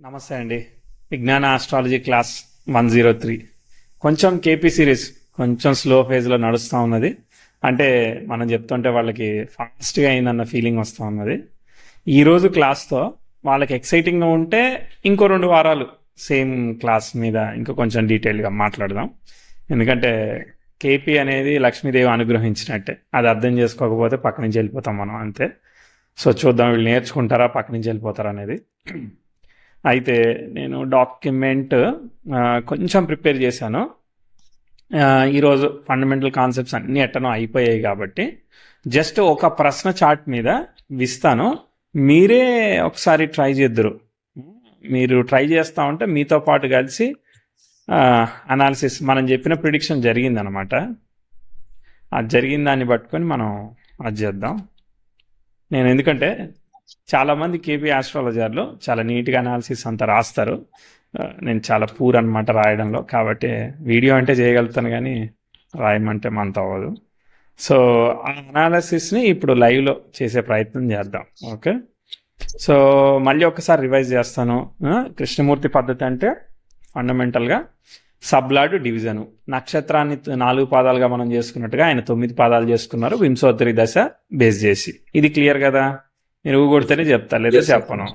నమస్తే అండి. విజ్ఞాన ఆస్ట్రాలజీ క్లాస్ 103 కొంచెం కేపీ సిరీస్ కొంచెం స్లో ఫేజ్లో నడుస్తూ ఉన్నది. అంటే మనం చెప్తుంటే వాళ్ళకి ఫాస్ట్గా అయిందన్న ఫీలింగ్ వస్తూ ఉన్నది. ఈరోజు క్లాస్తో వాళ్ళకి ఎక్సైటింగ్గా ఉంటే ఇంకో 2 వారాలు సేమ్ క్లాస్ మీద ఇంకా కొంచెం డీటెయిల్గా మాట్లాడదాం. ఎందుకంటే కేపీ అనేది లక్ష్మీదేవి అనుగ్రహించినట్టే. అది అర్థం చేసుకోకపోతే పక్క నుంచి వెళ్ళిపోతాం మనం, అంతే. సో చూద్దాం వీళ్ళు నేర్చుకుంటారా పక్క నుంచి వెళ్ళిపోతారా అనేది. అయితే నేను డాక్యుమెంట్ కొంచెం ప్రిపేర్ చేశాను. ఈరోజు ఫండమెంటల్ కాన్సెప్ట్స్ అన్నీ ఎట్టనో అయిపోయాయి కాబట్టి జస్ట్ ఒక ప్రశ్న చార్ట్ మీద ఇస్తాను, మీరే ఒకసారి ట్రై చేద్దరు. మీరు ట్రై చేస్తూ ఉంటే మీతో పాటు కలిసి అనాలిసిస్, మనం చెప్పిన ప్రిడిక్షన్ జరిగిందనమాట. అది జరిగిన దాన్ని పట్టుకొని మనం అది చేద్దాం. నేను ఎందుకంటే చాలామంది కేపీ ఆస్ట్రాలజర్లు చాలా నీట్గా అనాలిసిస్ అంతా రాస్తారు. నేను చాలా పూర్ అనమాట రాయడంలో, కాబట్టి వీడియో అంటే చేయగలుగుతాను కానీ రాయమంటే మనతో అవ్వదు. సో ఆ అనాలిసిస్ని ఇప్పుడు లైవ్లో చేసే ప్రయత్నం చేద్దాం. ఓకే, సో మళ్ళీ ఒకసారి రివైజ్ చేస్తాను. కృష్ణమూర్తి పద్ధతి అంటే ఫండమెంటల్గా సబ్లాడ్ డివిజను, నక్షత్రాన్ని 4 పాదాలుగా మనం చేసుకున్నట్టుగా ఆయన 9 పాదాలు చేసుకున్నారు వింశోత్తరి దశ బేస్ చేసి. ఇది క్లియర్ కదా? మీరు కొడితేనే చెప్తా, లేదా చెప్పను.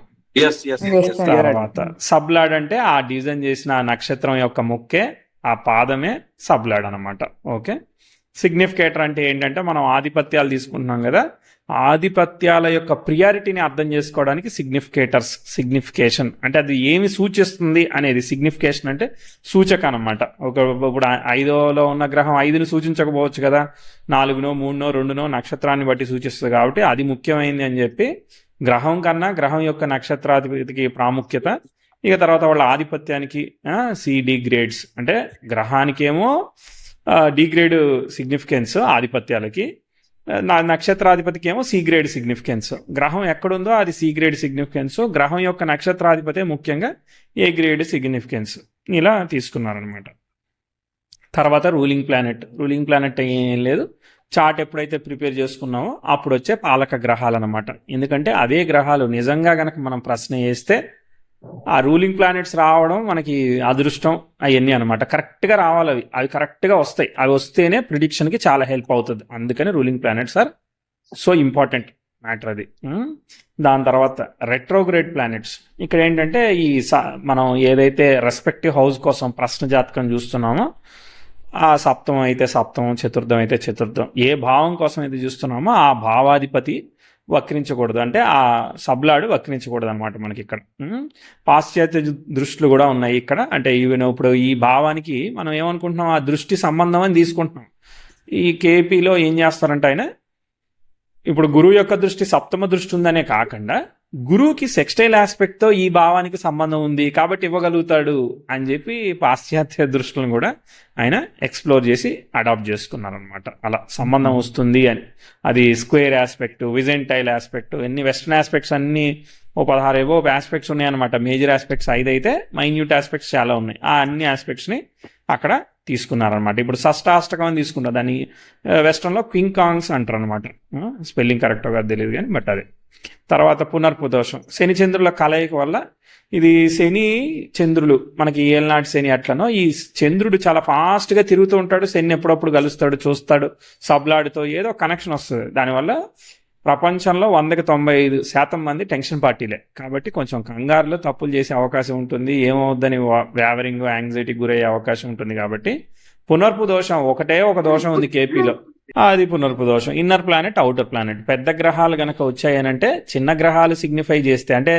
తర్వాత సబ్లాడ్ అంటే ఆ డివిజన్ చేసిన నక్షత్రం యొక్క ముక్కే, ఆ పాదమే సబ్లాడ్ అనమాట. ఓకే, సిగ్నిఫికేటర్ అంటే ఏంటంటే మనం ఆధిపత్యాలు తీసుకుంటున్నాం కదా, ఆధిపత్యాల యొక్క ప్రియారిటీని అర్థం చేసుకోవడానికి సిగ్నిఫికేటర్స్, సిగ్నిఫికేషన్ అంటే అది ఏమి సూచిస్తుంది అనేది. సిగ్నిఫికేషన్ అంటే సూచక అనమాట. ఇప్పుడు 5లో ఉన్న గ్రహం 5ని సూచించకపోవచ్చు కదా, 4నో 3నో 2నో నక్షత్రాన్ని బట్టి సూచిస్తుంది. కాబట్టి అది ముఖ్యమైనది అని చెప్పి గ్రహం కన్నా గ్రహం యొక్క నక్షత్రాధిపతికి ప్రాముఖ్యత, ఇక తర్వాత వాళ్ళ ఆధిపత్యానికి సిడి గ్రేడ్స్ అంటే గ్రహానికేమో డి గ్రేడ్ సిగ్నిఫికెన్స్ ఆధిపత్యాలకి, నక్షత్రాధిపతికి ఏమో సి గ్రేడ్ సిగ్నిఫికెన్స్. గ్రహం ఎక్కడుందో అది సి గ్రేడ్ సిగ్నిఫికెన్స్, గ్రహం యొక్క నక్షత్రాధిపతి ముఖ్యంగా ఏ గ్రేడ్ సిగ్నిఫికెన్స్, ఇలా తీసుకున్నారనమాట. తర్వాత రూలింగ్ ప్లానెట్ ఏం లేదు, చార్ట్ ఎప్పుడైతే ప్రిపేర్ చేసుకున్నామో అప్పుడు వచ్చే పాలక గ్రహాలు అనమాట. ఎందుకంటే అదే గ్రహాలు నిజంగా గనక మనం ప్రశ్న వేస్తే ఆ రూలింగ్ ప్లానెట్స్ రావడం మనకి అదృష్టం అవన్నీ అనమాట. కరెక్ట్గా రావాలి, అవి కరెక్ట్గా వస్తాయి. అవి వస్తేనే ప్రిడిక్షన్కి చాలా హెల్ప్ అవుతుంది. అందుకని ruling planets are so important matter అది. దాని తర్వాత రెట్రోగ్రేడ్ ప్లానెట్స్. ఇక్కడ ఏంటంటే ఈ మనం ఏదైతే రెస్పెక్టివ్ హౌస్ కోసం ప్రశ్న జాతకం చూస్తున్నామో, ఆ సప్తమం అయితే సప్తమం, చతుర్థం అయితే చతుర్థం, ఏ భావం కోసం అయితే చూస్తున్నామో ఆ భావాధిపతి వక్రించకూడదు, అంటే ఆ సబ్లాడు వక్రించకూడదు అనమాట మనకి ఇక్కడ. పాశ్చాత్య దృష్టిలు కూడా ఉన్నాయి ఇక్కడ. అంటే ఈవెన్ ఇప్పుడు ఈ భావానికి మనం ఏమనుకుంటున్నాం, ఆ దృష్టి సంబంధం అని తీసుకుంటున్నాం. ఈ కేపీలో ఏం చేస్తారంటే ఆయన ఇప్పుడు గురువు యొక్క దృష్టి సప్తమ దృష్టి ఉందనే కాకుండా గురువుకి సెక్స్టైల్ ఆస్పెక్ట్తో ఈ భావానికి సంబంధం ఉంది కాబట్టి ఇవ్వగలుగుతాడు అని చెప్పి పాశ్చాత్య దృష్టిలను కూడా ఆయన ఎక్స్ప్లోర్ చేసి అడాప్ట్ చేసుకున్నారనమాట. అలా సంబంధం వస్తుంది అని. అది స్క్వేర్ ఆస్పెక్ట్, విజెంటైల్ ఆస్పెక్ట్, ఎన్ని వెస్టర్న్ ఆస్పెక్ట్స్ అన్ని 16 ఆస్పెక్ట్స్ ఉన్నాయన్నమాట. మేజర్ ఆస్పెక్ట్స్ 5 అయితే మైన్యూట్ ఆస్పెక్ట్స్ చాలా ఉన్నాయి. ఆ అన్ని ఆస్పెక్ట్స్ని అక్కడ తీసుకున్నారనమాట. ఇప్పుడు షష్టాష్టకం అని తీసుకుంటారు, దాన్ని వెస్టర్న్లో క్వింగ్ కాంగ్స్ అంటారు అనమాట. స్పెల్లింగ్ కరెక్ట్గా తెలియదు కానీ బట్ అదే. తర్వాత పునర్పుదోషం, శని చంద్రుల కలయిక వల్ల, ఇది శని చంద్రులు మనకి ఏళ్ళనాటి శని అట్లనో, ఈ చంద్రుడు చాలా ఫాస్ట్గా తిరుగుతూ ఉంటాడు, శని ఎప్పుడప్పుడు కలుస్తాడు, చూస్తాడు, సబ్లాడ్తో ఏదో కనెక్షన్ వస్తుంది. దానివల్ల ప్రపంచంలో 100కి 95% మంది టెన్షన్ పార్టీలే. కాబట్టి కొంచెం కంగారులో తప్పులు చేసే అవకాశం ఉంటుంది, ఏమవుద్దని వ్యావరింగ్ యాంగ్జైటీకి గురయ్యే అవకాశం ఉంటుంది. కాబట్టి పునర్పు దోషం ఒకటే ఒక దోషం ఉంది కేపీలో, అది పునర్పు దోషం. Inner planet, outer planet. పెద్ద గ్రహాలు గనక వచ్చాయనంటే చిన్న గ్రహాలు సిగ్నిఫై చేస్తే, అంటే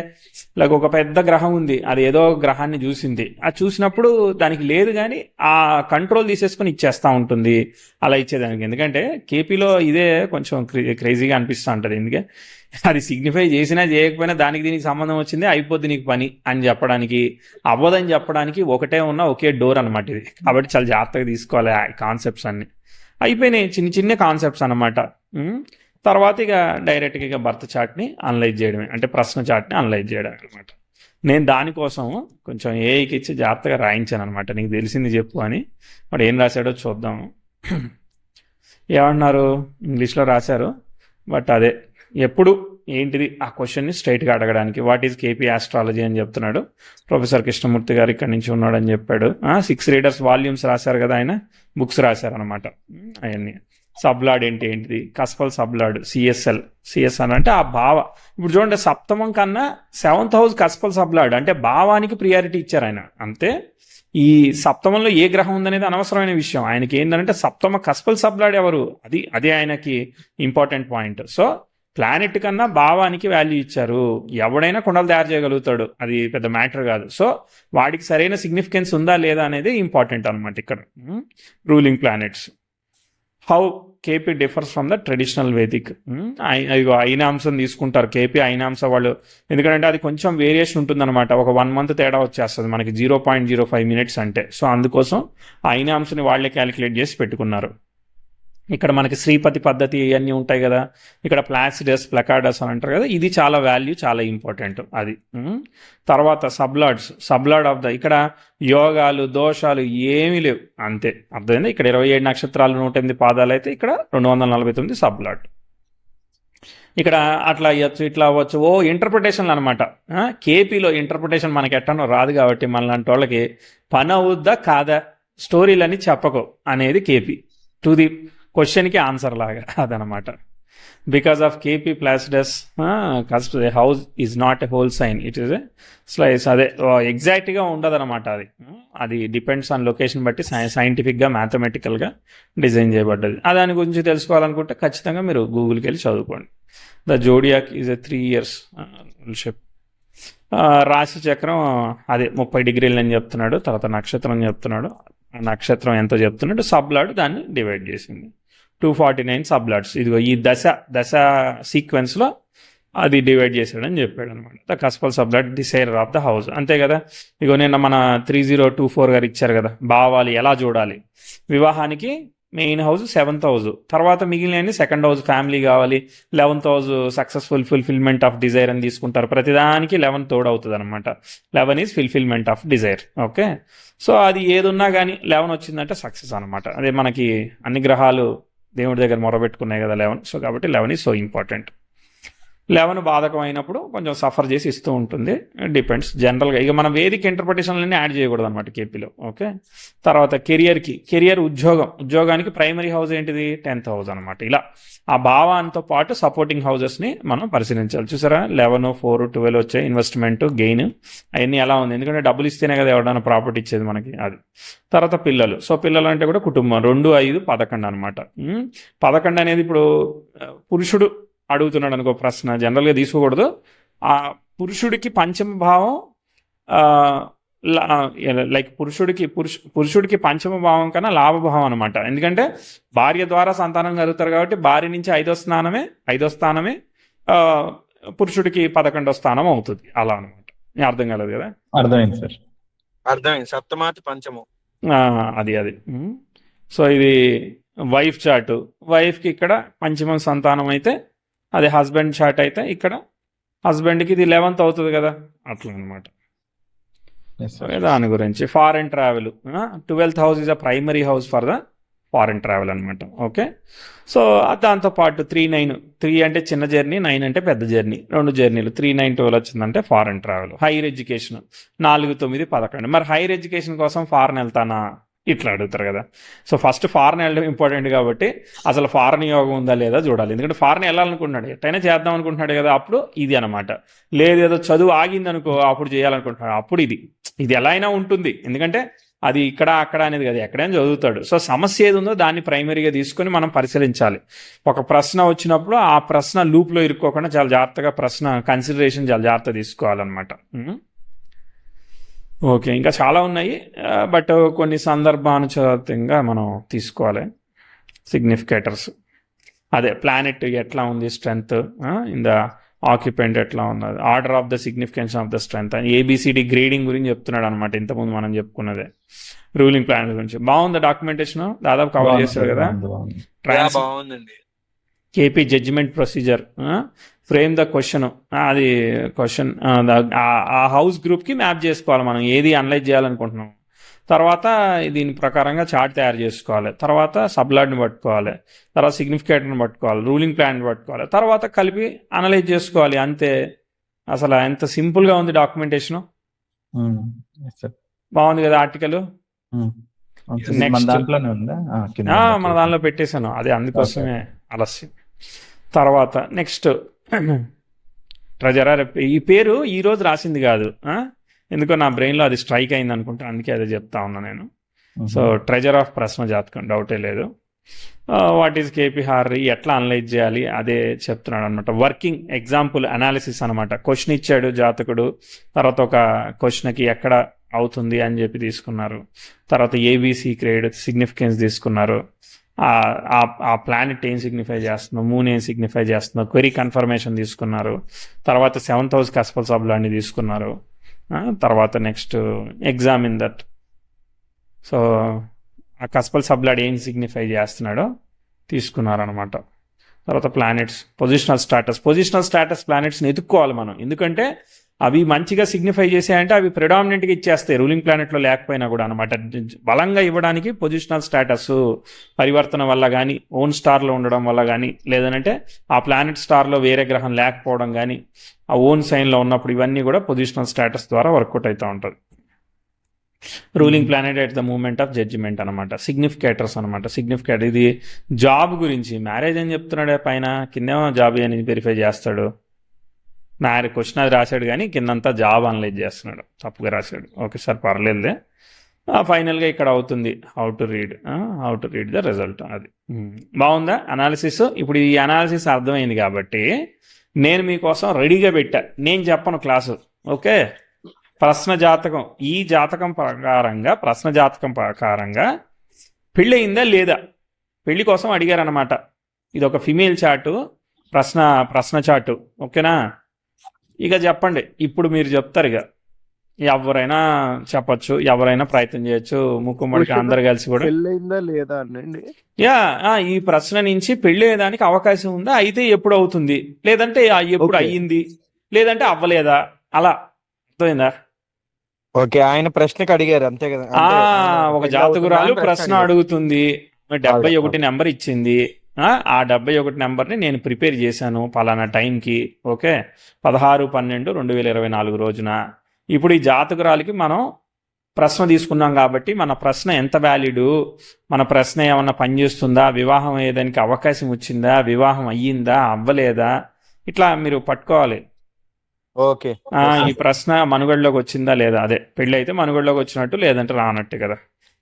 లైక్ ఒక పెద్ద గ్రహం ఉంది, అది ఏదో గ్రహాన్ని చూసింది, అది చూసినప్పుడు దానికి లేదు కానీ ఆ కంట్రోల్ తీసేసుకొని ఇచ్చేస్తూ ఉంటుంది అలా ఇచ్చేదానికి. ఎందుకంటే కేపీలో ఇదే కొంచెం క్రేజీగా అనిపిస్తూ ఉంటుంది. ఎందుకంటే అది సిగ్నిఫై చేసినా చేయకపోయినా దానికి దీనికి సంబంధం వచ్చింది, అయిపోద్ది నీకు పని అని చెప్పడానికి, అవ్వదని చెప్పడానికి ఒకటే ఉన్న ఒకే డోర్ అనమాట ఇది. కాబట్టి చాలా జాగ్రత్తగా తీసుకోవాలి ఆ కాన్సెప్ట్స్ అన్ని. అయిపోయినాయి చిన్న చిన్న కాన్సెప్ట్స్ అనమాట. తర్వాత ఇక డైరెక్ట్గా ఇక బర్త్ చార్ట్ని అనలైజ్ చేయడమే, అంటే ప్రశ్న చార్ట్ని అనలైజ్ చేయడం అనమాట. నేను దానికోసం కొంచెం ఏఐకి ఇచ్చి జాగ్రత్తగా రాయించాను అనమాట. నీకు తెలిసింది చెప్పు అని. వాడు ఏం రాశాడో చూద్దాము. ఏమన్నారు, ఇంగ్లీష్లో రాశారు, బట్ అదే ఎప్పుడు ఏంటిది ఆ క్వశ్చన్ని స్ట్రైట్గా అడగడానికి. వాట్ ఈజ్ కేపీ ఆస్ట్రాలజీ అని చెప్తున్నాడు ప్రొఫెసర్ కృష్ణమూర్తి గారు, ఇక్కడ నుంచి ఉన్నాడని చెప్పాడు. 6 రీడర్స్ వాల్యూమ్స్ రాశారు కదా ఆయన, బుక్స్ రాశారు అనమాట అవన్నీ. సబ్లాడ్ ఏంటిది, కస్పల్ సబ్లాడ్, సిఎస్ఎల్ అంటే ఆ భావ. ఇప్పుడు చూడండి, సప్తమం కన్నా 7th హౌస్ కస్పల్ సబ్లాడ్ అంటే భావానికి ప్రియారిటీ ఇచ్చారు ఆయన. అంతే, ఈ సప్తమంలో ఏ గ్రహం ఉందనేది అనవసరమైన విషయం. ఆయనకి ఏంటంటే సప్తమ కస్పల్ సబ్లాడ్ ఎవరు, అది ఆయనకి ఇంపార్టెంట్ పాయింట్. సో ప్లానెట్ కన్నా భావానికి వాల్యూ ఇచ్చారు. ఎవడైనా కుండలు తయారు చేయగలుగుతాడు, అది పెద్ద మ్యాటర్ కాదు. సో వాడికి సరైన సిగ్నిఫికెన్స్ ఉందా లేదా అనేది ఇంపార్టెంట్ అనమాట ఇక్కడ. Ruling planets. How KP differs from the traditional Vedic. ఐనాంశం తీసుకుంటారు కేపీ ఐనాంశ వాళ్ళు, ఎందుకంటే అది కొంచెం వేరియేషన్ ఉంటుందన్నమాట. ఒక 1 month తేడా వచ్చేస్తుంది మనకి 0.05 minutes అంటే. సో అందుకోసం ఐనాంశని వాళ్ళే క్యాలిక్యులేట్ చేసి పెట్టుకున్నారు. ఇక్కడ మనకి శ్రీపతి పద్ధతి ఇవన్నీ ఉంటాయి కదా, ఇక్కడ ప్లాసిడస్ ప్లకార్డస్ అని అంటారు కదా, ఇది చాలా వాల్యూ, చాలా ఇంపార్టెంట్ అది. తర్వాత సబ్లాడ్ ఆఫ్ ద, ఇక్కడ యోగాలు దోషాలు ఏమీ లేవు, అంతే. అర్థమైంది. ఇక్కడ 27 నక్షత్రాలు 108 పాదాలు అయితే ఇక్కడ 249 సబ్లాడ్. ఇక్కడ అట్లా అయ్యచ్చు, ఇట్లా అవ్వచ్చు, ఇంటర్ప్రిటేషన్లు అనమాట. కేపీలో ఇంటర్ప్రిటేషన్ మనకి ఎట్టనో రాదు కాబట్టి మనలాంటి వాళ్ళకి పని అవుద్దా కాదా స్టోరీలని చెప్పకు అనేది కేపీ. టు ది క్వశ్చన్కి ఆన్సర్ లాగా అదనమాట. Because of KP Placidus house is not a whole sign, it is a slice. అదే ఎగ్జాక్ట్గా ఉండదు అనమాట. అది డిపెండ్స్ ఆన్ లొకేషన్ బట్టి సైంటిఫిక్గా మ్యాథమెటికల్గా డిజైన్ చేయబడ్డది. దాని గురించి తెలుసుకోవాలనుకుంటే ఖచ్చితంగా మీరు గూగుల్కి వెళ్ళి చదువుకోండి. The zodiac is a 3 years ship. రాశి చక్రం అదే 30 degrees అని చెప్తున్నాడు. తర్వాత నక్షత్రం చెప్తున్నాడు, నక్షత్రం ఎంతో చెప్తున్నాడు. సబ్లాడ్ దాన్ని డివైడ్ చేసింది. 249 సబ్లాడ్స్. ఇదిగో ఈ దశ సీక్వెన్స్లో అది డివైడ్ చేశాడని చెప్పాడు అనమాట. The cuspal సబ్లాడ్ decider of the house, అంతే కదా. ఇగో నిన్న మన 3024 గారు ఇచ్చారు కదా, భావాలు ఎలా చూడాలి. వివాహానికి మెయిన్ హౌస్ 7th house, తర్వాత మిగిలిన 2nd house ఫ్యామిలీ కావాలి, 11th house successful fulfilment of desire అని తీసుకుంటారు. ప్రతిదానికి 11 తోడు అవుతుంది అనమాట. 11 is fulfilment of desire. Okay, so అది ఏదున్నా కానీ 11 వచ్చిందంటే సక్సెస్ అనమాట. అదే మనకి అన్ని గ్రహాలు దేవుడి దగ్గర మొరబెట్టుకున్నాయి కదా 11. సో కాబట్టి 11 ఈజ్ సో ఇంపార్టెంట్. 11 బాధకం అయినప్పుడు కొంచెం సఫర్ చేసి ఇస్తూ ఉంటుంది. డిపెండ్స్ జనరల్గా. ఇక మనం వేదిక ఇంటర్ప్రిటేషన్లన్నీ యాడ్ చేయకూడదు అనమాట కేపీలో. ఓకే, తర్వాత కెరియర్ ఉద్యోగానికి ప్రైమరీ హౌస్ ఏంటిది 10th house అనమాట. ఇలా ఆ భావాంతో పాటు సపోర్టింగ్ హౌజెస్ని మనం పరిశీలించాలి. చూసారా, 11, 4, 12 వచ్చాయి. ఇన్వెస్ట్మెంట్, గెయిన్ అవన్నీ ఎలా ఉంది, ఎందుకంటే డబ్బులు ఇస్తేనే కదా ఎవరైనా ప్రాపర్టీ ఇచ్చేది మనకి. అది తర్వాత పిల్లలు. సో పిల్లలు అంటే కూడా కుటుంబం. 2, 5, 11 అనమాట. 11 అనేది ఇప్పుడు పురుషుడు అడుగుతున్నాడు అనుకో ప్రశ్న, జనరల్గా తీసుకోకూడదు. ఆ పురుషుడికి పంచమ భావం, లైక్ పురుషుడికి పంచమ భావం కన్నా లాభభావం అనమాట. ఎందుకంటే భార్య ద్వారా సంతానం కలుగుతారు కాబట్టి భార్య నుంచి 5వ స్థానమే పురుషుడికి 11వ స్థానం అవుతుంది. అలా అనమాట. అర్థం కాలేదు కదా? అర్థమైంది సార్, అర్థమైంది. సప్తమాతి పంచమం అది. సో ఇది వైఫ్ చార్ట్. వైఫ్కి ఇక్కడ పంచమం సంతానం అయితే, అదే హస్బెండ్ చార్ట్ అయితే ఇక్కడ హస్బెండ్కి ఇది 11th అవుతుంది కదా, అట్లా అనమాట. దాని గురించి foreign travel. 12th house is a primary house for the foreign travel అనమాట. ఓకే, సో దాంతోపాటు 3 అంటే చిన్న జర్నీ, 9 అంటే పెద్ద జర్నీ, 2 జర్నీలు. 3, 9, 12 వచ్చిందంటే ఫారెన్ ట్రావెల్. Higher education 4, 9, 11. మరి హైయర్ ఎడ్యుకేషన్ కోసం ఫారెన్ వెళ్తానా ఇట్లా అడుగుతారు కదా. సో ఫస్ట్ ఫారెన్ వెళ్ళడం ఇంపార్టెంట్ కాబట్టి అసలు ఫారెన్ యోగం ఉందా లేదా చూడాలి. ఎందుకంటే ఫారెన్ వెళ్ళాలనుకుంటున్నాడు, ఎట్టయినా చేద్దాం అనుకుంటున్నాడు కదా, అప్పుడు ఇది అనమాట. లేదు ఏదో చదువు ఆగింది అనుకో, అప్పుడు చేయాలనుకుంటున్నాడు, అప్పుడు ఇది ఎలా అయినా ఉంటుంది. ఎందుకంటే అది ఇక్కడ అక్కడ అనేది కదా, ఎక్కడైనా చదువుతాడు. సో సమస్య ఏది ఉందో దాన్ని ప్రైమరీగా తీసుకొని మనం పరిశీలించాలి. ఒక ప్రశ్న వచ్చినప్పుడు ఆ ప్రశ్న లూప్లో ఇరుక్కోకుండా చాలా జాగ్రత్తగా కన్సిడరేషన్ చాలా జాగ్రత్త తీసుకోవాలన్నమాట. ఓకే, ఇంకా చాలా ఉన్నాయి, బట్ కొన్ని సందర్భానుసారంగా మనం తీసుకోవాలి. సిగ్నిఫికేటర్స్, అదే ప్లానెట్ ఎట్లా ఉంది, స్ట్రెంగ్త్ ఇన్ ద ఆక్యుపెంట్ ఎట్లా ఉన్నది, order of the significance of the strength అని ఏబిసిడి గ్రేడింగ్ గురించి చెప్తున్నాడు అనమాట. ఇంతకుముందు మనం చెప్పుకున్నదే రూలింగ్ ప్లానెట్ గురించి. బాగుంది డాక్యుమెంటేషన్, దాదాపు కవర్ చేశాడు కదా. బాగుందండి. KP judgement procedure, frame the question, అది క్వశ్చన్ ఆ హౌస్ గ్రూప్కి మ్యాప్ చేసుకోవాలి మనం ఏది అనలైజ్ చేయాలనుకుంటున్నాం. తర్వాత దీని ప్రకారంగా చార్ట్ తయారు చేసుకోవాలి, తర్వాత సబ్లాడ్ని పట్టుకోవాలి, తర్వాత సిగ్నిఫికేటర్ని పట్టుకోవాలి, రూలింగ్ ప్లాన్ పట్టుకోవాలి, తర్వాత కలిపి అనలైజ్ చేసుకోవాలి. అంతే. అసలు ఎంత సింపుల్గా ఉంది డాక్యుమెంటేషను. బాగుంది కదా ఆర్టికల్. మన నెక్స్ట్ దాంట్లోనే ఉందా? కింద మన దానిలో పెట్టేశాను, అదే అందుకోసమే ఆలస్యం. తర్వాత నెక్స్ట్ ట్రెజరర్. ఈ పేరు ఈ రోజు రాసింది కాదు, ఎందుకో నా బ్రెయిన్లో అది స్ట్రైక్ అయింది అనుకుంటా, అందుకే అదే చెప్తా ఉన్నా నేను. సో ట్రెజర్ ఆఫ్ ప్రశ్న జాతకం, డౌటే లేదు. వాట్ ఈజ్ కేపీ హార్రీ, ఎట్లా అనలైజ్ చేయాలి అదే చెప్తున్నాడు అనమాట. వర్కింగ్ ఎగ్జాంపుల్ అనాలిసిస్ అనమాట. క్వశ్చన్ ఇచ్చాడు జాతకుడు, తర్వాత ఒక క్వశ్చన్కి ఎక్కడ అవుతుంది అని చెప్పి తీసుకున్నారు, తర్వాత ఏబిసి గ్రేడ్ సిగ్నిఫికెన్స్ తీసుకున్నారు, ఆ ప్లానెట్ ఏం సిగ్నిఫై చేస్తుందో, మూన్ ఏం సిగ్నిఫై చేస్తుందో, క్వెరీ కన్ఫర్మేషన్ తీసుకున్నారు, తర్వాత 7th హౌస్ కస్పల్ సబ్లాడ్ని తీసుకున్నారు, తర్వాత నెక్స్ట్ ఎగ్జామిన్ దట్. సో ఆ కస్పల్ సబ్లాడ్ ఏం సిగ్నిఫై చేస్తున్నాడో తీసుకున్నారనమాట. తర్వాత ప్లానెట్స్ పొజిషనల్ స్టాటస్ ప్లానెట్స్ని ఎత్తుక్కోవాలి మనం, ఎందుకంటే అవి మంచిగా సిగ్నిఫై చేసాయంటే అవి ప్రిడామినెంట్గా ఇచ్చేస్తాయి, రూలింగ్ ప్లానెట్లో లేకపోయినా కూడా అనమాట. బలంగా ఇవ్వడానికి పొజిషనల్ స్టాటస్ పరివర్తన వల్ల కానీ, ఓన్ స్టార్లో ఉండడం వల్ల కానీ, లేదనంటే ఆ ప్లానెట్ స్టార్లో వేరే గ్రహం లేకపోవడం కానీ, ఆ ఓన్ సైన్లో ఉన్నప్పుడు, ఇవన్నీ కూడా పొజిషనల్ స్టాటస్ ద్వారా వర్కౌట్ అవుతూ ఉంటుంది. Ruling planet at the moment of judgement అనమాట. సిగ్నిఫికేటర్స్ అనమాట. సిగ్నిఫికేటర్ ఇది జాబ్ గురించి, మ్యారేజ్ అని చెప్తున్నాడే పైన, కిందేమో జాబ్ అని వెరిఫై చేస్తాడు. క్వశ్చన్ అది రాశాడు కానీ కిందంతా జాబ్ అనలైజ్ చేస్తున్నాడు, తప్పుగా రాశాడు. ఓకే సార్, పర్లేదులే. ఫైనల్గా ఇక్కడ అవుతుంది how to read the result. అది బాగుందా అనాలిసిస్. ఇప్పుడు ఈ అనాలిసిస్ అర్థమైంది కాబట్టి నేను మీకోసం రెడీగా పెట్టా, నేను చెప్పను క్లాసు. ఓకే, ప్రశ్న జాతకం, ఈ జాతకం ప్రకారంగా పెళ్ళి అయిందా లేదా, పెళ్లి కోసం అడిగారనమాట. ఇది ఒక ఫిమేల్ చార్టు, ప్రశ్న చార్టు. ఓకేనా, ఇక చెప్పండి. ఇప్పుడు మీరు చెప్తారు, ఇక ఎవరైనా చెప్పచ్చు, ఎవరైనా ప్రయత్నం చేయొచ్చు, ముక్కుమ్మడికి అందరు కలిసి కూడా. పెళ్ళయిందా లేదా అనండి. ఈ ప్రశ్న నుంచి పెళ్లి అయ్యేదానికి అవకాశం ఉందా, అయితే ఎప్పుడు అవుతుంది, లేదంటే ఎప్పుడు అయ్యింది, లేదంటే అవ్వలేదా, అలా అర్థమైందా? ఓకే, ఆయన ప్రశ్నకి అడిగారు అంతే కదా. ఒక జాతకురాలు ప్రశ్న అడుగుతుంది, 71 నెంబర్ ఇచ్చింది. ఆ 71 నెంబర్ని నేను ప్రిపేర్ చేశాను పలానా టైంకి. ఓకే, 16/12/2024 రోజున. ఇప్పుడు ఈ జాతకురాలికి మనం ప్రశ్న తీసుకున్నాం కాబట్టి మన ప్రశ్న ఎంత వ్యాలిడ్, మన ప్రశ్న ఏమన్నా పనిచేస్తుందా, వివాహం అయ్యేదానికి అవకాశం వచ్చిందా, వివాహం అయ్యిందా, అవ్వలేదా, ఇట్లా మీరు పట్టుకోవాలి. ఓకే, ఈ ప్రశ్న మనుగడలోకి వచ్చిందా లేదా, అదే పెళ్లి అయితే మనుగడలోకి వచ్చినట్టు, లేదంటే రానట్టు కదా.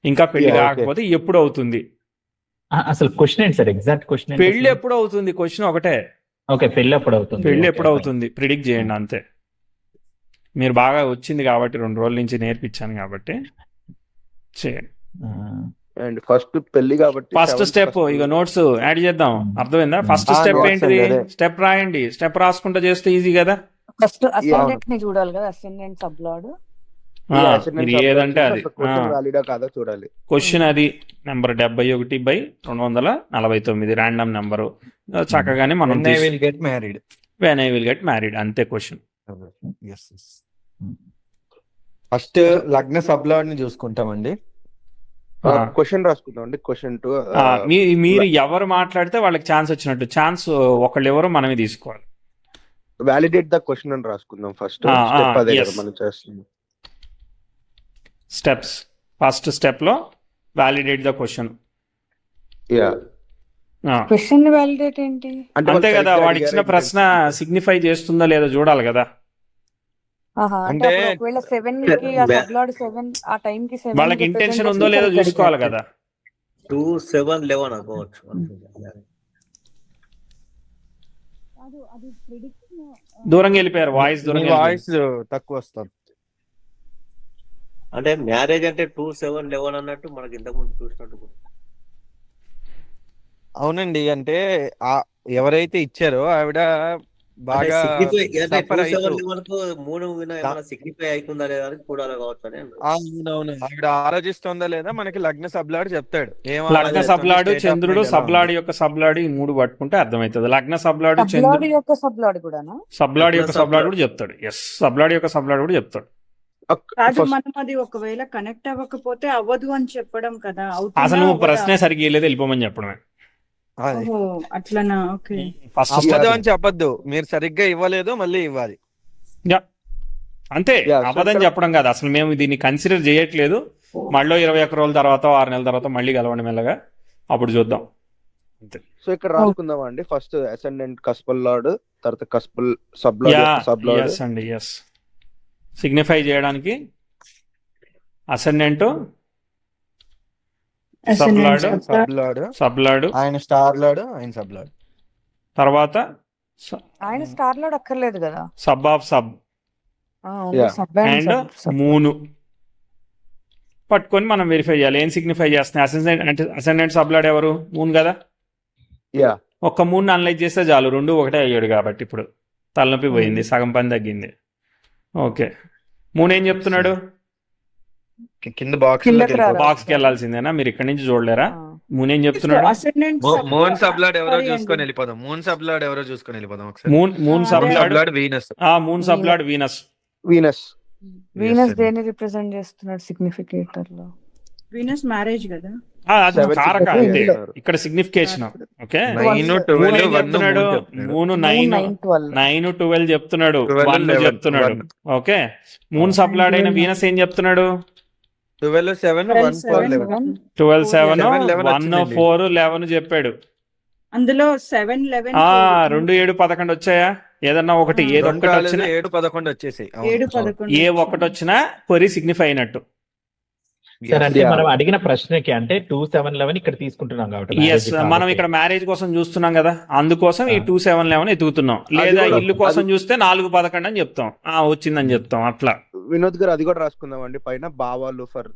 ఇంకా పెళ్లి కాకపోతే ఎప్పుడు అవుతుంది, అసలు క్వశ్చన్ ఏంటి సార్? ఎగ్జాక్ట్ క్వశ్చన్ పెళ్లి ఎప్పుడు అవుతుంది, క్వశ్చన్ ఒకటే. ఓకే, పెళ్లి ఎప్పుడు అవుతుంది, పెళ్లి ఎప్పుడు అవుతుంది ప్రిడిక్ట్ చేయండి అంతే. మీరు బాగా వచ్చింది కాబట్టి 2 రోజుల నుంచి నేర్పించాను కాబట్టి చేయండి. అండ్ ఫస్ట్ పెళ్లి కాబట్టి ఫస్ట్ స్టెప్ ఇక నోట్స్ యాడ్ చేద్దాం, అర్థమైందా? ఫస్ట్ స్టెప్ ఏంటిది, స్టెప్ రాయండి. స్టెప్ రాసుకుంటూ చేస్తే ఈజీ కదా. ఫస్ట్ అసెండెంట్ ని చూడాలి కదా, అసెండెంట్ సబ్లార్డ్. మీరు ఏదంటే అది వాలిడా కాదా చూడాలి. క్వశ్చన్ అది నెంబర్ 71/249 ర్యాండమ్ నెంబరు. చక్కగానే మనం when I will get married అంతే క్వశ్చన్. ఫస్ట్ లగ్న సబ్లాడ్ ని చూసుకుంటామండి. క్వశ్చన్ రాసుకుంటామండి. క్వశ్చన్ 2 మీరు ఎవరు మాట్లాడితే వాళ్ళకి ఛాన్స్ వచ్చినట్టు, ఛాన్స్ ఒకళ్ళు ఎవరో మనమే తీసుకోవాలి. వ్యాలిడేట్ ద క్వశ్చన్ అని రాసుకుందాం ఫస్ట్ స్టెప్, అదే కదా మనం చేస్తున్నాం. స్టెప్స్ ఫస్ట్ స్టెప్ లో validate the question. Question validate ఏంటి? అంతే కదా, వాడు ఇచ్చిన ప్రశ్న సిగ్నిఫై చేస్తుందా లేదా చూడాలి కదా. అంటే ఒకవేళ 7 కి ఆ సబ్లార్డ్ 7 ఆ టైం కి 7 వాళ్ళకి ఇంటెన్షన్ ఉందో లేదో చూసుకోవాలి కదా. 2, 7, 11 అనుకోవచ్చు. దూరంగా వెళ్ళిపోయారు, వాయిస్ తక్కువ వస్తుంది. అంటే మ్యారేజ్ అంటే 2, 7, 11 అన్నట్టు మనకి ఇంతకుముందు చూసినట్టు. అవునండి, అంటే ఎవరైతే ఇచ్చారో ఆవిడ బాగా సిగ్నిఫై అవుతుందా లేదా అని చూడాలి కావచ్చు. అవునవును, ఆవిడ ఆలోచిస్తుందా లేదా మనకి లగ్న సబ్లాడ్ చెప్తాడు. లగ్న సబ్లాడు, చంద్రుడు, సబ్లాడ్ యొక్క సబ్లాడు, ఈ 3 పట్టుకుంటే అర్థమవుతుంది. లగ్న సబ్లాడు, చంద్రుడు, యొక్క సబ్లాడ్ కూడా సబ్లాడ్ యొక్క సబ్లాడ్ కూడా చెప్తాడు. ఎస్, సబ్లాడ్ యొక్క సబ్లాడ్ కూడా చెప్తాడు. కాదు, First- మనం అది ఒకవేళ కనెక్ట్ అవ్వకపోతే అవ్వదు అని చెప్పడం కదా. అసలు నువ్వు అవుతుందా ప్రశ్నే సరిగ్గా వెళ్ళేది వెళ్ళిపోమని చెప్పడమే. అది ఓహో, అట్లనా? ఓకే. ఫస్ట్ అబద్ధం అని చెప్పొద్దు, మీరు సరిగ్గా ఇవ్వలేదు మళ్ళీ ఇవ్వాలి. అంతే, Yeah, so అబద్ధం ఇక్కడ- చెప్పడం కాదు. అసలు మేము దీన్ని కన్సిడర్ చేయట్లేదు. మళ్ళీ 21 రోజుల తర్వాత 6 నెలల తర్వాత మళ్ళీ కలవండి మెల్లగా, అప్పుడు చూద్దాం. సో ఇక్కడ రాసుకుందాం అండి. ఫస్ట్ అసెండెంట్ కస్పల్ లార్డ్, తర్వాత కస్పల్ సబ్ లార్డ్. ఎస్ అండి, ఎస్. సిగ్నిఫై చేయడానికి ascendant, Ascendant, Sublaord. sublaord. Sub lord, ఆయన స్టార్ లాడు, ఆయన సబ్ లాడు. తర్వాత ఆయన స్టార్ లోడ్ అక్కర్లేదు కదా. Sub of sub Yeah. Sub and moon పట్టుకొని మనం వెరిఫై చేయాలి. ఏం సిగ్నిఫై చేస్తున్నాయి? అసెండెంట్ సబ్ లార్డ్ ఎవరు? మూన్ కదా. యా ఒక్క మూన్ అనలైజ్ చేస్తే చాలు, 2 ఒకటే అయ్యాడు కాబట్టి ఇప్పుడు తలనొప్పి పోయింది, సగం పని తగ్గింది. ఓకే, మూన్ ఏం చెప్తున్నాడు? కింద బాక్స్ కిందకి రారా? బాక్స్కి వెళ్ళాల్సిందేనా? మీరు ఇక్కడి నుంచి చూడలేరా? మూన్ ఏం చెప్తున్నాడు? Ascendant, మూన్ సబ్ లాడ్ ఎవరో sorry చూసుకొని అండి. వెళ్ళిపోదాం. మూన్ సబ్ లాడ్ ఎవరో చూసుకొని వెళ్ళిపోదాం ఒకసారి. మూన్ సబ్ అదే. Lord, sub lord Venus. Moon sub lord Venus. Venus. Venus sir. దేని రిప్రజెంట్ చేస్తున్నాడు సిగ్నిఫికేటర్ లో? వీనస్ మ్యారేజ్ కదా. అది Seven కారక significant అంతే, చేశారు. ఇక్కడ సిగ్నిఫికేషన్. ఓకే, 9, మూన్ 12, ఏం 1, చెప్తున్నాడు? మూన్ 9, 9, 12 చెప్తున్నాడు, 12, 1 11, చెప్తున్నాడు. 1. ఓకే, మూన్ సబ్ లార్డ్ అయిన వీనస్ ఏం చెప్తున్నాడు? 12, 7, 1, 4, 11. 12, 7, 7, 11 1, వచ్చిందండి. 4, 11 చెప్పాడు. అందులో 7, 11, 2, 7, 11 వచ్చాయా? ఏదన్నా ఒకటి, ఏదో రెండు ఒకటి కాలేదు, వచ్చినా, 7, 11 వచ్చేసాయి. 7, 11. ఏ ఒక్కటి వచ్చినా కొరి సిగ్నిఫై అయినట్టు. సార్ అంటే Yeah. మనం అడిగిన ప్రశ్నకి అంటే 2, 7, 11 ఇక్కడ తీసుకుంటున్నాం కాబట్టి ఎస్, marriage కాబట్టి. మనం ఇక్కడ మ్యారేజ్ కోసం చూస్తున్నాం కదా, అందుకోసం ఈ 2, 7, 11 ఎతుకుతున్నాం. అది లేదా కూడా- ఇల్లు కోసం చూస్తే 4, 11 అని చెప్తాం, వచ్చిందని చెప్తాం. అట్లా వినోద్ గారు అది కూడా రాసుకుందాం అండి పైన. భావాలు ఫర్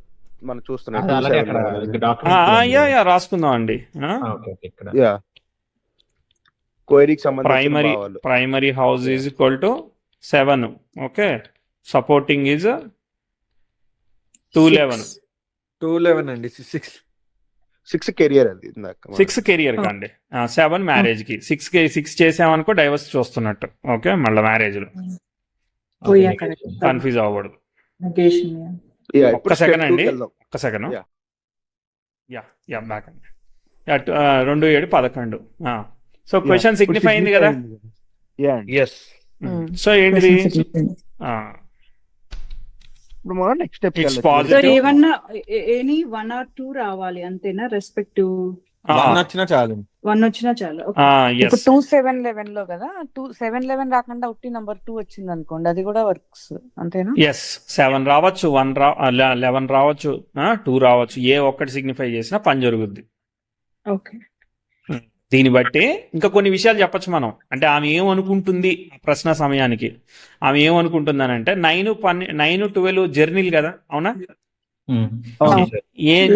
మనం చూస్తున్నాం. అది అలాగే అక్కడ యా రాసుకుందాం అండి. ఓకే ఇక్కడ యా క్వైరీకి సంబంధించిన ప్రైమరీ భావాలు. Primary house is equal to 7. Okay, supporting is 211. 211 అండి. 6 6 కెరియర్ అది ఇందాక మనం. 6 కెరియర్ కండి, 7 మ్యారేజ్ కి. 6 చేసామనుకో డైవర్స్ చూస్తున్నట్టు. ఓకే, మళ్ళీ మ్యారేజ్ లో Oh, yeah, correct. కన్ఫ్యూజ్ అవ్వకూడదు. Negation, yeah. Yeah, ఒక్క ఇప్పుడు second step అండి. 2 కి వెళ్దాం. ఒక్క సెకండ్. Yeah. యా బ్యాక్ అండి. 2, 7, 11. సో క్వశ్చన్ ఇప్పుడు సిగ్నిఫై అయింది కదా. Yeah అండి. yes. సో ఏంటిది? ఇప్పుడు మనం next step It's so positive. ఏమన్నా ఎనీ 1 or 2 రావాలి అంతేనా? రెస్పెక్టివ్ 1 వచ్చినా చాలు. 1 వచ్చినా చాలు. ఇప్పుడు 2, 7, 11 లో కదా, 2, 7, 11 రాకుండా ఉట్టి నంబర్ 2 వచ్చింది అనుకోండి, అది కూడా వర్క్స్ అంతేనా? ఎస్, 7 రావచ్చు, 11 రావచ్చు, 2 రావచ్చు. ఏ ఒక్కటి సిగ్నిఫై చేసినా పని జరుగుద్ది. ఓకే. దీన్ని బట్టి ఇంకా కొన్ని విషయాలు చెప్పొచ్చు మనం. అంటే ఆమె ఏమనుకుంటుంది ప్రశ్న సమయానికి, ఆమె ఏమనుకుంటుందనంటే 9, 12 జర్నీలు కదా, అవునా?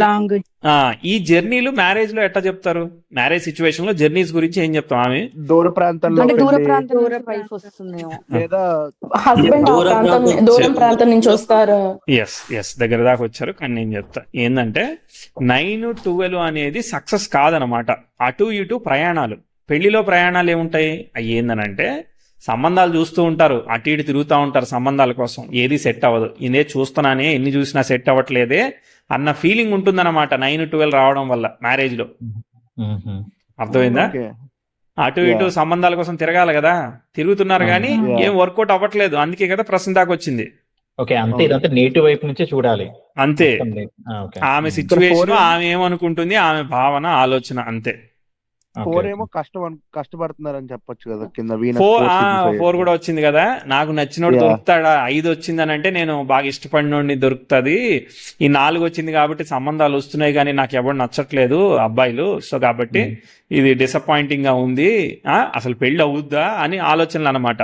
లాంగ్ ఈ జర్నీలు మ్యారేజ్ లో ఎట్లా చెప్తారు? మ్యారేజ్ సిచ్యువేషన్ లో జర్నీస్ గురించి ఏం చెప్తాం? ఆమె దూర ప్రాంతంలో అంటే దూర పెళ్లి, ప్రాంతం దూర నుంచి వైఫ్ ప్రాంతం. వస్తుందేమో. లేదా హస్బెండ్ దూరం ప్రాంతం నుంచి వస్తారు. ఎస్ దగ్గర దాకా వచ్చారు. కానీ నేను చెప్తా ఏంటంటే 9, 12 అనేది సక్సెస్ కాదనమాట. అటు ఇటు ప్రయాణాలు. పెళ్లిలో ప్రయాణాలు ఏముంటాయి? అవి ఏందనంటే సంబంధాలు చూస్తూ ఉంటారు, అటు ఇటు తిరుగుతూ ఉంటారు సంబంధాల కోసం. ఏది సెట్ అవ్వదు, ఇదే చూస్తున్నానే, ఎన్ని చూసినా సెట్ అవ్వట్లేదే అన్న ఫీలింగ్ ఉంటుందన్నమాట 9, 12 రావడం వల్ల మ్యారేజ్ లో. అర్థమైందా? ఓకే. అటు ఇటు సంబంధాల కోసం తిరగాలి కదా, తిరుగుతున్నారు కానీ Yeah. ఏం వర్కౌట్ అవ్వట్లేదు. అందుకే కదా ప్రశ్న దాకా వచ్చింది. ఓకే, అంతే. ఇదంతా నేటివ్ వైపు నుంచే చూడాలి అంతే, ఓకే. ఆమె సిచ్యువేషన్, ఆమె ఏమనుకుంటుంది, ఆమె భావన, ఆలోచన, అంతే. 4 ఏమో కష్టపడుతున్నారని చెప్పొచ్చు కదా కింద. వీనస్ 4 కూడా వచ్చింది కదా. నాకు నచ్చినోడు Yeah. దొరుకుతాడా? 5 వచ్చిందనంటే నేను బాగా ఇష్టపడినోడిని దొరుకుతుంది. ఈ 4 వచ్చింది కాబట్టి సంబంధాలు వస్తున్నాయి కానీ నాకు ఎవరు నచ్చట్లేదు అబ్బాయిలు. సో కాబట్టి ఇది డిసప్పాయింటింగ్ గా ఉంది. అసలు పెళ్లి అవుద్దా అని ఆలోచనలు అనమాట.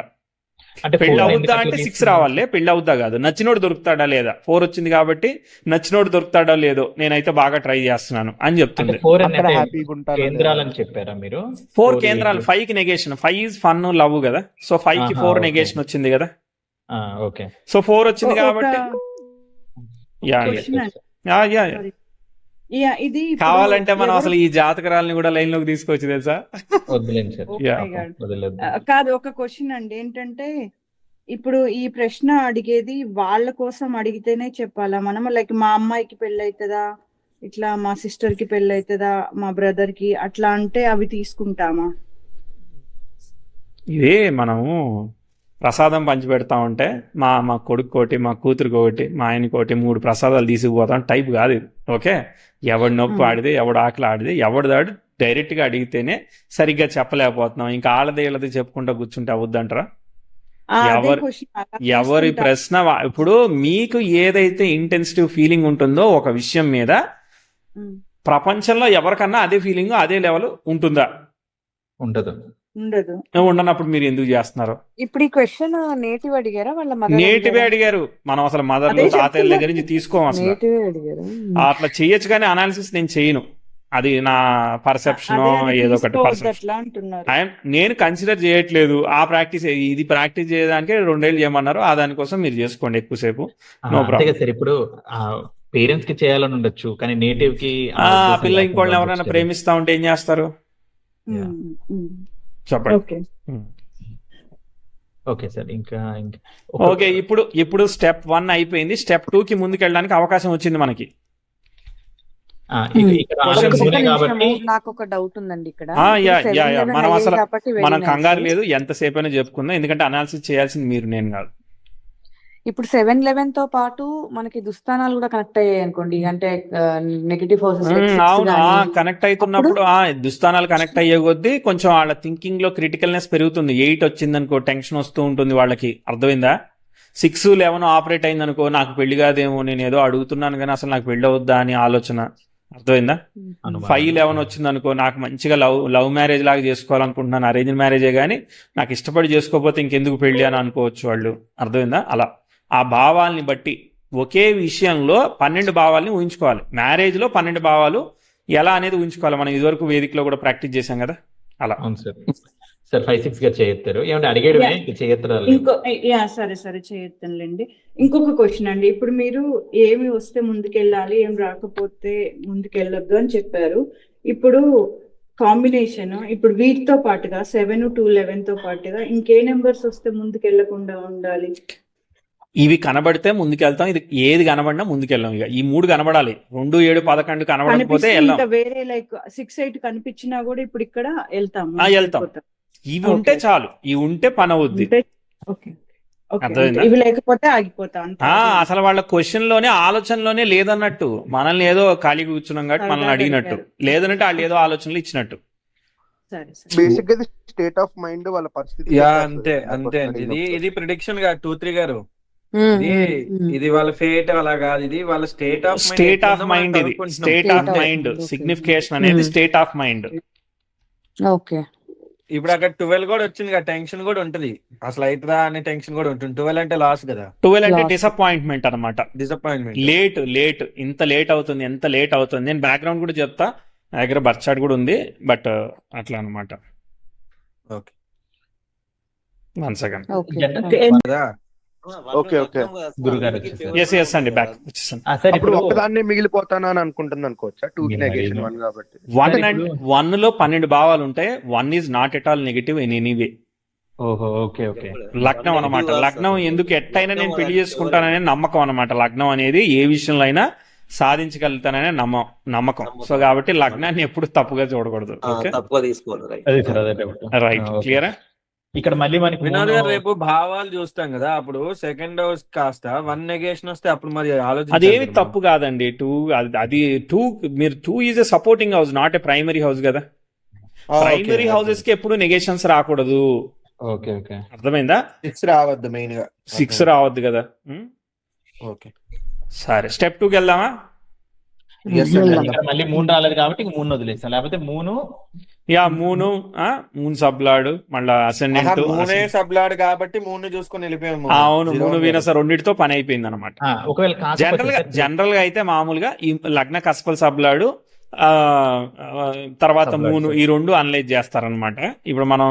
అంటే పెళ్లి 4 అవుద్దా ఎందుకు అంటే అట్లా 6 రావాలి, పెళ్లి అవుద్దా కాదు. నచ్చినోడు దొరుకుతాడా లేదా? 4 వచ్చింది కాబట్టి నచ్చినోడు దొరుకుతాడో లేదో నేనైతే బాగా ట్రై చేస్తున్నాను అని అంటే చెప్తుంది. 4 అక్కడ అంటే హ్యాపీగా ఉంటారు. కేంద్రాలని చెప్పారా మీరు? 4 కేంద్రాలు, 5 కి నెగేషన్. 5 ఈజ్ ఫన్, లవ్ కదా. సో 5 కి 4 ఓకే. నెగేషన్ వచ్చింది కదా. ఓకే. సో 4 వచ్చింది కాబట్టి యా క్వశ్చన్ యా ఇది ఇప్పుడు కావాలంటే మనం ఎవరు- అసలు ఈ జాతకరాలని కూడా లైన్ లోకి తీసుకోవచ్చు తెలుసా. వదిలేండి sir. Oh Yeah. my God. వదిలేదు. కాదు, ఒక క్వశ్చన్ అండి. ఏంటంటే ఇప్పుడు ఈ ప్రశ్న అడిగేది వాళ్ళ కోసం అడిగితేనే చెప్పాలా మనం? లైక్ మా అమ్మాయికి పెళ్ళి అవుతుందా, ఇట్లా మా సిస్టర్ కి పెళ్ళి అవుతుందా, మా బ్రదర్ కి, అట్లా అంటే అవి తీసుకుంటామా? ఇదే మనము ప్రసాదం పంచిపెడతా ఉంటే మా కొడుకు ఒకటి, మా కూతురికి ఒకటి, మా ఆయనకి ఒకటి 3 ప్రసాదాలు తీసుకుపోతాం టైప్ కాదు ఇది. ఓకే, ఎవడి నొప్పి ఆడిది, ఎవడు ఆకలి ఆడిది, ఎవడిదాడు డైరెక్ట్గా అడిగితేనే సరిగ్గా చెప్పలేకపోతున్నాం. ఇంకా ఆళ్ళది వీళ్ళది చెప్పుకుంటా కూర్చుంటే అవద్దంటారా? అదే ఎవరి క్వశ్చన్ అలా ఎవరి తీసుకుంటా. ప్రశ్న ఇప్పుడు మీకు ఏదైతే ఇంటెన్సిటివ్ ఫీలింగ్ ఉంటుందో ఒక విషయం మీద ఉమ్, ప్రపంచంలో ఎవరికన్నా అదే ఫీలింగ్ అదే లెవెల్ ఉంటుందా? ఉండదు. ఉండదు. ఉండనప్పుడు మీరు ఎందుకు చేస్తున్నారు? ఇప్పుడు ఈ క్వశ్చన్ నేటివ్ అడిగారా వాళ్ళ మదర్ నేటివే అడిగారు. మనం అసలు మదర్లు అదే తాతయ్యల చెప్తున్నా. దగ్గర నుంచి తీసుకోం అసలు. నేటివే అడిగారు. అట్లా చేయొచ్చు కానీ అనాలిసిస్ నేను చేయను. అది నా పర్సెప్షన్ అదే అది ఏదో ఒకటి తీసుకోవద్దు పర్సెప్షన్. అట్లా అంటున్నారు. నేను కన్సిడర్ చేయట్లేదు. ఆ ప్రాక్టీస్ ఇది ప్రాక్టీస్ చేయడానికి 2 ఏళ్ళు చేయమన్నారు. ఆ దానికోసం మీరు చేసుకోండి ఎక్కువసేపు. నో అంతే ప్రాబ్లం. కదా సార్. ఇప్పుడు పేరెంట్స్ కి చేయాలని ఉండొచ్చు, కానీ నేటివ్ కి ఆ పిల్ల ఇంకోళ్ళని ఎవరైనా ప్రేమిస్తా ఉంటే ఏం చేస్తారు ఉమ్, ఉమ్. చెప్పండి. ఓకే. Okay sir. ఇంకా ఓకే, ఇప్పుడు స్టెప్ 1 అయిపోయింది. స్టెప్ 2 కి ముందుకు వెళ్ళడానికి అవకాశం వచ్చింది మనకి. ఇక్కడ Questions ఆలోచన ఉన్నాయి కాబట్టి నాకు ఒక డౌట్ ఉందండి ఇక్కడ. యా ఇప్పుడు యా 7, యా 11 మనం అయ్యాయి అసలు కాబట్టి very మనం nice. కంగారు లేదు, ఎంతసేపు అయినా చెప్పుకుందాం. ఎందుకంటే అనాలిసిస్ చేయాల్సింది మీరు, నేను కాదు. ఇప్పుడు 7, 11 తో పాటు మనకి దుస్థానాలు కూడా కనెక్ట్ అయ్యాయి అనుకోండి, అంటే నెగటివ్ హౌసెస్ అవును, కనెక్ట్ అవుతున్నప్పుడు దుస్థానాలు కనెక్ట్ అయ్యే కొద్దీ కొంచెం వాళ్ళ థింకింగ్ లో క్రిటికల్నెస్ పెరుగుతుంది. 8 వచ్చింది అనుకో టెన్షన్ వస్తూ ఉంటుంది వాళ్ళకి. అర్థమైందా? 6, 11 ఆపరేట్ అయింది అనుకో నాకు పెళ్లి కాదేమో, నేను ఏదో అడుగుతున్నాను కానీ అసలు నాకు పెళ్లి అవుద్దా అని ఆలోచన. అర్థమైందా? 5, 11 వచ్చింది అనుకో నాకు మంచిగా లవ్ మ్యారేజ్ లాగా చేసుకోవాలనుకుంటున్నాను, అరేంజ్ మ్యారేజే కానీ నాకు ఇష్టపడి చేసుకోకపోతే ఇంకెందుకు పెళ్లి అని అనుకోవచ్చు వాళ్ళు. అర్థమైందా? అలా ఆ భావాల్ని బట్టి ఒకే విషయంలో 12 భావాల్ని ఊహించుకోవాలి. మ్యారేజ్లో 12 భావాలు ఎలా అనేది ఊహించుకోవాలి. మనం ఇదివరకు వేదికలో కూడా ప్రాక్టీస్ చేశాం కదా అలా. అవును సార్. సార్ 5, 6 గా చేయొత్తారు. ఏమంటే అడిగేయడమే, చేయొత్తరాలి. ఇంకో సరే చేయొద్దండి. ఇంకొక క్వశ్చన్ అండి. ఇప్పుడు మీరు ఏమి వస్తే ముందుకెళ్ళాలి, ఏం రాకపోతే ముందుకెళ్ళొద్దు అని చెప్పారు. ఇప్పుడు కాంబినేషన్ ఇప్పుడు వీటితో పాటుగా 7, 2, 11 తో పాటుగా ఇంకే నెంబర్స్ వస్తే ముందుకెళ్లకుండా ఉండాలి? ఇవి కనబడితే ముందుకెళ్తాం, ఇది ఏది కనబడినా ముందుకెళ్ళాం. ఇక ఈ 3 కనబడాలి. 2, 7, 11 కనబడకపోతే వెళ్ళాం. ఇంకా వేరే లైక్ 6, 8 కనిపించినా కూడా ఇప్పుడు ఇక్కడ వెళ్తాము. వెళ్తాం. ఇవి ఉంటే చాలు, ఇవి ఉంటే పని అవుద్ది. అర్థమైందా? ఇవి లేకపోతే ఆగిపోతా. అసలు వాళ్ళ క్వశ్చన్ లోనే ఆలోచనలోనే లేదన్నట్టు. మనల్ని ఏదో ఖాళీగా కూర్చున్నాం కాబట్టి మనల్ని అడిగినట్టు, లేదనంటే వాళ్ళు ఏదో ఆలోచనలు ఇచ్చినట్టు. సరే. బేసిక్ గా స్టేట్ ఆఫ్ మైండ్ వాళ్ళ పరిస్థితి. యా అంతే అంతే అండి. ఇది ప్రిడిక్షన్ గా 2-3 గారు. ఇది వాళ్ళ ఫేట్ అలా కాదు, ఇది వాళ్ళ స్టేట్ ఆఫ్ మైండ్. ఇది స్టేట్ ఆఫ్ మైండ్ సిగ్నిఫికేషన్ అనేది స్టేట్ ఆఫ్ మైండ్. ఓకే. ఇప్పుడు అక్కడ 12 కూడా వచ్చింది కదా, టెన్షన్ కూడా ఉంటది. అసలు అవుతుందా అనే టెన్షన్ కూడా ఉంటుంది. 12 అంటే లాస్ కదా, 12 అంటే డిసప్పాయింట్మెంట్ అనమాట. డిసప్పాయింట్మెంట్. లేట్ ఇంత లేట్ అవుతుంది, ఎంత లేట్ అవుతుంది. నేను బ్యాక్గ్రౌండ్ కూడా చెప్తా, నా దగ్గర బర్త్ చార్ట్ కూడా ఉంది. బట్ అట్లా అనమాట. Okay, 1 second. కదా. ఓకే. గురుగారు ఎస్ అండి, బ్యాక్ వచ్చేసాను. సార్ ఇప్పుడు ఇప్పుడు ఒక్కదాన్ని మిగిలిపోతానా అని అనుకుంటుంది అనుకోవచ్చా? 2 కి నెగేషన్ 1 కాబట్టి 1 లో 12 భావాలు ఉంటాయి. 1 is not at all negative in any way. ఓహో, ఓకే ఓకే. లగ్నం అనమాట. లగ్నం ఎందుకు ఎట్టయినా నేను పెళ్లి చేసుకుంటాననే నమ్మకం అనమాట. లగ్నం అనేది ఏ విషయంలో అయినా సాధించగలుగుతాననే నమ్మకం. సో కాబట్టి లగ్నాన్ని ఎప్పుడు తప్పుగా చూడకూడదు. తప్పుగా తీసుకోవాలి. అదే సార్, అదే డౌట్. రైట్, క్లియరా? ఇక్కడ మళ్ళీ మనకి వినోద్ గారు రేపు భావాలు చూస్తాం కదా, అప్పుడు సెకండ్ హౌస్ కాస్త 1 నెగేషన్ వస్తే అప్పుడు మరి అదేమి తప్పు కాదండి. 2 అది 2 మీరు 2 is a supporting house, not a primary house కదా. ప్రైమరీ హౌసెస్ కి ఎప్పుడు నెగేషన్స్ రాకూడదు. ఓకే ఓకే, అర్థమైందా? 6 రావద్దు మెయిన్ గా. 6 రావద్దు కదా. ఓకే, సరే స్టెప్ 2కి వెళ్దామా? ఇక్కడ మళ్ళీ 3 రాలేదు కాబట్టి 3 వదిలేస్తాం. లేకపోతే 3 మూన్ సబ్లాడు, మళ్ళా అసెండెంట్. 3 సబ్లాడ్ కాబట్టి 3 చూసుకొని వెళ్ళిపోయాము. అవును, 3 వీనస్ రెండింటితో పని అయిపోయింది అనమాట. ఒకవేళ జనరల్ గా అయితే మామూలుగా ఈ లగ్న కస్పల్ సబ్లాడు తర్వాత 3 ఈ 2 అనలైజ్ చేస్తారనమాట. ఇప్పుడు మనం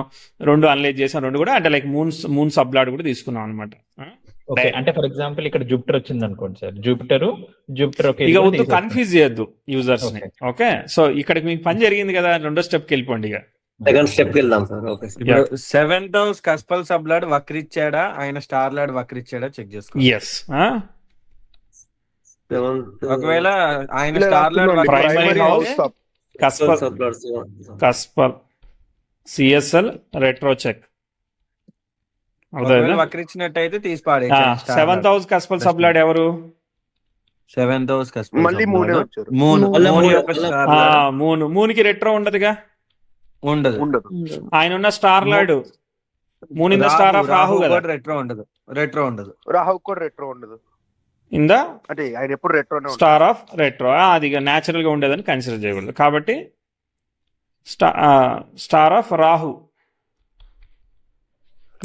2 అనలైజ్ చేసాం. 2 కూడా అంటే లైక్ మూన్ సబ్లాడ్ కూడా తీసుకున్నాం అనమాట. అంటే ఫర్ ఎగ్జాంపుల్ ఇక్కడ జూపిటర్ వచ్చింది అనుకోండి సార్. జూపిటర్ ఇక వద్దు, కన్ఫ్యూజ్ చేయొద్దు యూజర్స్ ని. ఓకే, సో ఇక్కడికి మీకు పని జరిగింది కదా, 2వ స్టెప్కి వెళ్ళిపోండి. ఇక సెకండ్ స్టెప్ కి వెళ్దాం సార్. Okay sir. ఇప్పుడు 7th హౌస్ కస్పల్ సబ్లాడ్ వక్రిచ్చాడా, ఆయన స్టార్ లాడ్ వక్రిచ్చాడా చెక్ చేసుకో. ఎస్ ఒకవేళ ఆయన star lord Primary house, cuspal cuspal CSL retro check వక్రిచ్చినట్టయితే తీసి పాడే. 7th హౌస్ కస్పల్ సబ్లాడ్ ఎవరు? 7th హౌస్ కస్పల్ మళ్ళీ మూడే వచ్చారు. మూన్ మళ్ళీ మూన్ మూడు. యొక్క స్టార్ లార్డ్ మూన్కి రెట్రో ఉండదుగా. ఉండదు. ఉండదు. ఆయన ఉన్న star lord moon in the star of Rahu కదా. రెట్రో ఉండదు. రెట్రో ఉండదు. రాహు కూడా రెట్రో ఉండదు. ఇన్ ద అంటే ఆయన ఎప్పుడు రెట్రోనే ఉంటాడు. స్టార్ ఆఫ్ రెట్రో అది న్యాచురల్ గా ఉండేదని కన్సిడర్ చేయకూడదు. కాబట్టి star of Rahu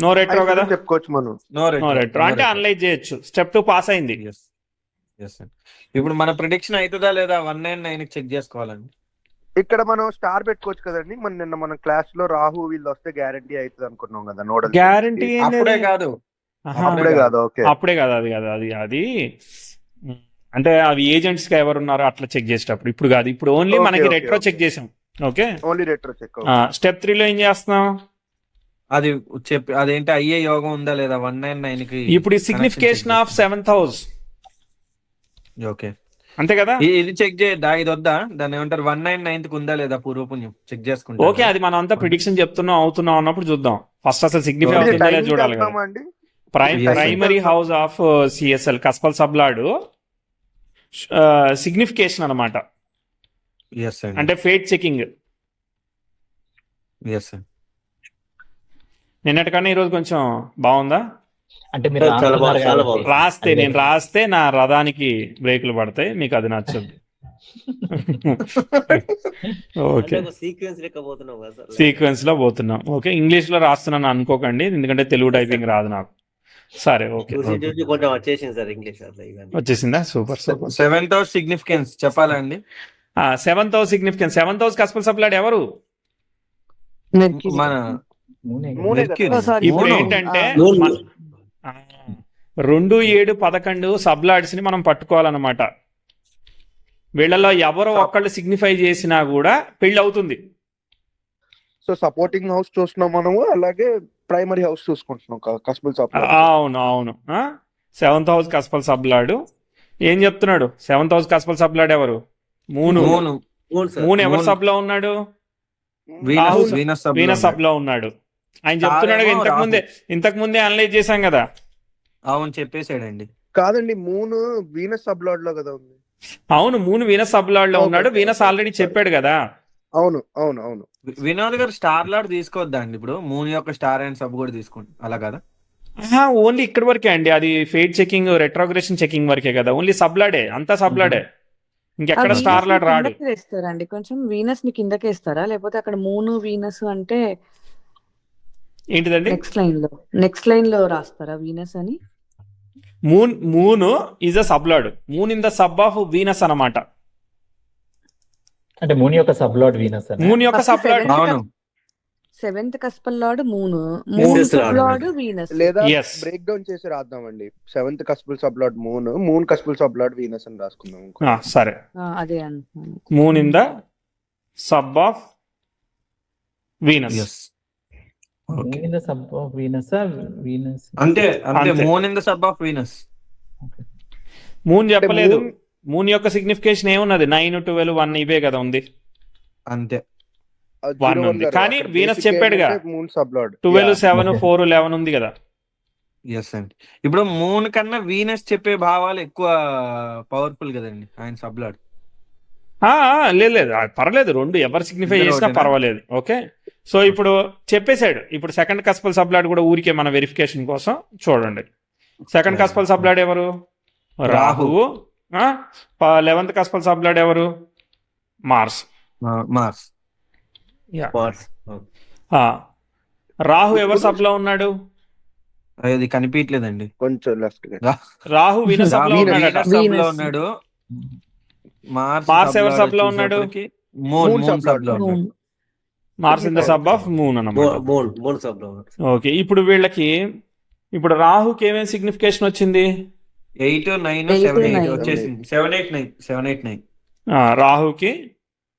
no retro కదా, చెప్పుకోవచ్చు మనం. నో రెట్రో అంటే అనలైజ్ చేయొచ్చు. స్టెప్ 2 పాస్ అయింది. ఇప్పుడు మన ప్రిడిక్షన్ అవుతుందా లేదా 199 చెక్ చేసుకోవాలండి. ఇక్కడ మనం స్టార్ పెట్టుకోవచ్చు కదండి. నిన్న మనం క్లాస్ లో రాహు వీళ్ళు వస్తే గ్యారంటీ అవుతుంది అనుకున్నాం కదా. నోడల్ గ్యారంటీ అప్పుడే కాదు. అప్పుడే కాదు. ఓకే, అప్పుడే కాదు. అది కాదు, అది అంటే అవి ఏజెంట్స్ గా ఎవరు ఉన్నారో అట్లా చెక్ చేసేటప్పుడు. ఇప్పుడు కాదు, ఇప్పుడు ఓన్లీ Okay, మనకి okay, రెట్రో okay. చెక్ చేసాం. Okay, only retro check. Step 3 లో ఏం చేస్తున్నాం? అది చెప్పి అదేంటి అయ్యే యోగం ఉందా లేదా 199 కి. ఇప్పుడు signification of 7th house. Okay, అంతే కదా. ఇది చెక్ చేయద్దా? ఇది వద్దా? దాన్ని ఏమంటారు 199 కి ఉందా లేదా పూర్వపుణ్యం చెక్ చేసుకుంటా. ఓకే, అది మనం అంతా ప్రిడిక్షన్ అవుతున్నాం అన్నప్పుడు చూద్దాం. ఫస్ట్ అసలు సిగ్నిఫై అవుతుందా లేదా చూడాలి కదా. అండి. Primary house of CSL cuspal సబ్లాడ్ signification అన్నమాట. ఎస్ అండి. అంటే ఫేట్ చెకింగ్. ఎస్ అండి. నిన్నటికన్నా ఈరోజు కొంచెం బాగుందా? అంటే మీరు చాలా బాగుంది, చాలా బాగుంది. నేను రాస్తే నా రథానికి బ్రేకులు పడతాయి, మీకు అది నచ్చదు. ఓకే, సీక్వెన్స్ లెక్క పోతున్నాం కదా సార్. సీక్వెన్స్ లో పోతున్నాం. ఓకే, ఇంగ్లీష్ లో రాస్తున్నాను అనుకోకండి, ఎందుకంటే తెలుగు టైపింగ్ రాదు నాకు. సరే, ఓకే, కొంచెం వచ్చేసింది సార్ ఇంగ్లీష్ అట్లా ఇవన్నీ. వచ్చేసిందా? Super super. 7th house significance చెప్పాలండి. 7th house significance. 7th house cuspal సబ్లాడ్ ఎవరు? మన మూడే Mercury. కదా. sorry. ఇప్పుడు మూడు. ఏంటంటే మూడు. 2, 7, 11 సబ్లాడ్స్ ని మనం పట్టుకోవాలన్నమాట. వీళ్ళలో ఎవరో ఒక్కళ్ళు సిగ్నిఫై చేసినా కూడా పెళ్లి అవుతుంది. సో సపోర్టింగ్ హౌస్ చూస్తున్నాం మనము, అలాగే ప్రైమరీ హౌస్ చూసుకుంటున్నాం కస్పల్ సబ్లాడ్. అవును. 7th హౌస్ కస్పల్ సబ్లాడ్ ఏం చెప్తున్నాడు? 7th హౌస్ కస్పల్ సబ్లాడ్ ఎవరు? మూన్. అవును సార్. మూన్ ఎవరు మూన్. సబ్ లో ఉన్నాడు? వీనస్ వీనస్ సబ్ లో ఉన్నాడు. ఆయన చెప్తున్నాడు ఇంతకు ముందే అనలైజ్ చేశాం కదా. అవును చెప్పేసాడండి. కాదండి, మూన్ వీనస్ సబ్లాడ్ లో కదా ఉంది. అవును, మూన్ వీనస్ సబ్లాడ్ లో ఉన్నాడు. Okay. వీనస్ ఆల్రెడీ చెప్పాడు కదా. అవును. వినోద్ గారు స్టార్ లార్డ్ తీసుకోవద్దా అండి? ఇప్పుడు మూన్ యొక్క స్టార్ అండ్ సబ్ కూడా తీసుకోండి, అలా కదా? ఓన్లీ ఇక్కడ వరకే అండి. అది ఫేట్ చెకింగ్, రెట్రోగ్రెషన్ చెకింగ్ వరకే కదా. ఓన్లీ సబ్లాడే, అంతా సబ్లాడే. ఇంకెక్కడ స్టార్ లాడ్ రాడు. వేస్తారండి కొంచెం వీనస్ ని కిందకి వేస్తారా, లేకపోతే అక్కడ మూన్ వీనస్ అంటే ఏంటిదండి? నెక్స్ట్ లైన్ లో రాస్తారా వీనస్ అని? Moon is a సబ్లాడ్. Moon in the sub of Venus అన్నమాట. అంటే మూన్ యొక్క సబ్లాడ్ వీనస్ అని. మూన్ యొక్క సబ్లాడ్. అవును. 7th cuspal lord moon Yes, sublord Venus. లేదా Yes. బ్రేక్ డౌన్ చేసి రాద్దామండి. 7th cuspal సబ్లాడ్ moon cuspal సబ్లాడ్ Venus అని రాసుకుందాం. సరే, అదే అంటున్నాను. Moon in the sub of Venus. Yes. Moon in the sub of Venus. Venus అంతే అంతే. Moon in the sub of Venus. Moon చెప్పలేదు. moon- moon యొక్క signification ఏమున్నది? 9, 12, 1 ఇవే కదా ఉంది. అంతే. One ఉంది. కానీ వీనస్ చెప్పాడుగా. Moon సబ్లాడ్ 12, 7, Okay. 4, 11 ఉంది కదా. ఎస్ అండి. ఇప్పుడు మూన్ కన్నా వీనస్ చెప్పే భావాలు ఎక్కువ పవర్ఫుల్ కదండి ఆయన సబ్లాడ్. లేదు, పర్లేదు. రెండు ఎవరు సిగ్నిఫై ఇద్దరు చేసినా ఒకటేనా? పర్వాలేదు. ఓకే, సో ఇప్పుడు చెప్పేశాడు. ఇప్పుడు సెకండ్ కస్పల్ సబ్లాడ్ కూడా ఊరికే మన వెరిఫికేషన్ కోసం చూడండి. సెకండ్ కస్పల్ సబ్లాడ్ ఎవరు? రాహువు. 11th కస్పల్ సబ్లాడ్ ఎవరు? మార్స్. మార్స్. రాహు ఎవరు సబ్ లో ఉన్నాడు? అది కనిపించలేదండి. కొంచెం లెఫ్ట్ గా. రాహు వీనస్ సబ్ లో వీనస్ ఉన్నాడట. సబ్ లో ఉన్నాడు. మార్స్ ఎవరు సబ్ లో ఉన్నాడు? మూన్ సబ్ లో ఉన్నాడు. Mars in the sub of Moon అన్నమాట. మూన్ సబ్ లో ఉన్నాడు. ఓకే, ఇప్పుడు వీళ్ళకి ఇప్పుడు రాహుకి ఏమేమి సిగ్నిఫికేషన్ వచ్చింది? 8, 9, 7, 8 వచ్చేసింది. 7, 8, 9 7, 8, 9. రాహుకి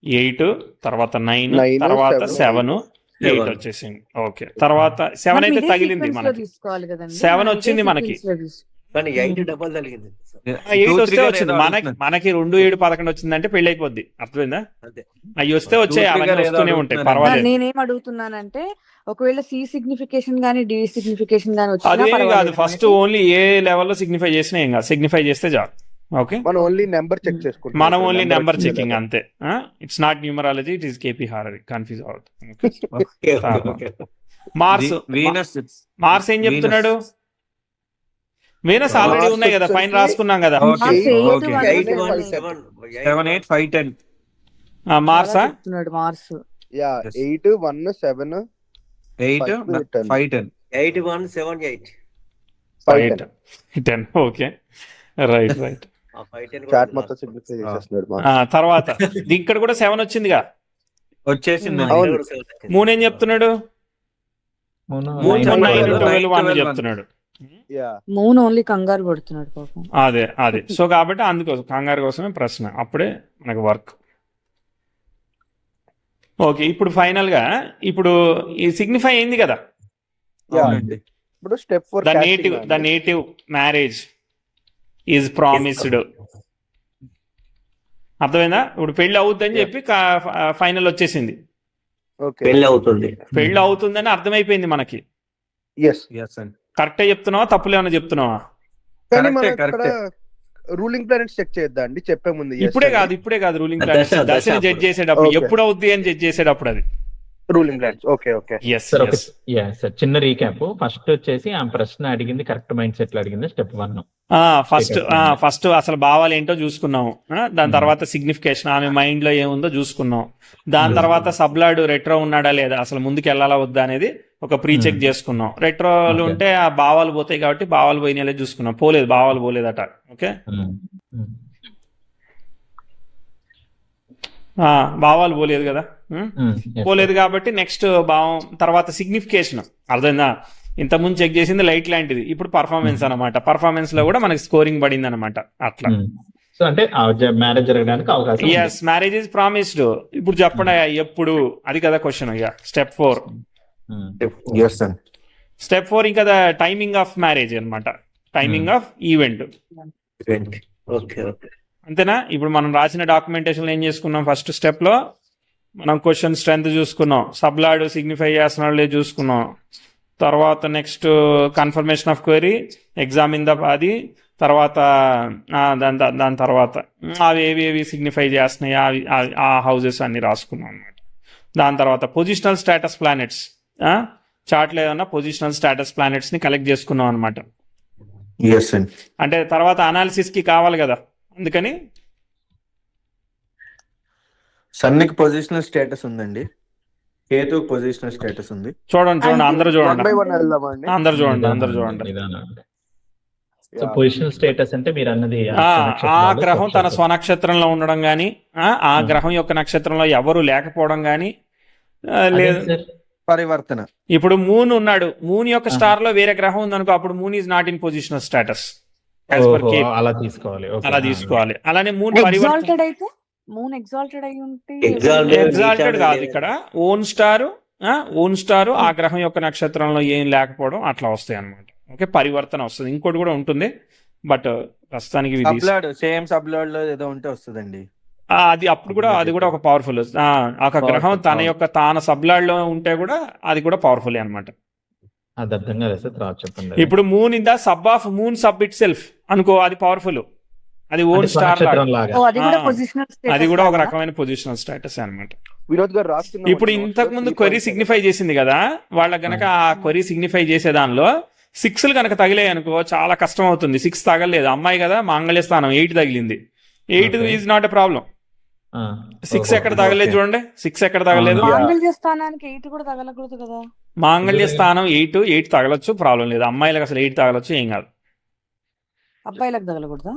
8, తర్వాత 9, 9, తర్వాత 7, 7, 8 వచ్చేసింది. ఓకే, తర్వాత 7 అయితే ఇదే తగిలింది sequence లో మనకి. తీసుకోవాలి కదండి. 7 మనం ఇదే వచ్చింది మనకి. sequence లో తీసుకో- కానీ 8 డబల్ తగిలింది సార్. 8 2, వస్తే 3 గారు వచ్చింది ఏదో మనకి. అడుగుతున్నారు. మనకి 2, 7, 11 వచ్చిందంటే పెళ్లి అయిపోద్ది. అర్థమైందా? అంతే. అవి వస్తే వచ్చాయి, 2, 3 అవన్నీ గారు ఏదో వస్తూనే ఉంటాయి, అడుగుతున్నారు. పర్వాలేదు. నేనేం అడుగుతున్నానంటే ఒకవేళ సి సిగ్నిఫికేషన్ గానీ డి సిగ్నిఫికేషన్ గానీ వచ్చినా అదేమి కాదు, పర్వాలేదు ఫస్ట్ మనకి. ఓన్లీ ఏ లెవెల్లో సిగ్నిఫై చేసినా ఏం కాదు, సిగ్నిఫై చేస్తే చాలు. ఓకే, మనం ఓన్లీ నెంబర్ చెక్ చేసుకుంటాం. మనం ఓన్లీ నెంబర్ వచ్చిందా చెకింగ్ లేదా? అంతే. It's not numerology, it is KP horary, confuse అవుతుంది. ఓకే, చాలా. ఓకే. మార్స్ వీనస్ మార్స్ ఏం చెప్తున్నాడు? వీనస్ ఆల్రెడీ మార్స్ ఉన్నాయి కదా, పైన వచ్చేసి- రాసుకున్నాం కదా. Okay, Mars 8, okay. 1, 8, 7, 1, 8. 7, 7, 8, 5, 10. మార్సా? చాలా చెప్తున్నాడు Mars. Yeah Yes. 8, 1, 7, 8, 5, 5, 10. 8, 1, 7, 8. 5, 10. Okay, right right. ఆ 5, 10 చాట్ కూడా మొత్తం సిగ్నిఫై చేసేస్తున్నాడు తర్వాత ఇక్కడ కూడా 7 వచ్చిందిగా. వచ్చేసిందండి. ఇక్కడ అవును. కూడా 7 తగిలింది. 3 ఏం చెప్తున్నాడు? మూడు 9, చెప్పలేదు, 12, 1 9, 12, చెప్తున్నాడు. యా మూన్ ఓన్లీ కంగారు పడుతున్నాడు పాపం. అదే సో కాబట్టి అందుకోసం కంగారు కోసమే ప్రశ్న, అప్పుడే మనకు వర్క్. ఓకే, ఇప్పుడు ఫైనల్ గా ఇప్పుడు ఈ సిగ్నిఫై అయింది కదా. అవునండి. ఇప్పుడు step 4 the native marriage is promised. అర్థమైందా? ఇప్పుడు పెళ్లి అవుతుందని చెప్పి ఫైనల్ వచ్చేసింది. ఓకే పెళ్లి అవుతుంది. పెళ్లి అవుతుందని అర్థమైపోయింది మనకి. ఎస్ Yes అండి. కరెక్టే చెప్తున్నావా, తప్పులు ఏమైనా చెప్తున్నావా? కానీ మనం కరెక్టే, ఇక్కడ రూలింగ్ ప్లానెట్స్ చెక్ చేద్దాం అండి, చెప్పే ముందు yes ఇప్పుడే కాదు రూలింగ్ దశ, ప్లానెట్స్ దశ దశని జడ్జ్ అప్పుడు. చేసేటప్పుడు, Okay. ఎప్పుడు అవుద్ది అని జడ్జ్ చేసేటప్పుడు అది. Ruling plans. Okay okay yes sir sir చిన్న రీక్యాప్. ఫస్ట్ వచ్చేసి ఆ ప్రశ్న అడిగింది కరెక్ట్ మైండ్ సెట్ లో అడిగింది, స్టెప్ 1. ఫస్ట్ అసలు భావాలు ఏంటో చూసుకున్నాం. దాని తర్వాత సిగ్నిఫికేషన్, ఆమె మైండ్ లో ఏముందో చూసుకున్నాం. దాని తర్వాత సబ్లాడ్ రెట్రో ఉన్నాడా లేదా, అసలు ముందుకు వెళ్ళాలా వద్దా అనేది ఒక ప్రీ చెక్ చేసుకున్నాం. రెట్రోలు Okay. ఉంటే ఆ భావాలు పోతాయి కాబట్టి భావాలు పోయినా చూసుకున్నాం. పోలేదు, భావాలు పోలేదట. ఓకే, భావాలు పోలేదు కదా. పోలేదు కాబట్టి నెక్స్ట్ భావం తర్వాత సిగ్నిఫికేషన్. అర్థమైందా? ఇంతకుముందు చెక్ చేసింది లైట్ లాంటిది, ఇప్పుడు పర్ఫార్మెన్స్ అన్నమాట. పర్ఫార్మెన్స్ లో కూడా మనకి స్కోరింగ్ పడింది అనమాట. అట్లా సో అంటే మ్యారేజ్ జరగడానికి అవకాశం ఉంది. Yes, marriage is promised. ఇప్పుడు చెప్పండి ఎప్పుడు, అది కదా క్వశ్చన్. ఇక స్టెప్ 4. ఎస్ అండి. స్టెప్ 4 ఇంకా టైమింగ్ ఆఫ్ మ్యారేజ్ అన్నమాట, timing of event. Okay, okay. అంతేనా? ఇప్పుడు మనం రాసిన డాక్యుమెంటేషన్ ఏం చేసుకున్నాం? ఫస్ట్ స్టెప్ లో మనం క్వశ్చన్ స్ట్రెంత్ చూసుకున్నాం, సబ్లాడ్ సిగ్నిఫై చేస్తున్నాడు లేదు చూసుకున్నాం. తర్వాత next confirmation of query, examine the అది. తర్వాత దాని తర్వాత అవి ఏవి సిగ్నిఫై చేస్తున్నాయి ఆ హౌజెస్ అన్ని రాసుకున్నాం అనమాట. దాని తర్వాత పొజిషనల్ స్టేటస్ ప్లానెట్స్, చార్ట్లో ఏదన్నా పొజిషనల్ స్టేటస్ ప్లానెట్స్ ని కలెక్ట్ చేసుకున్నాం అనమాట. ఎస్ అండి. అంటే తర్వాత అనాలిసిస్ కి కావాలి కదా, అందుకని సన్నికి పొజిషనల్ స్టేటస్ ఉందండి, కేతు పొజిషనల్ స్టేటస్ ఉంది. చూడండి అందరూ వన్ చూడండి, బై వన్ వెళ్దామండి. అందరు చూడండి. సో పొజిషనల్ స్టేటస్ అంటే మీరు అన్నది ఆ గ్రహం తన స్వనక్షత్రంలో ఉండడం గాని, ఆ గ్రహం యొక్క నక్షత్రంలో ఎవరు లేకపోవడం గాని లేదు. పరివర్తన. ఇప్పుడు మూన్ ఉన్నాడు, మూన్ యొక్క స్టార్ లో వేరే గ్రహం ఉందనుకో, అప్పుడు moon is not in positional status. అలా తీసుకోవాలి. అలా తీసుకోవాలి. అలానే మూన్ ఎగ్జాల్టెడ్ అయితే, మూన్ ఎగ్జాల్టెడ్ అయి ఉంటే ఎగ్జాల్టెడ్ కాదు, ఇక్కడ ఓన్ స్టార్ ఆ గ్రహం యొక్క నక్షత్రంలో ఏం లేకపోవడం అట్లా వస్తాయి అన్నమాట. ఓకే, పరివర్తన వస్తుంది. ఇంకోటి కూడా ఉంటుంది, బట్ ప్రస్తుతానికి సబ్లాడ్, సేమ్ సబ్లాడ్ లో ఏదో ఉంటే వస్తుందండి. అది అప్పుడు కూడా అది కూడా ఒక పవర్ఫుల్. ఒక గ్రహం తన యొక్క సబ్లాడ్ లో ఉంటే కూడా అది కూడా పవర్ఫుల్ అన్నమాట. అది అర్థం కాదు సార్, తర్వాత చెప్పండి. ఇప్పుడు moon in the sub of moon sub it self అనుకో, అది పవర్ఫుల్, అది ఓన్ స్టార్ లాగా. అది కూడా పొజిషనల్ స్టేటస్, అది కూడా ఒక రకమైన పొజిషనల్ స్టేటస్ అన్నమాట. వినోద్ గారు రాస్తున్నారు. ఇప్పుడు ఇంతకు ముందు క్వరీ సిగ్నిఫై చేసింది కదా, వాళ్ళకి గనక ఆ క్వరీ సిగ్నిఫై చేసే దానిలో 6లు కనుక తగిలాయి అనుకో చాలా కష్టం అవుతుంది. 6 తగలేదు, అమ్మాయి కదా, మాంగళ్య స్థానం 8 తగిలింది. 8 ఈజ్ నాట్ ఎ ప్రాబ్లం. 6 ఎక్కడ తగలేదు చూడండి, 6 ఎక్కడ తగలేదు. మాంగళ్య స్థానానికి 8 కూడా తగలకూడదు కదా. మాంగళ్య స్థానం 8 తగలొచ్చు, ప్రాబ్లం లేదు. అమ్మాయిలకు అసలు 8 తగలొచ్చు, ఏం కాదు. అబ్బాయిలకు తగలకూడదా?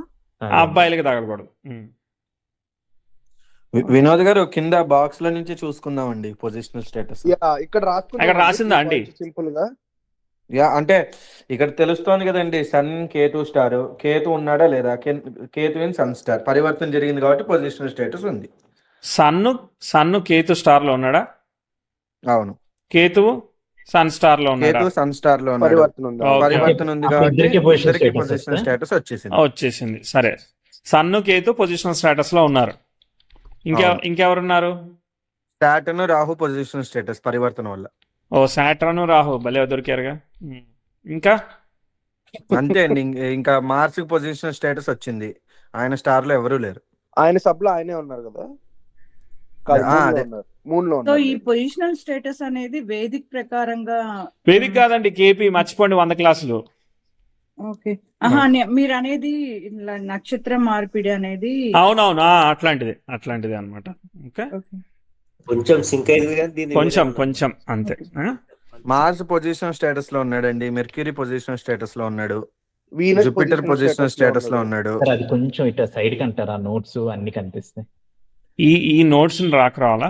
అబ్బాయిలకి తగలకూడదు. వినోద్ గారు కింద బాక్స్ లో నుంచి చూసుకుందామండి పొజిషనల్ స్టేటస్. ఇక్కడ రాసిందా అండి? సింపుల్ గా అంటే ఇక్కడ తెలుస్తోంది కదండి, సన్ కేతు స్టార్, కేతు ఉన్నాడా లేదా, కేతు ఇన్ సన్ స్టార్, పరివర్తన జరిగింది కాబట్టి పొజిషనల్ స్టేటస్ ఉంది. సన్ను కేతు స్టార్ లో ఉన్నాడా? అవును. కేతువు సన్ స్టార్ లో ఉన్నాడు. కేతు సన్ స్టార్ లో ఉన్నాడు. పరివర్తన ఉంది. ఓకే. పరివర్తన ఉంది కాబట్టి ఇద్దరికి పొజిషన్ ఇద్దరికి స్టేటస్ పొజిషన్ వస్తే? స్టేటస్ వచ్చేసింది. వచ్చేసింది. సరే, సన్ను కేతు పొజిషనల్ స్టేటస్ లో ఉన్నారు. అవును. ఇంకెవరున్నారు? సాటర్న్ రాహు పొజిషన్ స్టేటస్ పరివర్తన వల్ల. ఓ సాటర్న్ రాహు భలే దొరికారుగా. ఇంకా అంతే అండి. ఇంకా మార్స్ పొజిషన్ స్టేటస్ వచ్చింది. ఆయన స్టార్ లో ఎవరూ లేరు. ఆయన సబ్ లో ఆయనే ఉన్నారు కదా. కాదు, ఆ, మూన్ లో అదే. ఉన్నారు. మూన్ లో సో ఉన్నారు. ఈ పొజిషనల్ స్టేటస్ అనేది వేదిక్ ప్రకారంగా వేదిక కాదండి, కేపీ మర్చిపోండి 100 క్లాసులు. ఓకే. మీరు అనేది ఇలా నక్షత్ర మార్పిడి అనేది అవునవును, అట్లాంటిది అన్నమాట. Okay, okay. కొంచెం సింక్ అయింది కానీ దీన్ని కొంచెం అంతే. మార్స్ పొజిషన్ స్టేటస్ లో ఉన్నాడండి. మెర్క్యూరీ పొజిషన్ స్టేటస్ లో ఉన్నాడు. వీనస్ జూపిటర్ పొజిషన్ స్టేటస్ లో ఉన్నాడు. సార్ అది కొంచెం ఇట్లా సైడ్ కి అంటారా, నోట్స్ అన్ని కనిపిస్తాయి. ఈ నోట్స్ రావాలా?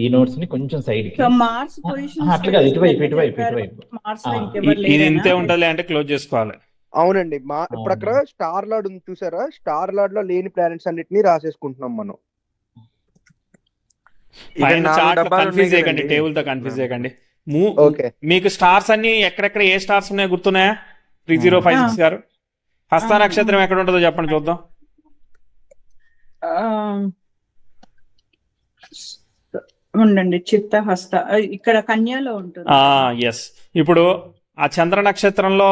ఈ నోట్స్ ని కొంచెం సైడ్ కి సో మార్స్ పొజిషన్ అట్లా కాదు, ఇటువైపు. మార్స్ లో ఆ, ఇంకెవరు ఇది ఇంతే లేరేనా? ఉంటది అంటే క్లోజ్ చేసుకోవాలి. అవునండి. ఇప్పుడు అక్కడ స్టార్ లార్డ్ ఉంది చూసారా, స్టార్ లార్డ్ లో లేని ప్లానెట్స్ అన్నిటిని రాసేసుకుంటున్నాం మనం. ఇక్కడ పైన 4 చార్ట్ డబ్బాలు కన్ఫ్యూజ్ ఉన్నాయి చేయకండి, కదండి. టేబుల్ తో కన్ఫ్యూజ్ చేయకండి. ఓకే. మీకు స్టార్స్ అన్ని ఎక్కడెక్కడ ఏ స్టార్స్ ఉన్నాయో గుర్తున్నాయా? 3056 గారు, హస్త నక్షత్రం ఎక్కడ ఉంటుందో చెప్పండి చూద్దాం. ఆ, ఉండండి. చిత్త హస్త ఇక్కడ కన్యాలో ఉంటుంది. ఎస్. ఇప్పుడు ఆ చంద్ర నక్షత్రంలో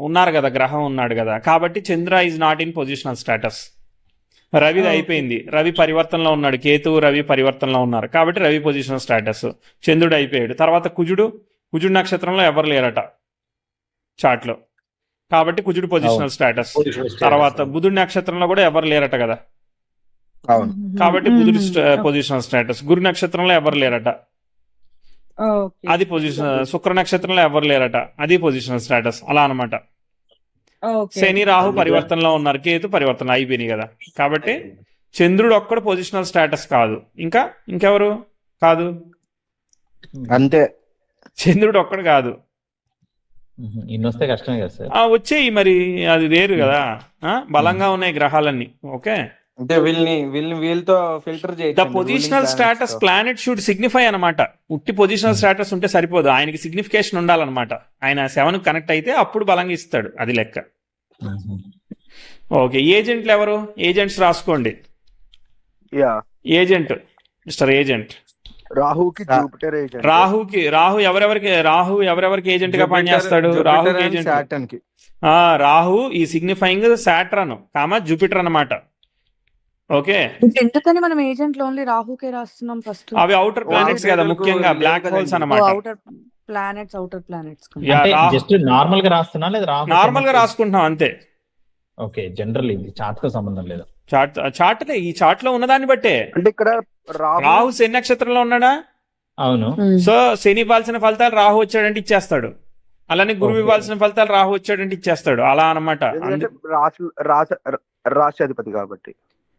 ఉన్నారు కదా, గ్రహం ఉన్నాడు కదా, కాబట్టి Chandra is not in positional status. రవిది అయిపోయింది, రవి పరివర్తనలో ఉన్నాడు. కేతువు రవి పరివర్తనలో ఉన్నారు కాబట్టి రవి పొజిషనల్ స్టేటస్. చంద్రుడు అయిపోయాడు. తర్వాత కుజుడు నక్షత్రంలో ఎవరు లేరట చార్ట్ లో, కాబట్టి కుజుడు పొజిషనల్ స్టేటస్. తర్వాత బుధుడి నక్షత్రంలో కూడా ఎవరు లేరట కదా, అవును. కాబట్టి బుధుడు పొజిషనల్ స్టేటస్. గురు నక్షత్రంలో ఎవరు లేరట, ఓకే. అది పొజిషన్. శుక్ర నక్షత్రంలో ఎవరు లేరట, అది పొజిషనల్ స్టేటస్. అలా అన్నమాట. ఓకే. శని రాహు పరివర్తనలో ఉన్నారు, కేతు పరివర్తన అయిపోయినాయి కదా. కాబట్టి చంద్రుడు ఒక్కడు పొజిషనల్ స్టేటస్ కాదు. ఇంకెవరు కాదు? అంతే. చంద్రుడు ఒక్కడు కాదు. ఇన్ని వస్తే కష్టమే కదా సార్. వచ్చేయి మరి, అది వేరు కదా. బలంగా ఉన్నాయి గ్రహాలన్నీ. ఓకే, అంటే వీళ్ళతో filter the positional status planet should signify అన్నమాట. ఉట్టి పొజిషనల్ స్టేటస్ ఉంటే సరిపోదు, ఆయనకి సిగ్నిఫికేషన్ ఉండాలన్నమాట. ఆయన 7 కనెక్ట్ అయితే అప్పుడు బలంగా ఇస్తాడు, అది లెక్క. ఓకే, ఏజెంట్లు ఎవరు? ఏజెంట్స్ రాసుకోండి. Yeah, agent, mister agent. రాహుకి జూపిటర్ ఏజెంట్. రాహు ఎవరెవరికి ఏజెంట్ గా పనిచేస్తాడు? రాహు ఏజెంట్. సాటర్న్ కి. రాహు ఈ సిగ్నిఫైయింగ్ సాటర్న్ జూపిటర్ అన్నమాట. ఓకే, ఎందుకని మనం ఏజెంట్ లో ఓన్లీ రాహుకే రాస్తున్నాం ఫస్ట్? అవి అవుటర్ ప్లానెట్స్ కదా, ముఖ్యంగా బ్లాక్ హోల్స్ అన్నమాట. అవుటర్ ప్లానెట్స్ యా, అంటే రాహు జస్ట్ నార్మల్ గా రాస్తున్నా లేదా నార్మల్ గా రాసుకుంటున్నాం అంతే. ఓకే, జనరల్ ఇది చార్ట్ తో సంబంధం లేదు. చార్ట్ ఈ చార్ట్ లో ఉన్నదాన్ని బట్టే. అంటే ఇక్కడ రాహు శని నక్షత్రంలో ఉన్నాడా? అవును. సో శని ఇవ్వాల్సిన ఫలితాలు రాహు వచ్చాడంటే ఇచ్చేస్తాడు. అలానే గురువు Okay. ఇవ్వాల్సిన ఫలితాలు రాహు వచ్చాడంటే ఇచ్చేస్తాడు. అలా అన్నమాట. ఎందుకంటే రాశ్యాధిపతి కాబట్టి.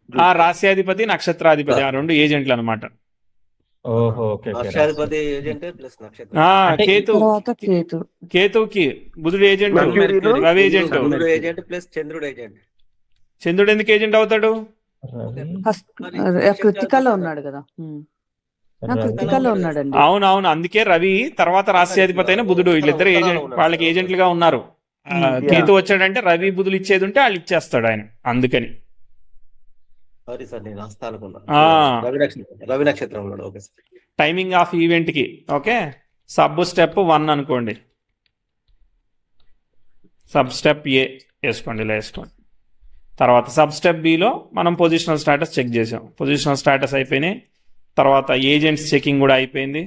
ఆ రాశ్యాధిపతి నక్షత్రాధిపతి ఆ 2 ఏజెంట్లు అన్నమాట. ఓహో, ఓకే ఓకే. వర్షాధిపతి ఏజెంట్ ప్లస్ నక్షత్రం. అంటే కేతువుకి బుధుడు ఏజెంట్, Mercury ను రవి ఏజెంట్. చంద్రుడు ఏజెంట్ ప్లస్ చంద్రుడు ఏజెంట్. చంద్రుడు ఎందుకు ఏజెంట్ అవుతాడు? కృతికలో ఉన్నాడు కదా. కృతికలో ఉన్నాడండి. అవునవును, అందుకే రవి తర్వాత రాశ్యాధిపతి అయిన బుధుడు వీళ్ళిద్దరు ఏజెంట్, వాళ్ళకి ఏజెంట్లుగా ఉన్నారు. కేతు వచ్చాడంటే రవి బుధులు ఇచ్చేది ఉంటే వాళ్ళు ఇచ్చేస్తాడు ఆయన, అందుకని. సారీ సార్, నేను రాస్తా అనుకున్నా. ఆ. రవి నక్షత్రం ఉన్నాడు. Okay sir. Timing of event కి. ఓకే, సబ్ స్టెప్ 1 అనుకోండి. సబ్ స్టెప్ ఏ వేసుకోండి, ఇలా వేసుకోండి. తర్వాత సబ్ స్టెప్ బిలో మనం పొజిషనల్ స్టేటస్ చెక్ చేసాం. పొజిషనల్ స్టేటస్ అయిపోయినాయి. తర్వాత ఏజెంట్స్ చెకింగ్ కూడా అయిపోయింది.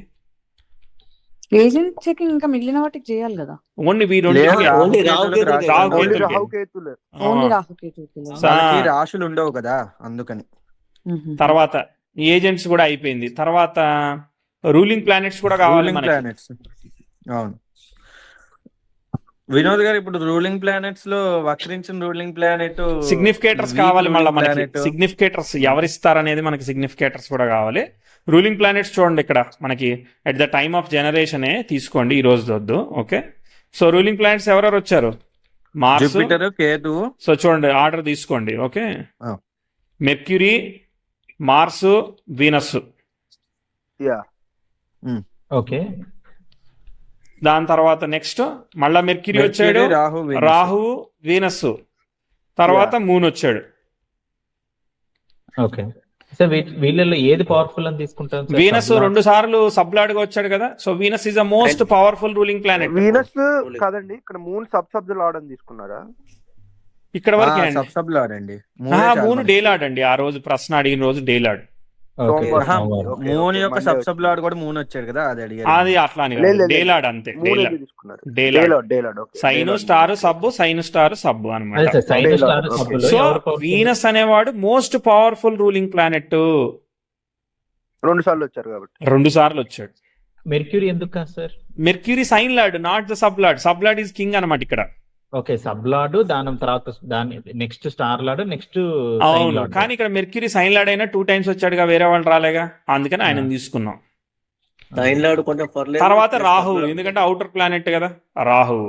ఏజెంట్ చెకింగ్ ఇంకా మిగిలిన వాటికి చేయాలి కదా. Only only రాహుకేతులకే. ఓన్లీ రాహుకేతు. వాళ్ళకి రాశులు ఉండవు కదా, అందుకని. తర్వాత ఏజెంట్స్ కూడా అయిపోయింది. తర్వాత రూలింగ్ ప్లానెట్స్ కూడా కావాలి మనకి. ప్లానెట్స్. అవును వినోద్ గారు, ఇప్పుడు రూలింగ్ ప్లానెట్స్ లో వక్రించిన రూలింగ్ ప్లానెట్ సిగ్నిఫికేటర్స్ కావాలి మళ్ళీ మనకి. సిగ్నిఫికేటర్స్ ఎవరిస్తారనేది మనకి సిగ్నిఫికేటర్స్ కూడా కావాలి. రూలింగ్ ప్లానెట్స్ చూడండి, ఇక్కడ మనకి at the time of generation తీసుకోండి, ఈ రోజు వద్దు. ఓకే, సో రూలింగ్ ప్లానెట్స్ ఎవరెవరు వచ్చారు? Mars, Jupiter, Ketu. సో చూడండి, ఆర్డర్ తీసుకోండి. Okay, Mercury, Mars, Venus. Yeah, okay. దాని తర్వాత నెక్స్ట్ మళ్ళా మెర్క్యూరీ వచ్చాడు, రాహు రాహువు, వీనస్, తర్వాత మూన్ వచ్చాడు. ఓకే సార్ వీళ్ళలో ఏది పవర్ఫుల్ అని తీసుకుంటారు సార్? Venus Sublord? 2 సార్లు సబ్లాడ్ గా వచ్చాడు కదా, so Venus is the most powerful ruling planet. Venus కాదండి, ఇక్కడ మూన్ సబ్ లార్డ్ అని తీసుకున్నారా? ఇక్కడ వరకే సబ్ లార్డ్ అండి. మూన్ డేలాడ్ అండి. ఆ రోజు ప్రశ్న అడిగిన రోజు డేలాడ్. Okay, సోమవారం. సోమవారం. మూన్ యొక్క Monday సబ్ లార్డ్ కూడా మూన్ వచ్చాడు కదా, అది అడిగారు. అది అట్లా అని లేదు, లేదు. డేలాడ్ అంతే. మూన్ డేలాడ్ తీసుకున్నారు. Day lord day lord okay. Sign star sub, sign star sub అదే అనమాట. Sir sign Daylight, star okay. సబ్బులో సో ఎవరు powerful? వీనస్ అనేవాడు మోస్ట్ పవర్ఫుల్ రూలింగ్ ప్లానెట్. 2 సార్లు వచ్చారు కాబట్టి. 2 సార్లు వచ్చాడు. మెర్క్యూరీ ఎందుకు కాదు sir? Mercury sign lord, not the sub lord. Sub lord is king అనమాట ఇక్కడ. ఓకే సబ్లాడ్, దాని తర్వాత దాని నెక్స్ట్ స్టార్ లాడ్, నెక్స్ట్ అవును, కానీ ఇక్కడ మెర్క్యూరీ సైన్ లార్డ్ అయినా 2 times వచ్చాడుగా, వేరే వాళ్ళు రాలేగా, అందుకని ఆయన తీసుకున్నాం. సైన్లాడు కొంచెం పర్లేదు. తర్వాత రాహు, ఎందుకంటే అవుటర్ ప్లానెట్ కదా రాహు.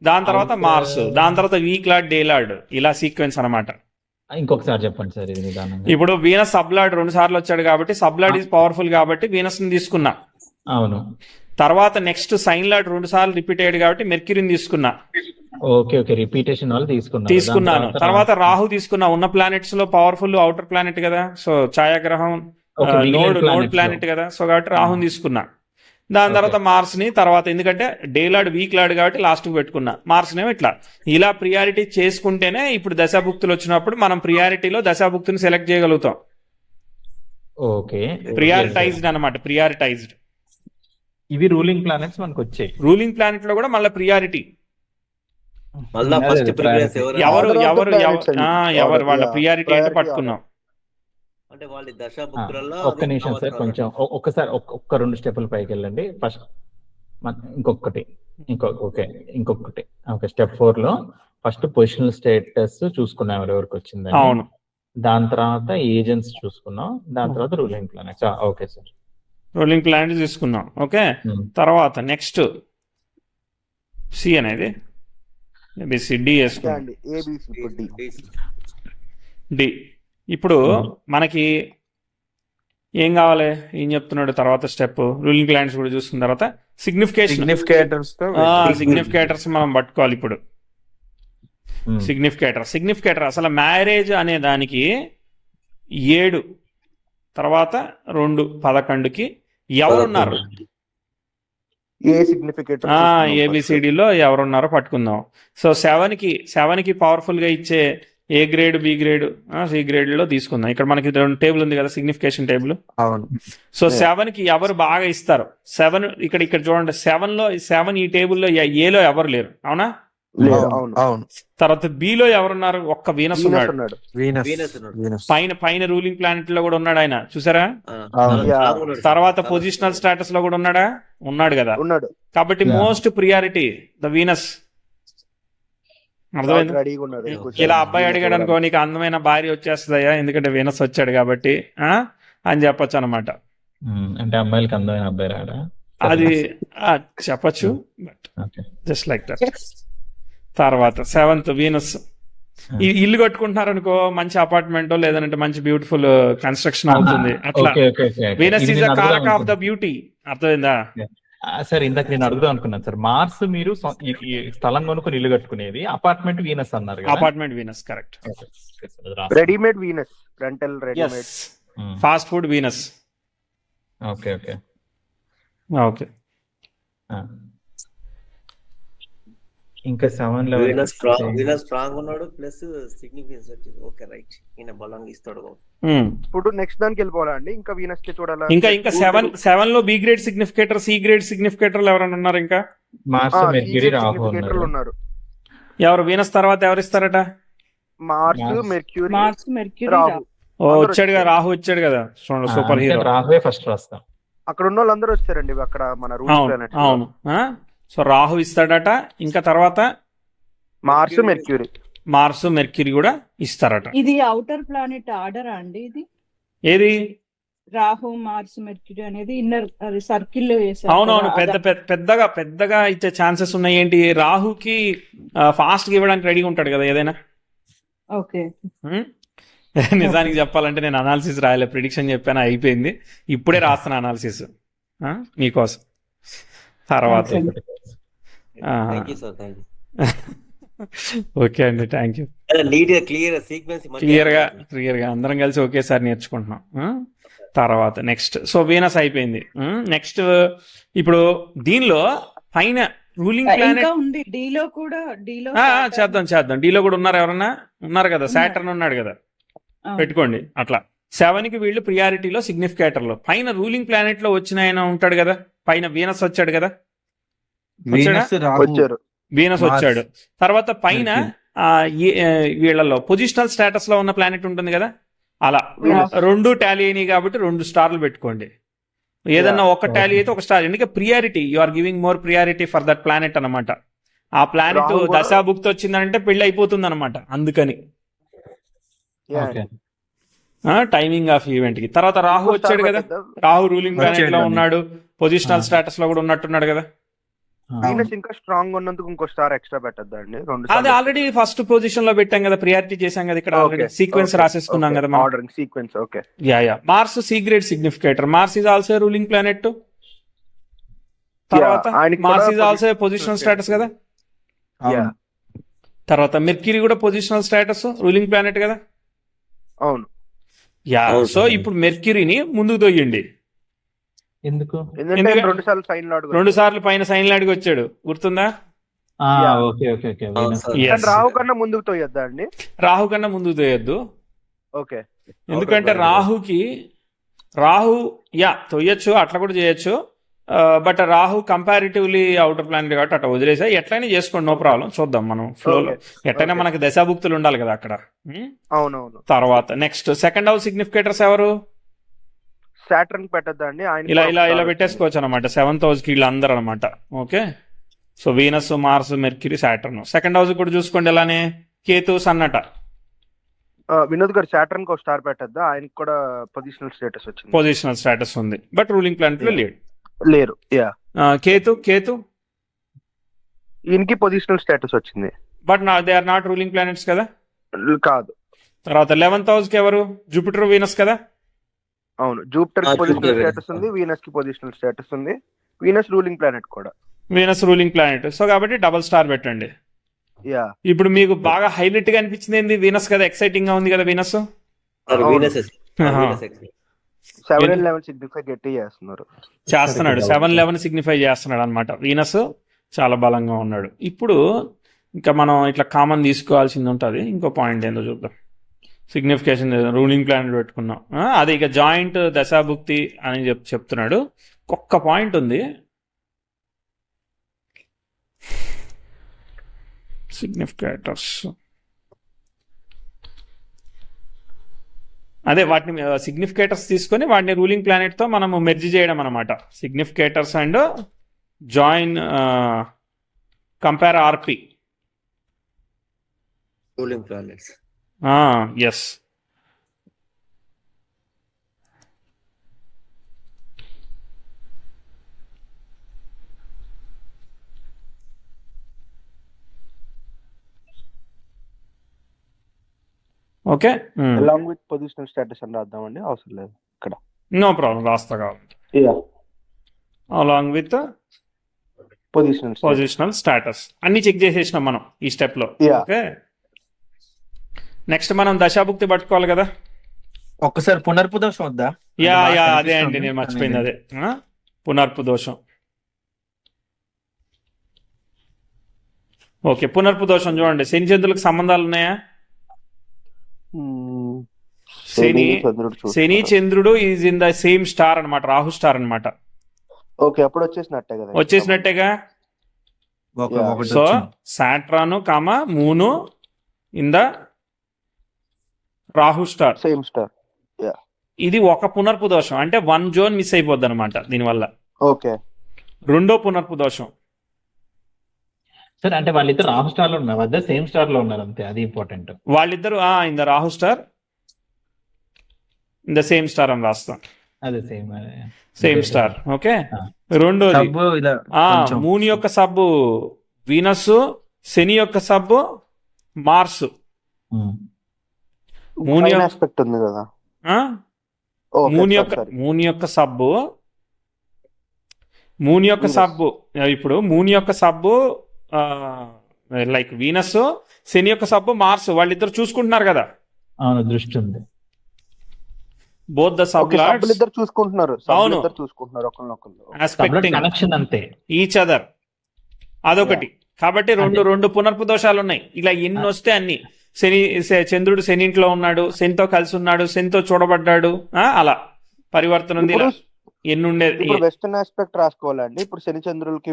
దాని తర్వాత మార్స్, దాని తర్వాత వీక్ లార్డ్, డే లార్డ్, ఇలా సీక్వెన్స్ అనమాట. ఇంకొకసారి చెప్పండి సార్ ఇది నిదానంగా. ఇప్పుడు వీనస్ సబ్లార్డ్ 2 సార్లు వచ్చాడు కాబట్టి సబ్లార్డ్ ఈజ్ పవర్ఫుల్ కాబట్టి వీనస్ ని తీసుకున్నా. అవును. తర్వాత నెక్స్ట్ సైన్ లార్డ్ 2 సార్లు రిపీట్ అయ్యాడు కాబట్టి మెర్క్యూరీని తీసుకున్నా. ఓకే ఓకే రిపీటేషన్ వాళ్ళు తీసుకున్నాను. తర్వాత రాహు తీసుకున్నా. ఉన్న ప్లానెట్స్ లో పవర్ఫుల్ అవుటర్ ప్లానెట్ కదా, సో ఛాయాగ్రహం, నోడ్ ప్లానెట్ కదా, సో కాబట్టి రాహుని తీసుకున్నా. దాని తర్వాత మార్స్ ని, తర్వాత ఎందుకంటే డే లార్డ్ వీక్ లార్డ్ కాబట్టి లాస్ట్ కు పెట్టుకున్నా. మార్స్ నేమో ఇట్లా ఇలా ప్రియారిటీ చేసుకుంటేనే ఇప్పుడు దశాభుక్తులు వచ్చినప్పుడు మనం ప్రియారిటీలో దశాభుక్తిని సెలెక్ట్ చేయగలుగుతాం. ఓకే ప్రియారిటైజ్డ్ అనమాట, ప్రియారిటైజ్డ్. ఇవి రూలింగ్ ప్లానెట్స్ మనకు వచ్చాయి. రూలింగ్ ప్లానెట్ లో కూడా మళ్ళీ ప్రియారిటీ మళ్ళా ఫస్ట్ ప్రిఫరెన్స్ ఎవరు ఎవరు వాళ్ళ ప్రియారిటీ అంటే పట్టుకున్నాం. అంటే వాళ్ళ దశాభుక్తులలో ఒక్క నిమిషం సార్, కొంచెం ఒక్కసారి ఒక్క 2 స్టెప్పుల పైకి వెళ్ళండి. ఫస్ట్ ఇంకొకటి ఓకే స్టెప్ 4 లో ఫస్ట్ పొజిషనల్ స్టేటస్ చూసుకున్నాం ఎవరెవరికి వచ్చింది. అవును. దాని తర్వాత ఏజెంట్స్ చూసుకున్నాం, దాని తర్వాత ruling planets. Okay sir, ruling planet తీసుకున్నాం. ఓకే, తర్వాత నెక్స్ట్ సి అనేది డి వేసుకున్నాం. అండి ఏబిసి డి. ఇప్పుడు మనకి ఏం కావాలి, ఏం చెప్తున్నాడు తర్వాత స్టెప్, రూలింగ్ ప్లానెట్స్ కూడా చూసుకున్న తర్వాత సిగ్నిఫికేటర్స్ తో సిగ్నిఫికేటర్స్ మనం పట్టుకోవాలి. ఇప్పుడు సిగ్నిఫికేటర్ అసలు మ్యారేజ్ అనే దానికి 7 తర్వాత 2 11కి ఎవరున్నారు, ఏ సిగ్నిఫికేటర్ ఏబిసిడిలో ఎవరున్నారో పట్టుకుందాం. సో 7కి పవర్ఫుల్ గా ఇచ్చే A grade, B grade, C grade లో తీసుకుందాం. ఇక్కడ మనకి 2 టేబుల్ ఉంది కదా, సిగ్నిఫికేషన్ టేబుల్. అవును. సో 7కి ఎవరు బాగా ఇస్తారు, 7 ఇక్కడ చూడండి, 7 ఈ టేబుల్లో ఏలో ఎవరు లేరు, అవునా? అవును. తర్వాత బిలో ఎవరున్నారు, ఒక్క వీనస్ ఉన్నాడు. పైన రూలింగ్ ప్లానెట్ లో కూడా ఉన్నాడు ఆయన, చూసారా? తర్వాత పొజిషనల్ స్టేటస్ లో కూడా ఉన్నాడు కదా. కాబట్టి మోస్ట్ ప్రియారిటీ ద వీనస్. అర్థమైంది? ఇలా అబ్బాయి అడిగాడు అనుకో, నీకు అందమైన భార్య వచ్చేస్తుందయ్యా ఎందుకంటే వీనస్ వచ్చాడు కాబట్టి అని చెప్పొచ్చు అనమాట. అంటే అమ్మాయిలకి అందమైన అబ్బాయి రాడా, అది చెప్పచ్చు, జస్ట్ లైక్ దట్. తర్వాత 7th వీనస్. ఇల్లు కట్టుకుంటున్నారు అనుకో, మంచి అపార్ట్మెంట్ లేదంటే మంచి బ్యూటిఫుల్ కన్స్ట్రక్షన్ అవుతుంది. అట్లా వీనస్ ఈజ్ ద కారక ఆఫ్ ద బ్యూటీ. అర్థమైందా సార్? ఇందాక నేను అడుగుదాం అనుకున్నాను సార్. మార్స్ మీరు ఈ స్థలం కొనుక్కొని ఇల్లు కట్టుకునేది, అపార్ట్మెంట్ వీనస్ అన్నారు. Apartment Venus correct. Readymade Venus, rental readymade. Fast food Venus. Okay okay okay. ఇంకా 7 లో వీనస్ స్ట్రాంగ్ ఉన్నాడు, ప్లస్ సిగ్నిఫికెన్స్ వచ్చింది. ఓకే రైట్, ఈయన బలంగా ఇస్తాడు. ఇప్పుడు నెక్స్ట్ దానికి వెళ్ళిపోవాలా అండి? ఇంకా వీనస్ కి చూడాలా? ఇంకా 7 లో B grade significator, C grade సిగ్నిఫికేటర్లు ఎవరైనా ఉన్నారు? ఇంకా మార్స్, మెర్క్యూరీ, రాహు ఉన్నారు. ఎవరు వీనస్ తర్వాత ఎవరు ఇస్తారట? Mars, Mercury, Rahu. వచ్చాడు, రాహు వచ్చాడు కదా, సూపర్ హీరో. రాహువే ఫస్ట్ రాస్తాం. అక్కడ ఉన్న వాళ్ళందరూ వచ్చారండి అక్కడ మన రూల్ ప్లానెట్. అవును. సో రాహు ఇస్తాడట. ఇంకా తర్వాత మార్స్, మెర్క్యూరీ కూడా ఇస్తారట. ఇది అవుటర్ ప్లానెట్ ఆర్డర్ అండి? ఇది ఏది? రాహు, మార్స్, మెర్క్యూరీ అనేది ఇన్నర్ సర్కిల్ లో వేసారు. అవునవును, పెద్దగా ఇచ్చే ఛాన్సెస్ ఉన్నాయి. ఏంటి, రాహుకి ఫాస్ట్ గా ఇవ్వడానికి రెడీగా ఉంటాడు కదా ఏదైనా. ఓకే. నిజానికి చెప్పాలంటే నేను అనాలిసిస్ రాయలే, ప్రిడిక్షన్ చెప్పాను, అయిపోయింది. ఇప్పుడే రాస్తాను అనాలిసిస్ మీకోసం. తర్వాత thank you sir, thank you. Okay అండి, థ్యాంక్ యూ. నీట్ గా క్లియర్ సీక్వెన్స్ క్లియర్గా అందరం కలిసి ఒకేసారి నేర్చుకుంటున్నాం. తర్వాత నెక్స్ట్, సో వీనస్ అయిపోయింది. నెక్స్ట్ ఇప్పుడు దీనిలో పైన రూలింగ్ ప్లానెట్ ఇంకా ఉంది డీలో కూడా. డీలో చేద్దాం. డీలో కూడా ఉన్నారు కదా, సాటర్న్ ఉన్నాడు కదా, పెట్టుకోండి అట్లా. 7కి వీళ్ళు ప్రియారిటీలో సిగ్నిఫికేటర్లో పైన రూలింగ్ ప్లానెట్ లో వచ్చిన ఆయన ఉంటాడు కదా, పైన వీనస్ వచ్చాడు కదా, వచ్చారు. వీనస్ వచ్చాడు. తర్వాత పైన వీళ్ళలో పొజిషనల్ స్టేటస్ లో ఉన్న ప్లానెట్ ఉంటుంది కదా, అలా రెండు టాలీ అయినాయి కాబట్టి 2 స్టార్లు పెట్టుకోండి. ఏదన్నా ఒక టాలీ అయితే ఒక స్టార్, ఎందుకంటే priority, you are giving more priority for that planet అనమాట. ఆ ప్లానెట్ దశాభుక్తి వచ్చిందంటే పెళ్లి అయిపోతుంది అనమాట, అందుకని టైమింగ్ ఆఫ్ ఈవెంట్ కి. తర్వాత రాహు వచ్చాడు కదా, రాహు రూలింగ్ ప్లానెట్ లో ఉన్నాడు, పొజిషనల్ స్టేటస్ లో కూడా ఉన్నట్టున్నాడు కదా. వీనస్ ఇంకా స్ట్రాంగ్ ఉన్నందుకు ఇంకో స్టార్ ఎక్స్ట్రా పెట్టద్దండి. అది ఆల్రెడీ ఫస్ట్ పొజిషన్ లో పెట్టాం కదా, ప్రియారిటీ చేసాం కదా, ఇక్కడ ఆల్రెడీ సీక్వెన్స్ రాసేసుకున్నాం కదా మనం. Ordering sequence. Okay. Ya Mars C grade significator. Mars is also ruling planet. తర్వాత Mars is also positional status కదా. తర్వాత మెర్క్యూరీ కూడా పొజిషనల్ స్టేటస్, రూలింగ్ ప్లానెట్ కదా. అవును. యా, సో ఇప్పుడు మెర్క్యూరీని ముందుకు తొయ్యండి. ఎందుకు? ఎందుకంటే 2 సార్లు పైన సైన్ లాడికి వచ్చాడు, గుర్తుందా? రాహు కన్నా ముందుకు తోయొద్దా అండి? రాహు కన్నా ముందుకు తోయొద్దు. ఓకే. ఎందుకంటే రాహు తొయ్యొచ్చు, అట్లా కూడా చేయొచ్చు. But Rahu comparatively outer planet కాబట్టి అట్లా వదిలేసా, ఎట్లయినా చేసుకోండి, నో ప్రాబ్లం. చూద్దాం మనం ఫ్లోలో, ఎట్లయినా మనకి దశాభుక్తులు ఉండాలి కదా అక్కడ. అవునవును. తర్వాత నెక్స్ట్ సెకండ్ హౌస్ సిగ్నిఫికేటర్స్ ఎవరు? సాటర్న్ పెట్టద్దా అండి? ఇలా పెట్టేసుకోవచ్చు అనమాట. 7th హౌస్ కి వీళ్ళందరూ అనమాట. Okay, so Venus, Mars, Mercury, Saturn. Second house కూడా చూసుకోండి ఇలానే. కేతు, సన్నట. వినోద్ గారు సాటర్న్ కి స్టార్ పెట్టద్దా? ఆయనకి కూడా పొజిషనల్ స్టేటస్ వచ్చింది. పొజిషనల్ స్టేటస్ ఉంది, బట్ రూలింగ్ ప్లానెట్ లో లేరు. కేతు ఈయనకి పొజిషనల్ స్టేటస్ వచ్చింది, but they are not ruling planets కదా. కాదు. తర్వాత 11th హౌస్ కి ఎవరు? జూపిటర్, వీనస్ కదా. అవును, జూపిటర్ కి పొజిషనల్ స్టేటస్ ఉంది, వీనస్ కి పొజిషనల్ స్టేటస్ ఉంది. వీనస్ రూలింగ్ ప్లానెట్ కూడా. వీనస్ రూలింగ్ ప్లానెట్, సో కాబట్టి డబుల్ స్టార్ పెట్టండి. ఇప్పుడు మీకు బాగా హైలైట్ గా అనిపించింది ఏంది? వీనస్ కదా, ఎక్సైటింగ్ గా ఉంది కదా వీనస్. 7-11 సిగ్నిఫై గట్టి చేస్తున్నాడు, 7-11 సిగ్నిఫై చేస్తున్నాడు అనమాట. వీనస్ చాలా బలంగా ఉన్నాడు. ఇప్పుడు ఇంకా మనం ఇట్లా కామన్ తీసుకోవాల్సింది ఉంటుంది. ఇంకో పాయింట్ ఏందో చూద్దాం. సిగ్నిఫికేషన్ రూలింగ్ ప్లానెట్ పెట్టుకున్నాం, అది ఇక జాయింట్ దశాభుక్తి అని చెప్తున్నాడు. ఒక్క పాయింట్ ఉంది, సిగ్నిఫికేటర్స్. అదే వాటిని సిగ్నిఫికేటర్స్ తీసుకొని వాటిని రూలింగ్ ప్లానెట్ తో మనం మెర్జ్ చేయడం అనమాట. Significators and join compare RP ruling planets. Yes. Okay, along with positional status అని రాద్దామండి, అవసరం లేదు ఇక్కడ. నో ప్రాబ్లం, రాస్తా కావాలి. అలాంగ్ విత్ పొజిషనల్ స్టేటస్ అన్ని చెక్ చేసేసినాం మనం ఈ స్టెప్ లో. ఓకే, నెక్స్ట్ మనం దశాభుక్తి పట్టుకోవాలి కదా. ఒక్కసారి పునర్పు దోషం వద్దా? అదే అండి, నేను మర్చిపోయింది. అదే పునర్పు దోషం. ఓకే, పునర్పు దోషం చూడండి. శని చంద్రులకు సంబంధాలు ఉన్నాయా? Shani Chandrudu is in the same star అనమాట, రాహు స్టార్ అనమాట. ఓకే, అప్పుడు వచ్చేసినట్టేగా. సో సాట్రాను కామ moon in the Rahu star, same star. ఇది ఒక పునర్పు దోషం, అంటే 1 జోన్ మిస్ అయిపోద్ది అనమాట దీనివల్ల. ఓకే, రెండో పునర్పు దోషం. సార్ అంటే వాళ్ళిద్దరు రాహు స్టార్ లో ఉన్నారు, వద్ద సేమ్ స్టార్ లో ఉన్నారు అంతే, అది ఇంపార్టెంట్. వాళ్ళిద్దరు in the Rahu star in the same star అని రాస్తాం. అదే సేమ్ స్టార్. ఓకే, రెండోది మూన్ యొక్క సబ్బు వీనస్, శని యొక్క సబ్బు మార్స్. మూన్ యొక్క సబ్బు ఇప్పుడు మూన్ యొక్క సబ్బు లైక్ వీనస్, శని యొక్క సబ్బు మార్స్, వాళ్ళిద్దరు చూసుకుంటున్నారు కదా. అవును, దృష్టి ఉంది. బోత్ ద సబ్లార్డ్స్ ఇద్దరు చూసుకుంటున్నారు, అవును. ఇద్దరు చూసుకుంటున్నారు ఒకరినొకరు. ఆస్పెక్టింగ్ కనెక్షన్ అంతే. ఈచ్ అదర్, అదొకటి. కాబట్టి రెండు పునర్పు దోషాలు ఉన్నాయి. ఇలా ఎన్ని వస్తే అన్ని. చంద్రుడు శని ఇంట్లో ఉన్నాడు, శనితో కలిసి ఉన్నాడు, శనితో చూడబడ్డాడు, అలా పరివర్తన ఉంది. ఇలా ఎన్ని ఉండేది. వెస్టర్న్ ఆస్పెక్ట్ రాసుకోవాలండి. ఇప్పుడు శని చంద్రులకి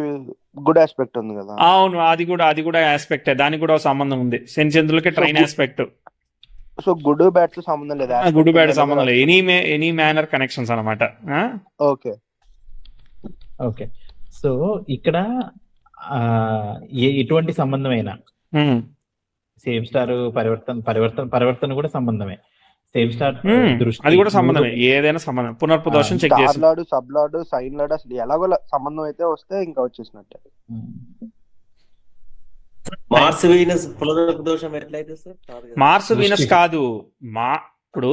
గుడ్ ఆస్పెక్ట్ ఉంది కదా. అవును, అది కూడా ఆస్పెక్టే. దానికి కూడా సంబంధం ఉంది. శని చంద్రులకి trine aspect. So good bad తో సంబంధం లేదా? గుడ్ బ్యాడ్ సంబంధం లేదు. ఎనీ మేనర్ కనెక్షన్స్ అనమాట. Okay okay. సో ఇక్కడ ఎటువంటి సంబంధమైనా సేమ్ స్టార్ పరివర్తన కూడా సంబంధమే. సేమ్ స్టార్ అది కూడా సంబంధమే. ఏదైనా సంబంధం. పునర్పు దోషం చెక్ చేసి లాడు, సబ్ లాడు, సైన్ లాడు, అసలు ఎలాగో సంబంధం అయితే వస్తే ఇంకా వచ్చేసినట్టే. మార్స్ వీనస్ పునరుక్తి దోషం ఎట్లయితే సార్? మార్స్ వీనస్ కాదు. ఇప్పుడు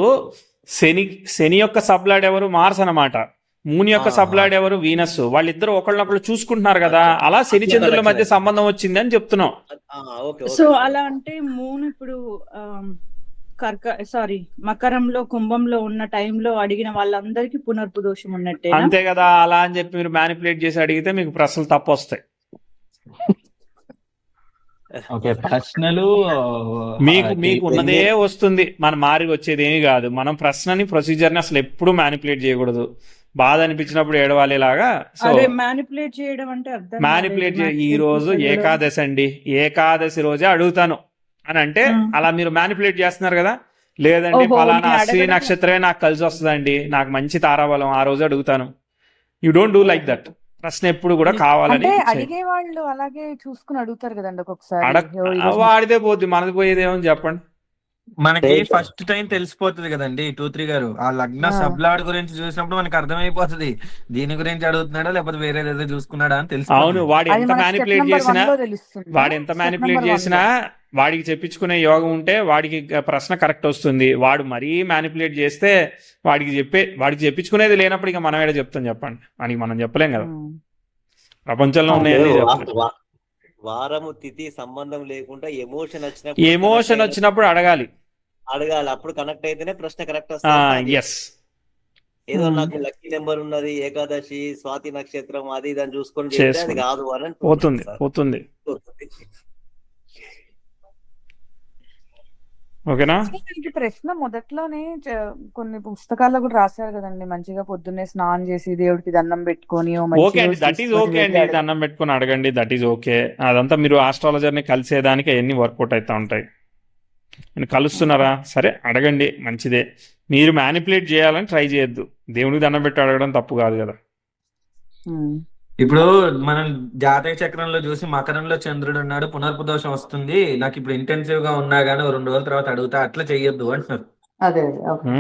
శని యొక్క సబ్లాడ్ ఎవరు? మార్స్ అన్నమాట. మూన్ యొక్క సబ్లాడ్ ఎవరు? వీనస్. వాళ్ళిద్దరు ఒకళ్ళనొకళ్ళు చూసుకుంటున్నారు కదా. అలా శని చంద్రుల మధ్య సంబంధం వచ్చింది అని చెప్తున్నాం. సో అలా అంటే మూన్ ఇప్పుడు మకరంలో, కుంభంలో ఉన్న టైంలో అడిగిన వాళ్ళందరికీ పునర్పు దోషం ఉన్నట్టే. అంతే కదా. అలా అని చెప్పి మీరు మ్యానిపులేట్ చేసి అడిగితే మీకు ప్రశ్నలు తప్పు వస్తాయి. ఓకే, ప్రశ్నలు మీకు ఉన్నదే వస్తుంది. మన మారి వచ్చేది ఏమీ కాదు. మనం ప్రశ్నని, ప్రొసీజర్ ని అసలు ఎప్పుడు మ్యానిపులేట్ చేయకూడదు. బాధ అనిపించినప్పుడు ఏడవాలేలాగా. సో మ్యానిపులేట్ చేయడం అంటే మ్యానిపులేట్ ఈ రోజు ఏకాదశి అండి, ఏకాదశి రోజే అడుగుతాను అని అంటే అలా మీరు మ్యానిపులేట్ చేస్తున్నారు కదా. లేదండి ఫలానా అశ్విని నక్షత్రమే నాకు కలిసి వస్తుందండి, నాకు మంచి తారాబలం, ఆ రోజు అడుగుతాను. You don't do like that. ప్రశ్న ఎప్పుడు కూడా కావాలని అడిగే వాళ్ళు అలాగే చూసుకుని అడుగుతారు కదండి ఒక్కొక్కసారి. వాడితే పోద్ది, మనది పోయేదేమని చెప్పండి. మనకి ఫస్ట్ టైం తెలిసిపోతుంది కదండి 2-3 గారు. ఆ లగ్న సబ్లాడ్ గురించి చూసినప్పుడు మనకి అర్థమైపోతుంది దీని గురించి అడుగుతున్నాడా లేకపోతే వేరేదేదో చూసుకున్నాడా అని తెలుసు. అవును, వాడు ఎంత మ్యానిపులేట్ చేసినా వాడికి చెప్పించుకునే యోగం ఉంటే వాడికి ప్రశ్న కరెక్ట్ వస్తుంది. వాడు మరీ మ్యానిపులేట్ చేస్తే వాడికి చెప్పించుకునేది లేనప్పుడు ఇక మనం ఏదో చెప్తాం చెప్పండి. వాడికి మనం చెప్పలేం కదా. ప్రపంచంలో ఉన్నాయని వారము తిథి సంబంధం లేకుండా ఎమోషన్ వచ్చినప్పుడు అడగాలి. అప్పుడు కనెక్ట్ అయితేనే ప్రశ్న కరెక్ట్ వస్తుంది. ఎస్, ఏదో నాకు లక్కీ నెంబర్ ఉన్నది, ఏకాదశి, స్వాతి నక్షత్రం, అది దాన్ని చూసుకొని అది కాదు అని పోతుంది. ఓకేనా? ప్రశ్న మొదట్లోనే కొన్ని పుస్తకాల్లో కూడా రాశారు కదండి, మంచిగా పొద్దున్నే స్నానం చేసి దేవుడికి దండం పెట్టుకొని. ఓకే అండి, దట్ ఈజ్ ఓకే అండి. దండం పెట్టుకుని అడగండి, దట్ ఈజ్ ఓకే. అదంతా మీరు ఆస్ట్రాలజర్ ని కలిసేదానికి అవన్నీ వర్కౌట్ అవుతా ఉంటాయి. నేను కలుస్తున్నారా, సరే అడగండి, మంచిదే. మీరు మ్యానిపులేట్ చేయాలని ట్రై చేయొద్దు. దేవుడికి దండం పెట్టి అడగడం తప్పు కాదు కదా. ఇప్పుడు మనం జాతక చక్రంలో చూసి మకరంలో చంద్రుడు ఉన్నాడు, పునర్పు దోషం వస్తుంది, నాకు ఇప్పుడు ఇంటెన్సివ్ గా ఉన్నా గానీ 2 రోజుల తర్వాత అడుగుతా, అట్లా చెయ్యొద్దు అంటున్నారు.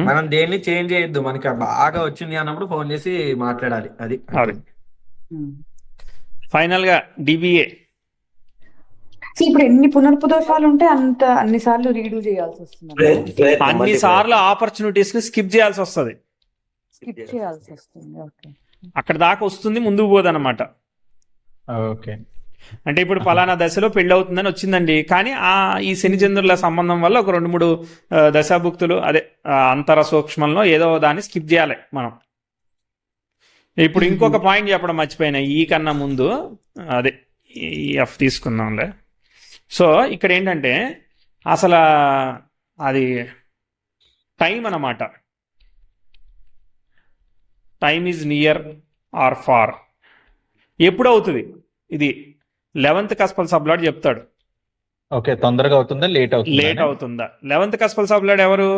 మనం దేన్ని చేంజ్ చేయొద్దు. మనకి బాగా వచ్చింది అన్నప్పుడు ఫోన్ చేసి మాట్లాడాలి. అది ఫైనల్ గా డిబిఏ. ఇప్పుడు ఎన్ని పునర్పు దోషాలు ఉంటే అన్ని సార్లు రీడూ చేయాల్సి వస్తుంది. అన్ని సార్లు ఆపర్చునిటీస్ ని స్కిప్ చేయాల్సి వస్తుంది. అక్కడ దాకా వస్తుంది, ముందుకు పోదన్నమాట. ఓకే, అంటే ఇప్పుడు ఫలానా దశలో పెళ్లి అవుతుందని వచ్చిందండి, కానీ ఈ శని చంద్రుల సంబంధం వల్ల ఒక 2-3 దశాభుక్తులు, అదే అంతర సూక్ష్మంలో ఏదో దాన్ని స్కిప్ చేయాలి మనం. ఇప్పుడు ఇంకొక పాయింట్ చెప్పడం మర్చిపోయినా, ఈ కన్నా ముందు అదే ఎఫ్ తీసుకుందాంలే. సో ఇక్కడ ఏంటంటే అసలు అది టైం అన్నమాట. Time is near or far. ఎప్పుడు అవుతుంది ఇది? 11th కస్పల్ సబ్లాడ్ చెప్తాడు. ఓకే, తొందరగా అవుతుందా లేట్ అవుతుందా? 11th కస్పల్ సబ్లాడ్ ఎవరు?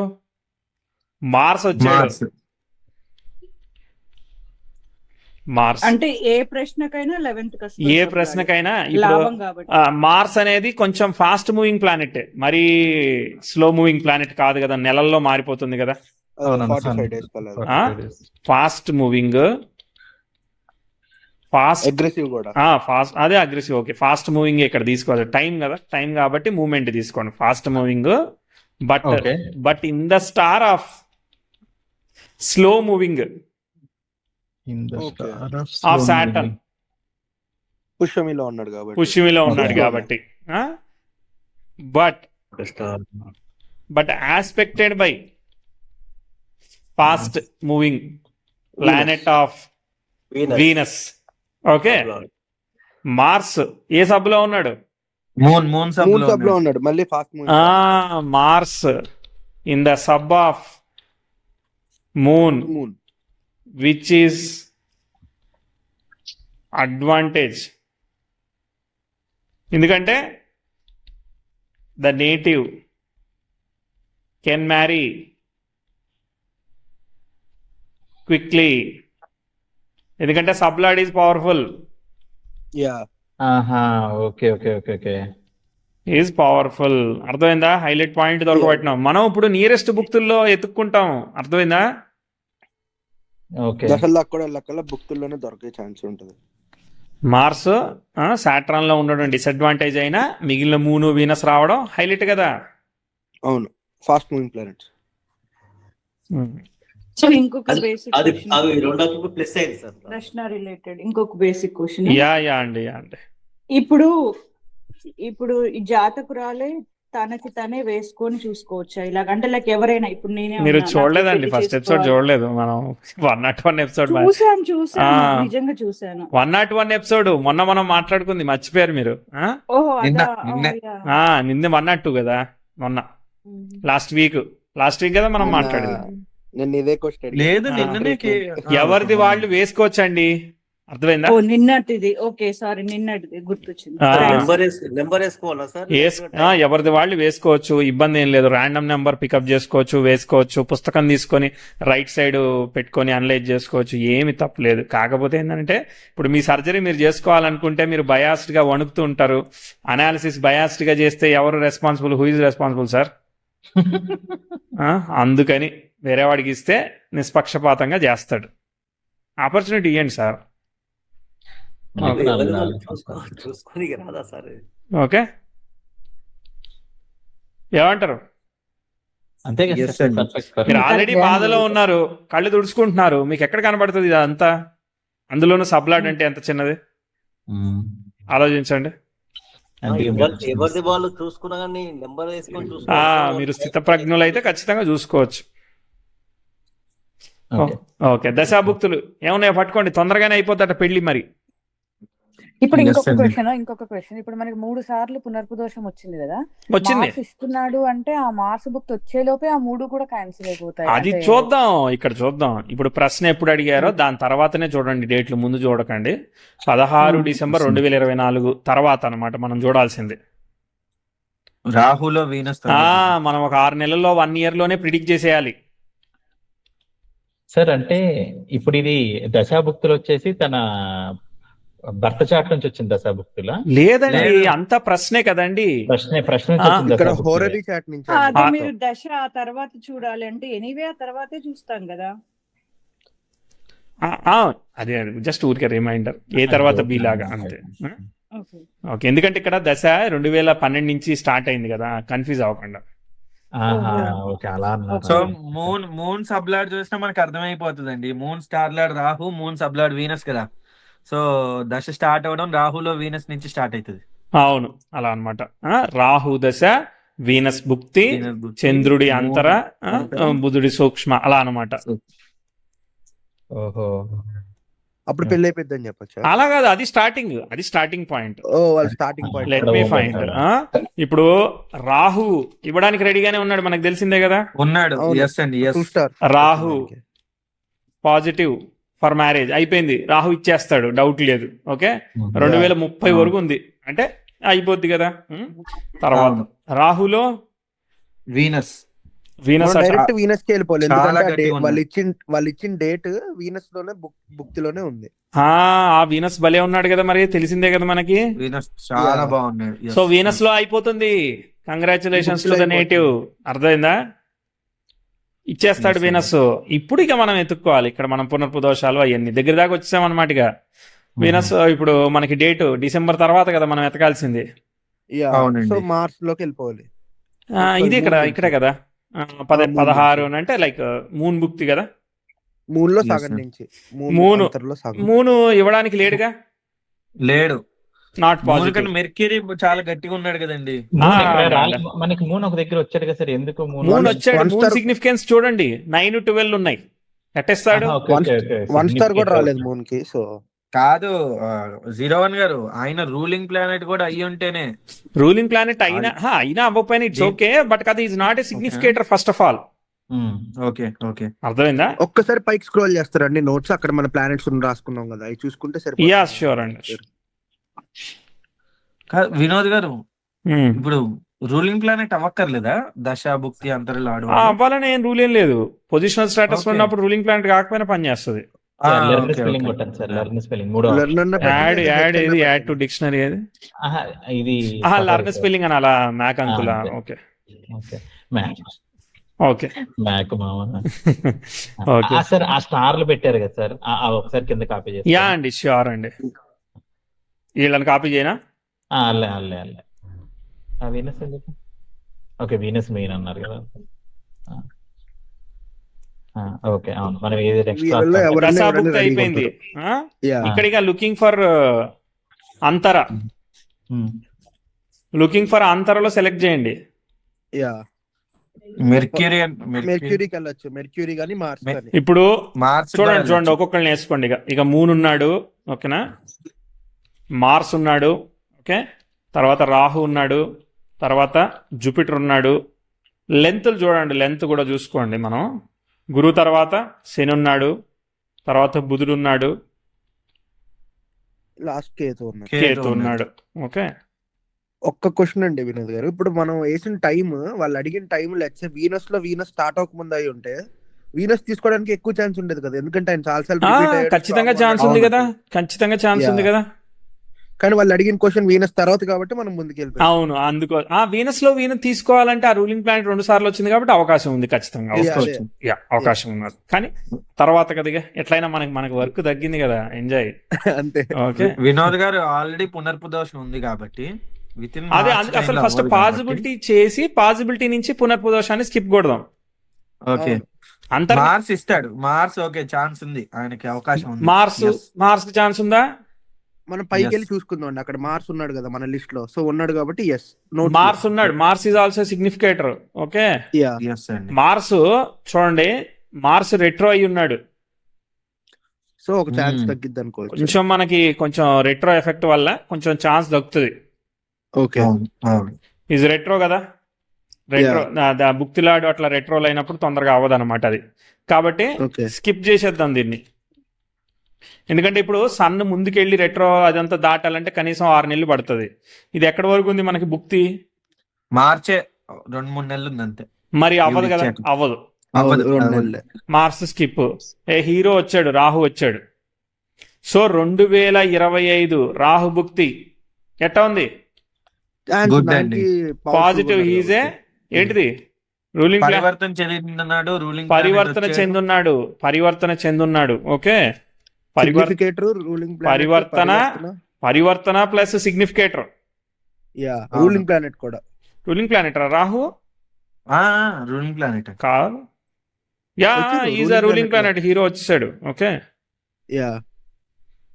మార్స్ వచ్చాడు. మార్స్ అంటే ఏ ప్రశ్నకైనా 11th కస్పల్, ఏ ప్రశ్నకైనా. ఇప్పుడు మార్స్ అనేది కొంచెం ఫాస్ట్ మూవింగ్ ప్లానెట్, మరీ స్లో మూవింగ్ ప్లానెట్ కాదు కదా, నెలల్లో మారిపోతుంది కదా. ఫాస్ట్ మూవింగ్, అగ్రెసివ్ కూడా. అదే అగ్రెసివ్. ఓకే, ఫాస్ట్ మూవింగ్ ఇక్కడ తీసుకోవాలి. టైం కదా, టైం కాబట్టి మూవ్మెంట్ తీసుకోండి. Fast moving, but in the star of slow moving of Saturn. పుష్యమిలో ఉన్నాడు కాబట్టి. పుష్యమిలో ఉన్నాడు Okay. కాబట్టి but aspected by fast moving planet of Venus. Okay, Mars ఏ సబ్లో ఉన్నాడు? మూన్ మూన్ సబ్ సబ్ లో ఉన్నాడు, మళ్ళీ fast move. Mars in the sub of moon, moon which is advantage. ఎందుకంటే the native can marry quickly, ఎందుకంటే sub lord is powerful. Ya ఆహా, okay okay okay okay. Is powerful. అర్థమైందా? Highlight point దొరకబట్టినాం మనం. ఇప్పుడు nearest బుక్తుల్లో ఎత్తుక్కుంటాం. అర్థమైందా? ఓకే. దశల్లో కూడా వెళ్ళకల్లా బుక్తుల్లోనే దొరికే ఛాన్స్ ఉంటుంది. మార్స్ సాట్రాన్ లో ఉండడం డిసడ్వాంటేజ్ అయినా మిగిలిన మూన్ వీనస్ రావడం హైలైట్ కదా. అవును, ఫాస్ట్ మూవింగ్ ప్లానెట్స్. సో ఇంకొక బేసిక్ అది రెండోకి ప్లస్ అయింది సార్. ప్రశ్న రిలేటెడ్ ఇంకొక బేసిక్ క్వశ్చన్. యా అండి. ఇప్పుడు ఈ జాతకురాలే తనకి తనే వేసుకొని చూసుకోవచ్చా ఇలాగ? అంటే లైక్ ఎవరైనా ఇప్పుడు నేనే మీరు ఉన్నా, చూడలేదండి, నాకు ఫస్ట్ పెళ్లి ఎపిసోడ్ చేసుకోవాలి. చూడలేదు మనం. 101 ఎపిసోడ్, చూసాను నిజంగా చూసాను. 101 ఎపిసోడ్ మొన్న మనం మాట్లాడుకుంది, మర్చిపోయారు మీరు. ఓహో నిన్న- అదా, నిన్న. నిన్న 102 కదా, మొన్న లాస్ట్ వీక్ కదా మనం మాట్లాడింది. నేను ఇదే క్వశ్చన్ లేదు నిన్ననే ఎవరిది వాళ్ళు వేసుకోవచ్చండి. అర్థమైందా? ఓ నిన్నటిది. ఓకే సారీ, నిన్నటిది గుర్తొచ్చింది. నెంబర్ వేసుకోవాలా సార్? ఎవరిది వాళ్ళు వేసుకోవచ్చు, ఇబ్బంది ఏం లేదు. ర్యాండమ్ నెంబర్ పికప్ చేసుకోవచ్చు, వేసుకోవచ్చు. పుస్తకం తీసుకొని రైట్ సైడ్ పెట్టుకొని అనలైజ్ చేసుకోవచ్చు, ఏమి తప్పలేదు. కాకపోతే ఏంటంటే ఇప్పుడు మీ సర్జరీ మీరు చేసుకోవాలనుకుంటే మీరు బయాస్డ్ గా వణుకుతూ ఉంటారు. అనాలిసిస్ బయాస్డ్ గా చేస్తే ఎవరు responsible? Who is responsible sir? అందుకని వేరే వాడికి ఇస్తే నిష్పక్షపాతంగా చేస్తాడు. ఆపర్చునిటీ ఇవ్వండి సార్. చూసుకొని రాదా సార్? ఓకే, ఏమంటారు? అంతే కదా Yes, sir, sir. perfect, perfect. మీరు ఆల్రెడీ బాధలో ఉన్నారు, కళ్ళు తుడుచుకుంటున్నారు, మీకు ఎక్కడ కనబడుతుంది ఇదంతా? అందులోనూ సబ్లాడ్ అంటే ఎంత చిన్నది మ్మ్. ఆలోచించండి. అందుకే ఎవరిది వాళ్ళు చూసుకున్నా కానీ నెంబర్ వేసుకొని మీరు స్థితప్రజ్ఞులు అయితే ఖచ్చితంగా చూసుకోవచ్చు. ఓకే. ఓకే, దశాభుక్తులు ఏమున్నాయో పట్టుకోండి, తొందరగానే అయిపోతాట పెళ్లి. మరి ఇప్పుడు Yes, ఇంకొక అండి. క్వశ్చన్ ఇప్పుడు మనకి 3 సార్లు పునర్పుదోషం వచ్చింది కదా, వచ్చింది, మార్క్స్ ఇస్తున్నాడు అంటే ఆ మార్క్స్ బుక్ వచ్చేలోపే ఆ 3 కూడా క్యాన్సిల్ అయిపోతాయి. అది అంటే చూద్దాం, ఇక్కడ చూద్దాం. ఇప్పుడు ప్రశ్న ఎప్పుడు అడిగారో దాని తర్వాతనే చూడండి, డేట్లు ముందు చూడకండి. 16 డిసెంబర్ 2024 తర్వాత అన్నమాట మనం చూడాల్సింది. రాహులో వీనస్ మనం ఒక 6 నెలల్లో 1 year లోనే ప్రిడిక్ట్ చేసేయాలి. సార్ అంటే ఇప్పుడు ఇది దశాభుక్తులు వచ్చేసి తన భర్త చాట్ నుంచి వచ్చిన దశాభుక్తుల లేదండి, లేదు. అంతా ప్రశ్నే కదండి. ప్రశ్న నుంచి వచ్చిన ఇక్కడ దశాభుక్తులే. హోరరీ చాట్ నుంచి అదే ఆ, మీరు దశ ఆ తర్వాత చూడాలి అంటే ఎనీవే ఆ తర్వాతే చూస్తాం కదా. అదే జస్ట్ ఊరికే రిమైండర్, ఏ తర్వాత బి లాగా అంతే. ఓకే. ఓకే, ఎందుకంటే ఇక్కడ దశ 2012 నుంచి స్టార్ట్ అయింది కదా, కన్ఫ్యూజ్ అవ్వకుండా. ఆహా, ఓకే, అలా అన్నారు. సో మూన్ సబ్లాడ్ చూసినా మనకు అర్థమైపోతుందండి. Moon star lord Rahu, moon sub lord Venus కదా. సో దశ స్టార్ట్ అవ్వడం రాహులో వీనస్ నుంచి స్టార్ట్ అవుతుంది. అవును, అలా అన్నమాట. రాహు దశ, వీనస్ భుక్తి, వీనస్ భుక్తి, చంద్రుడి అంతర, అంతర, బుధుడి సూక్ష్మ, అలా అన్నమాట. ఓహో, అప్పుడు పెళ్లి అయిపోద్దని చెప్పొచ్చా? అలా కాదు, అది స్టార్టింగ్ పాయింట్. ఓ వాళ్ళ starting point. Let me find. ఇప్పుడు రాహు ఇవ్వడానికి రెడీగానే ఉన్నాడు, మనకు తెలిసిందే కదా. ఉన్నాడు. అవును. ఎస్ అండి, yes. 2 star Rahu positive for marriage అయిపోయింది, రాహు ఇచ్చేస్తాడు, డౌట్ లేదు. ఓకే, 2030 వరకు ఉంది అంటే అయిపోద్ది కదా. తర్వాత అవును. రాహులో వీనస్ వీనస్ డైరెక్ట్ వీనస్ కి వెళ్ళిపోలేదు, చాలా ఎందుకంటే గట్టిగా వాళ్ళు ఇచ్చిన డేట్ వీనస్ లోనే బుక్తిలోనే ఉంది. ఆ వీనస్ భలే ఉన్నాడు కదా, మరి తెలిసిందే కదా మనకి. వీనస్ చాలా Yeah. బాగున్నాడు. Yes. సో వీనస్ లో అయిపోతుంది. కంగ్రాచులేషన్స్ టు ద అయిపోతుంది. నేటివ్. అర్థమైందా? ఇచ్చేస్తాడు Yes, వీనస్. ఇప్పుడు ఇక మనం ఎత్తుక్కోవాలి, ఇక్కడ మనం పునర్పుదోషాలు అవన్నీ దగ్గర దాకా వచ్చామన్నమాట. ఇక వీనస్ ఇప్పుడు మనకి డేట్ డిసెంబర్ తర్వాత కదా మనం ఎతకాల్సింది. అవునండి. సో మార్చ్ లోకి వెళ్ళిపోవాలి. ఇది ఇక్కడే కదా. 16 అంటే లైక్ మూన్ భుక్తి కదా. మూన్ లో Yes, సగం sir. నుంచి మూను. అంతర్లో సగం. మూను ఇవ్వడానికి లేడుగా. లేడు. Not positive. మెర్క్యూరీ చాలా గట్టిగా ఉన్నాడు కదండి. మనకి మూన్ ఒక దగ్గర వచ్చాడు కదా సార్, ఎందుకు మూన్ వచ్చాడు? మూన్ సిగ్నిఫికెన్స్ చూడండి, 9, 12 ఉన్నాయి. ఎట్టేస్తాడు? 1 స్టార్ కూడా రాలేదు మూన్ కి. సో కాదు 01 గారు, ఆయన రూలింగ్ ప్లానెట్ కూడా అయ్యి ఉంటేనే. రూలింగ్ ప్లానెట్ అయినా అవ్వకపోయినా ఇట్స్ ఓకే, బట్ అది is not a significator first of all. Okay okay, అర్థమైందా? ఒక్కసారి పైకి స్క్రోల్ చేస్తారండి నోట్స్, అక్కడ మన ప్లానెట్స్ రాసుకున్నాం కదా, అవి చూసుకుంటే సరే. యా షూర్ అండి. వినోద్ గారు, ఇప్పుడు రూలింగ్ ప్లానెట్ అవ్వక్కర్లేదా? దశ భుక్తి అంతరిలో అవ్వాలని ఏం రూల్ ఏం లేదు. పొజిషనల్ స్టేటస్ ఉన్నప్పుడు రూలింగ్ ప్లానెట్ కాకపోయినా పని చేస్తుంది. యాడ్ టు డిక్షనరీ ఏది ఇది లర్న్ స్పెల్లింగ్ అని అలా మ్యాక్ అంకులా? ఓకే ఓకే మ్యాక్ మామ. ఓకే సార్ ఆ స్టార్లు పెట్టారు కదా సార్, ఒకసారి కింద కాపీ చేసి. యా అండి ష్యూర్ అండి. వీళ్ళని కాపీ చేయనా? అల్లే అల్లే అల్లే. వీనస్ ఎందుకు? ఓకే వీనస్ మెయిన్ అన్నారు కదా. ఓకే అవును, మనం ఏది దశాభుక్తి అయిపోయింది. ఇక్కడిగా లుకింగ్ ఫర్ అంతర, లుకింగ్ ఫర్ అంతరలో సెలెక్ట్ చేయండి. మెర్క్యూరీకి వెళ్ళొచ్చు, మెర్క్యూరీ కానీ మార్స్ కానీ. ఇప్పుడు చూడండి ఒక్కొక్కరిని వేసుకోండి. ఇక మూన్ ఉన్నాడు, ఓకేనా? మార్స్ ఉన్నాడు, ఓకే. తర్వాత రాహు ఉన్నాడు, తర్వాత జూపిటర్ ఉన్నాడు. లెంత్లు చూడండి, లెంత్ కూడా చూసుకోండి మనం. గురువు తర్వాత శని ఉన్నాడు, తర్వాత బుధుడు ఉన్నాడు, లాస్ట్ కేతు ఉన్నాడు. ఓకే. ఒక్క క్వశ్చన్ అండి వినోద్ గారు, ఇప్పుడు మనం వేసిన టైం, వాళ్ళు అడిగిన టైం లెట్స్ వీనస్ లో వీనస్ స్టార్ట్ అవ్వకముందు అయి ఉంటే వీనస్ తీసుకోవడానికి ఎక్కువ ఛాన్స్ ఉండేది కదా, ఎందుకంటే ఆయన చాలా ఖచ్చితంగా ఛాన్స్ ఉంది కదా, ఖచ్చితంగా ఛాన్స్ ఉంది కదా. కానీ వాళ్ళు అడిగిన క్వశ్చన్ వీనస్ తర్వాత కాబట్టి మనం ముందుకు వెళ్ళిపోయాం. అవును, అందుకో వీనస్ లో వీనస్ తీసుకోవాలంటే ఆ రూలింగ్ ప్లానెట్ 2 సార్లు వచ్చింది కాబట్టి అవకాశం ఉంది, ఖచ్చితంగా అవకాశం ఉన్నది. కానీ తర్వాత కదా ఎట్లయినా మనకి వర్క్ తగ్గింది కదా, ఎంజాయ్ అంతే. ఓకే వినోద్ గారు, ఆల్రెడీ పునర్పుదోషం ఉంది కాబట్టి అదే అసలు ఫస్ట్ పాజిబిలిటీ చేసి పాజిబిలిటీ నుంచి పునర్పుదోషాన్ని స్కిప్ కొడదాం. ఓకే. మార్స్ ఇస్తాడు, మార్స్ ఓకే ఛాన్స్ ఉంది ఆయనకి, అవకాశం ఉంది. మార్స్ కి ఛాన్స్ ఉందా? మనం పైకి వెళ్ళి చూసుకుందాం అండి, అక్కడ మార్స్ ఉన్నాడు కదా మన లిస్ట్ లో, సో ఉన్నాడు కాబట్టి ఎస్. మార్స్ ఉన్నాడు, Mars is also significator. Okay. Mars చూడండి, మార్స్ రెట్రో అయి ఉన్నాడు, సో ఒక ఛాన్స్ తగ్గిద్ది అనుకోవచ్చు. కొంచెం మనకి కొంచెం రెట్రో ఎఫెక్ట్ వల్ల కొంచెం ఛాన్స్ దక్కుతుంది. ఓకే. ఇది రెట్రో కదా, రెట్రో భుక్తిలాడు అట్లా రెట్రోలు అయినప్పుడు తొందరగా అవ్వదు అనమాట అది. కాబట్టి స్కిప్ చేసేద్దాం దీన్ని. ఎందుకంటే ఇప్పుడు సన్ ముందుకెళ్ళి రెట్రో అదంతా దాటాలంటే కనీసం 6 నెలలు పడుతుంది. ఇది ఎక్కడి వరకు ఉంది మనకి భుక్తి? మార్చే 2-3 నెలలు ఉంది అంతే. మరి అవ్వదు కదా, అవ్వదు. Mars skip. హీరో వచ్చాడు, రాహు వచ్చాడు. సో 2025 రాహు భుక్తి ఎట్టా ఉంది? పాజిటివ్. హీజే ఏంటిది? రూలింగ్ పరివర్తన చెందున్నాడు. ఓకే. పరివర్తన ప్లస్ సిగ్నిఫికేటర్. రూలింగ్ ప్లానెట్ కూడా. Ruling planet Rahu ruling planet కాదు. Is a ruling planet. Hero వచ్చేసాడు. ఓకే,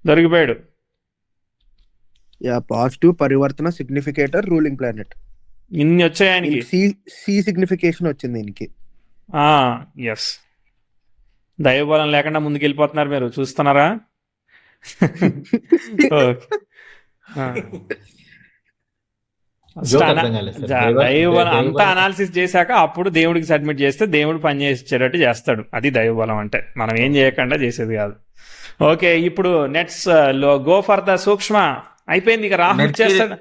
దొరికిపోయాడు. పాజిటివ్, పరివర్తన, సిగ్నిఫికేటర్, రూలింగ్ ప్లానెట్, ఇన్ని వచ్చాయి ఆయనకి. సి సిగ్నిఫికేషన్ వచ్చింది దీనికి. ఎస్. దైవబలం లేకుండా ముందుకు వెళ్ళిపోతున్నారు మీరు, చూస్తున్నారా? దైవబలం అంతా అనాలిసిస్ చేశాక అప్పుడు దేవుడికి సబ్మిట్ చేస్తే దేవుడు పని చేసేటట్టు చేస్తాడు. అది దైవబలం అంటే, మనం ఏం చేయకుండా చేసేది కాదు. ఓకే, ఇప్పుడు నెక్స్ట్ గో ఫర్ ద సూక్ష్మ అయిపోయింది. ఇక రాహు చేస్తాడు.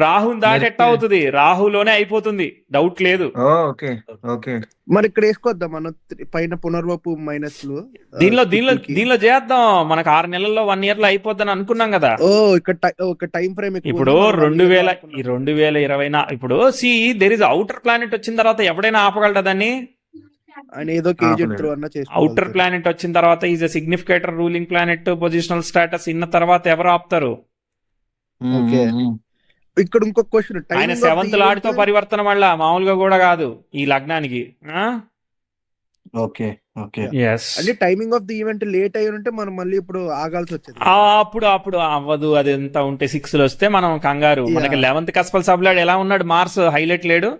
రాహుని దాటి ఎట్ట అవుతుంది? రాహులోనే అయిపోతుంది, డౌట్ లేదు. మరి ఇక్కడ వేసుకోద్దాం మనం పైన పునర్వపు మైనస్. దీనిలో చేద్దాం. మనకు 6 నెలల్లో 1 year లో అయిపోద్దని అనుకున్నాం కదా. ఇక్కడ టైం ఫ్రేమ్ ఇప్పుడు 2020 ఇప్పుడు దేర్ ఇస్ అవుటర్ ప్లానెట్ వచ్చిన తర్వాత ఎవడైనా ఆపగలడా దాన్ని? అవుటర్ ప్లానెట్ వచ్చిన తర్వాత is a significator, ruling planet, positional status ఇన్న తర్వాత ఎవరు ఆపుతారు? ఇక్కడ ఇంకొక క్వశ్చన్, ఆయన 7th లార్డ్తో పరివర్తన వల్ల మామూలుగా కూడా కాదు ఈ లగ్నానికి. Okay okay yes. అంటే timing of the event late అయ్యి ఉంటే మనం మళ్ళీ ఇప్పుడు ఆగాల్సి వచ్చేది. అప్పుడు అవ్వదు, అది ఎంత ఉంటే 6 వస్తే మనం కంగారు. Yeah. మనకి 11th కస్పల్ సబ్లాడ్ ఎలా ఉన్నాడు, మార్స్ హైలైట్ లేడు.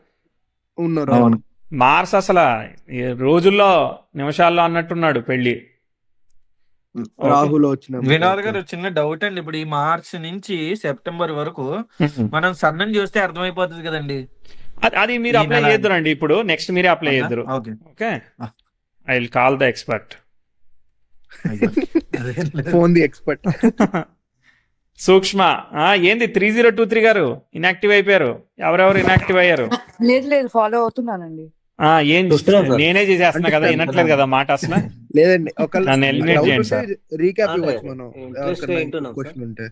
ఉన్నారు. అవును. మార్స్ అసలు ఈ రోజుల్లో నిమిషాల్లో అన్నట్టున్నాడు పెళ్లి. రాహుల్ వచ్చిన వినోద్ గారు చిన్న డౌట్ అండి. ఇప్పుడు ఈ మార్చ్ నుంచి సెప్టెంబర్ వరకు మనం సన్నని చూస్తే అర్థమైపోతుంది కదండి. అది మీరు ఈ అప్లై నెల- చేద్దరండి. ఇప్పుడు నెక్స్ట్ మీరే అప్లై చేద్దరు. Okay okay, I will call the expert. Phone the expert. సూక్ష్మ ఏంది 3023 గారు ఇన్యాక్టివ్ అయిపోయారు. ఎవరెవరు ఇన్యాక్టివ్ అయ్యారు? లేదు ఫాలో అవుతున్నానండి. ఏం చూస్తున్నాం సార్. నేనే చేసేస్తున్నా కదా, వినట్లేదు కదా మాట అసలు. లేదండి నన్ను eliminate చేయండి సార్. రీక్యాప్ అదే, ఇవ్వచ్చు మనం. interest గా వింటున్నాం సార్. క్వశ్చన్ ఉంటే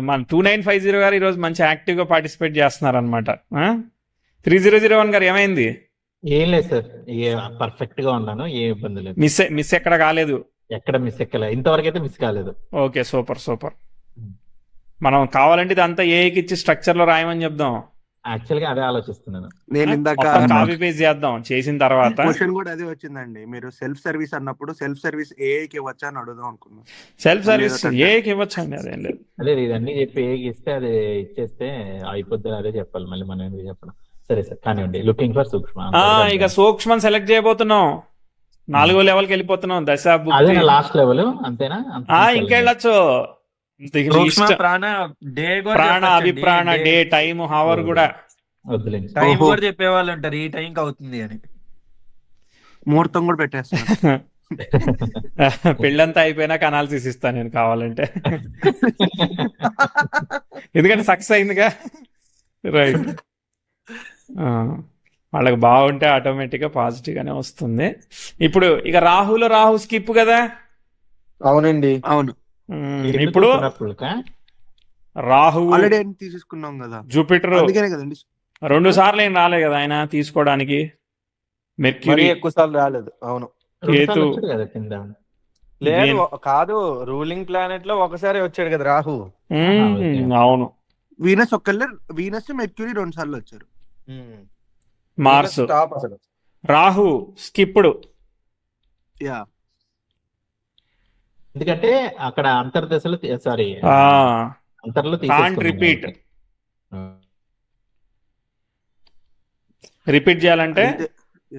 మన 2950 గారు ఈరోజు మంచి యాక్టివ్ గా పార్టిసిపేట్ చేస్తున్నారు అనమాట. 3001 గారు ఏమైంది? ఏం లేదు సార్, పర్ఫెక్ట్ గా ఉన్నాను, ఏ ఇబ్బంది లేదు, మిస్ ఎక్కడ కాలేదు. ఎక్కడ మిస్ ఎక్కలేదు, ఇంతవరకు అయితే మిస్ కాలేదు. Okay, super. మనం కావాలంటే ఇదంతా ఏఐకి ఇచ్చి స్ట్రక్చర్ లో రాయమని చెప్దాం. యాక్చువల్ గా అదే ఆలోచిస్తున్నాను. నేను ఇందాక కాపీ పేస్ట్ చేద్దాం చేసిన తర్వాత. క్వశ్చన్ కూడా అదే వచ్చిందండి. మీరు సెల్ఫ్ సర్వీస్ అన్నప్పుడు సెల్ఫ్ సర్వీస్ ఏఐకి ఇవ్వచ్చా అని అడుగుదాం అనుకున్నా. సెల్ఫ్ సర్వీస్ ఏఐకి ఇవ్వచ్చండి, అదేం లేదు. అదే ఇదన్నీ చెప్పి ఇస్తే అది ఇచ్చేస్తే అయిపోద్ది, అదే చెప్పాలి మళ్ళీ మనం ఎందుకు చెప్పడం. సరే సార్ కానివ్వండి. లుకింగ్ ఫర్ సూక్ష్మ. ఇక సూక్ష్మం సెలెక్ట్ చేయబోతున్నాం. 4వ లెవెల్కి వెళ్ళిపోతున్నాం. దశ అదే లాస్ట్ లెవెల్ అంతేనా? ఇంకెళ్ళచ్చు. ప్రాణ అభిప్రాణ డే టైం హవర్ కూడా వద్దులేండి. టైం కూడా చెప్పేవాళ్ళు ఉంటారు, ఈ టైంకి అవుతుంది అని. ముహూర్తం కూడా పెట్టేస్తాను. పెళ్ళంతా అయిపోయినాక అనాలిసిస్ ఇస్తాను నేను కావాలంటే. ఎందుకంటే సక్సెస్ అయిందిగా. రైట్, వాళ్ళకి బాగుంటే ఆటోమేటిక్ గా పాజిటివ్ గానే వస్తుంది. ఇప్పుడు ఇక రాహు స్కిప్ కదా. అవునండి. అవును, ఇప్పుడు రాహు ఆల్రెడీ తీసేసుకున్నాం కదా. జూపిటర్ అందుకనే కదండి 2 సార్లు ఏం రాలే కదా ఆయన తీసుకోవడానికి. మెర్క్యూరీ ఎక్కువ సార్లు రాలేదు. అవును, కేతు కదా కింద. లేదు కాదు, రూలింగ్ ప్లానెట్ లో ఒకసారి వచ్చాడు కదా రాహు. అవును, వీనస్ ఒక్కళ్ళే, వీనస్ మెర్క్యూరీ 2 సార్లు వచ్చారు. మార్స్ టాప్ అసలు. రాహు స్కిప్డ్. యా, ఎందుకంటే అక్కడ అంతర్దశలో సారీ అంతర్లో కాంట్ రిపీట్ చేయాలంటే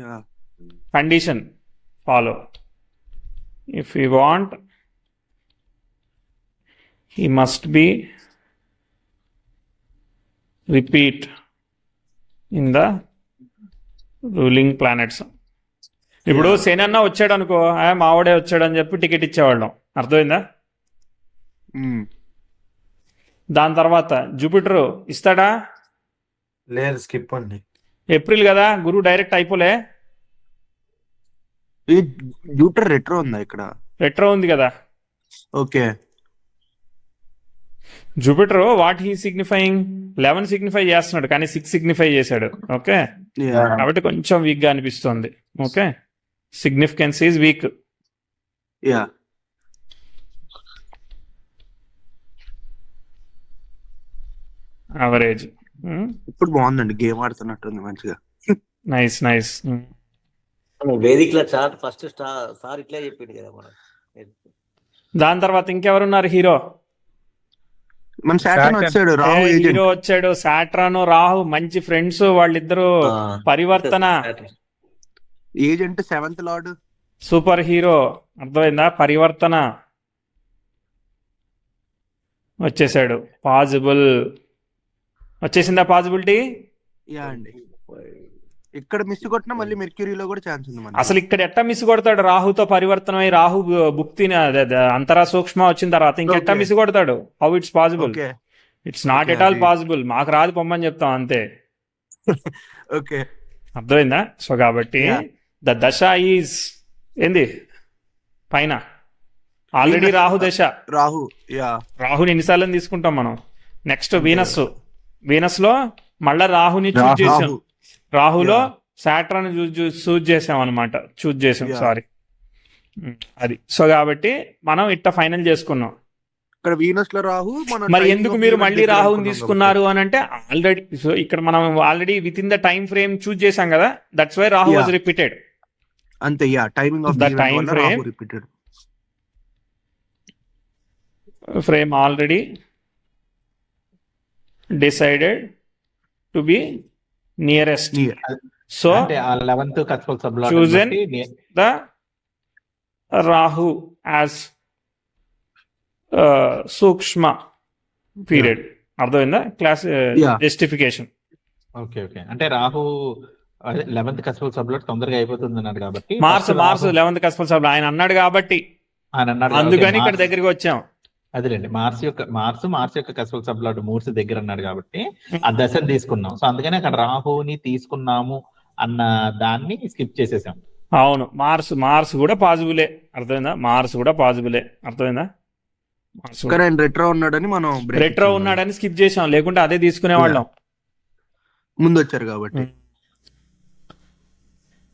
yeah, condition follow. If you want he must be repeat in the ruling planets. ఇప్పుడు శని అన్న వచ్చాడు అనుకో, మావాడే వచ్చాడు అని చెప్పి టికెట్ ఇచ్చేవాళ్ళం. అర్థమైందా? దాని తర్వాత జూపిటర్ ఇస్తాడా? లేదు, స్కిప్ అండి. ఏప్రిల్ కదా, గురువు డైరెక్ట్ అయిపోలే. ఈ జూపిటర్ రెట్రో ఉందా ఇక్కడ? రెట్రో ఉంది కదా. Okay, Jupiter what he signifying 11 signify చేస్తున్నాడు, కానీ 6 సిగ్నిఫై చేశాడు. ఓకే, కాబట్టి కొంచెం వీక్ గా అనిపిస్తుంది. Okay, significance is week. Yeah, average. ఇప్పుడు బాగుందండి, గేమ్ ఆడుతున్నట్టుంది మంచిగా. నైస్. వేదిక్ లో చాట్ ఫస్ట్ సార్ ఇట్లే చెప్పింది కదా మనం. దాని తర్వాత ఇంకెవరున్నారు హీరో? మన సాటర్న్ వచ్చాడు, రాహు ఏజెంట్. హీరో వచ్చాడు. సాట్రాను రాహు మంచి ఫ్రెండ్స్ వాళ్ళిద్దరు. పరివర్తన agent 7th lord, super hero. అర్థమైందా? పరివర్తన వచ్చేసాడు. పాజిబుల్ వచ్చేసిందా పాజిబిలిటీ? యా అండి. ఇక్కడ మిస్ కొట్టినా మళ్ళీ మెర్క్యూరీలో కూడా ఛాన్స్ ఉంది మనకి. అసలు ఇక్కడ ఎట్టా మిస్ కొడతాడు? రాహుతో పరివర్తనమై రాహు భుక్తిని అంతరా సూక్ష్మ వచ్చిన తర్వాత ఇంకెట్టా మిస్ కొడతాడు? How it's possible? It's not at all possible. మాకు రాదు పొమ్మని చెప్తాం అంతే. ఓకే, అర్థమైందా? సో కాబట్టి ద దశ ఈజ్ ఏంది పైన ఆల్రెడీ రాహు దశ. రాహుని ఎన్నిసార్లు తీసుకుంటాం మనం? నెక్స్ట్ వీనస్ లో మళ్ళా రాహుని చూజ్ చేసాం. రాహులో సాట్రాన్ చూజ్ చేసాం అనమాట. సారీ, అది. సో కాబట్టి మనం ఇట్ట ఫైనల్ చేసుకున్నాం. ఇక్కడ వీనస్ లో రాహు. మరి ఎందుకు మీరు మళ్ళీ రాహుని తీసుకున్నారు అని అంటే, ఆల్రెడీ సో ఇక్కడ మనం already with in the time frame choose చేసాం కదా. That's why Rahu was repeated. అంతే. Ya, timing of The the event time వల్ల frame. Rahu repeated. Frame already decided to be nearest. Near. So అంటే ఆ 11th cuspal sub lord Chosen. The Rahu as సూక్ష్మ period. అర్థమైందా class Yeah. Justification? Okay okay. అంటే Rahu 11th cuspal సబ్లాట్ తొందరగా అయిపోతుంది అన్నాడు కాబట్టి Mars first Rahu 11th cuspal సభలో ఆయన అన్నాడు కాబట్టి అని అన్నాడు అందుకని కాబట్టి ఇక్కడ దగ్గరికి వచ్చాం. అదేలేండి మార్స్ యొక్క కస్పల్ సబ్లాట్ మూర్స్ దగ్గర అన్నాడు కాబట్టి ఆ దశను తీసుకున్నాం. సో అందుకని అక్కడ రాహుని తీసుకున్నాము అన్న దాన్ని స్కిప్ చేసేసాం. అవును, మార్స్ కూడా పాజిబులే. అర్థమైందా? మార్స్ కూడా పాజిబులే. అర్థమైందా? కానీ ఆయన రెట్రో ఉన్నాడని మనం break రెట్రో ఇచ్చాం. ఉన్నాడని స్కిప్ చేసాం, లేకుంటే అదే తీసుకునేవాళ్ళం. ముందు వచ్చారు కాబట్టి.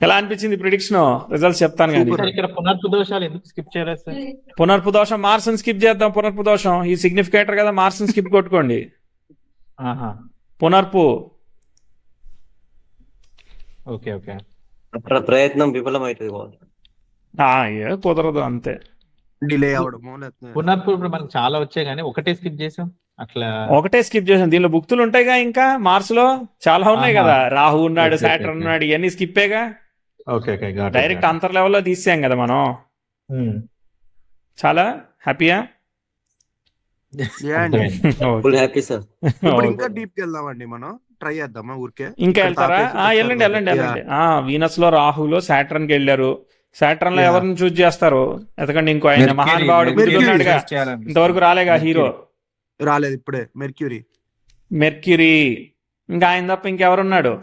ఎలా అనిపించింది ప్రిడిక్షన్? రిజల్ట్స్ చెప్తాను కానీ. Super. సార్ ఇక్కడ పునర్పు దోషాలు ఎందుకు స్కిప్ చేయలేదు సార్? పునర్పు దోషం మార్స్ స్కిప్ చేద్దాం. పునర్పు దోషం ఈ సిగ్నిఫికేటర్ కదా, మార్స్ స్కిప్ కొట్టుకోండి. ఆహా, పునర్పు ఓకే ఓకే. ప్రయత్నం విఫలమైతుంది కావాలి. కుదరదు అంతే. డిలే అవడము లేకపోతే పునర్పు ఇప్పుడు మనకు చాలా వచ్చాయి కానీ ఒకటే స్కిప్ చేసాం అట్లా. ఒకటే స్కిప్ చేసాం. దీనిలో బుక్తులు ఉంటాయిగా, ఇంకా మార్స్ లో చాలా ఉన్నాయి ఆహా. కదా. రాహు ఉన్నాడు, Okay, సాటర్న్ okay. ఉన్నాడు, ఇవన్నీ స్కిప్పేగా. Okay okay. డైరెక్ట్ అంతర్ లెవెల్లో తీసాం కదా మనం. చాలా హ్యాపీయా? Yeah అండి. Full happy sir. ఇప్పుడు ఇంకా డీప్ కి వెళ్దామండి, మనం ట్రై చేద్దామా ఊరికే? ఇంకా వెళ్తారా? వెళ్ళండి వెళ్ళండి వెళ్ళండి. వీనస్ లో రాహులో సాటర్న్ కి వెళ్ళారు. సాటర్న్ లో Yeah. ఎవరిని చూస్ చేస్తారు? ఎందుకంటే ఇంకో ఆయన మహానుభావుడు Mercury ఉన్నాడుగా, ఇంతవరకు రాలేగా హీరో. రాలేదు ఇప్పుడే. మెర్క్యూరీ. మెర్క్యూరీ. ఇంకా ఆయన తప్ప ఇంకెవరున్నాడు?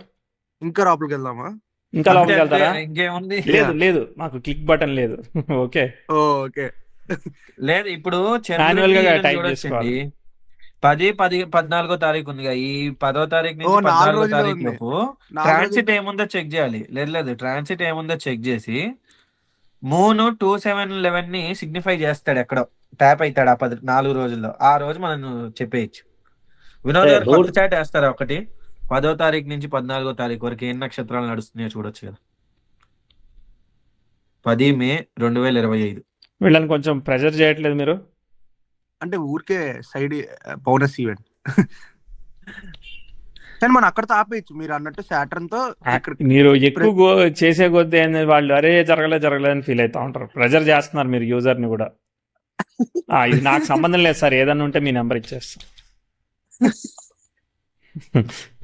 ఇంకా లోపలికి వెళ్దామా? ఇంకా లోపలికి వెళ్తారా? ఇంకేముంది? లేదు లేదు, మాకు క్లిక్ బటన్ లేదు. Okay, okay. లేదు, ఇప్పుడు Manual గా చంద్రుడిని type చూడొచ్చండి. 10, 14 తారీఖు ఉందిగా. ఈ 10వ తారీఖు నుంచి 4 14వ రోజులే తారీఖు ఉంది. లోపు 4 ట్రాన్సిట్ ఏముందో చెక్ చేయాలి. లేదు ట్రాన్సిట్ ఏముందో చెక్ చేసి మూన్ 2711 ని సిగ్నిఫై చేస్తాడు, ఎక్కడో ట్యాప్ అవుతాడు. ఆ 4 రోజుల్లో ఆ రోజు మనం చెప్పేయచ్చు. వినోద్ గారు కొత్త చాట్ వేస్తారా ఒకటి? 10వ తారీఖు నుంచి 14వ తారీఖు వరకు ఏ నక్షత్రాలు నడుస్తున్నాయో చూడొచ్చు కదా. 10 మే 2025. వీళ్ళని కొంచెం ప్రెజర్ చేయట్లేదు మీరు? అంటే ఊరికే సైడ్ బోనస్ ఈవెంట్. కానీ మనం అక్కడ ఆపేయచ్చు మీరు అన్నట్టు సాటర్న్ తో. ఇక్కడ మీరు ఎక్కువ చేసే కొద్దీ ఏంది, వాళ్ళు అరే జరగలేదని ఫీల్ అవుతా ఉంటారు. ప్రెజర్ చేస్తున్నారు మీరు యూజర్ ని కూడా. ఇది నాకు సంబంధం లేదు సార్, ఏదన్నా ఉంటే మీ నెంబర్ ఇచ్చేస్తాం.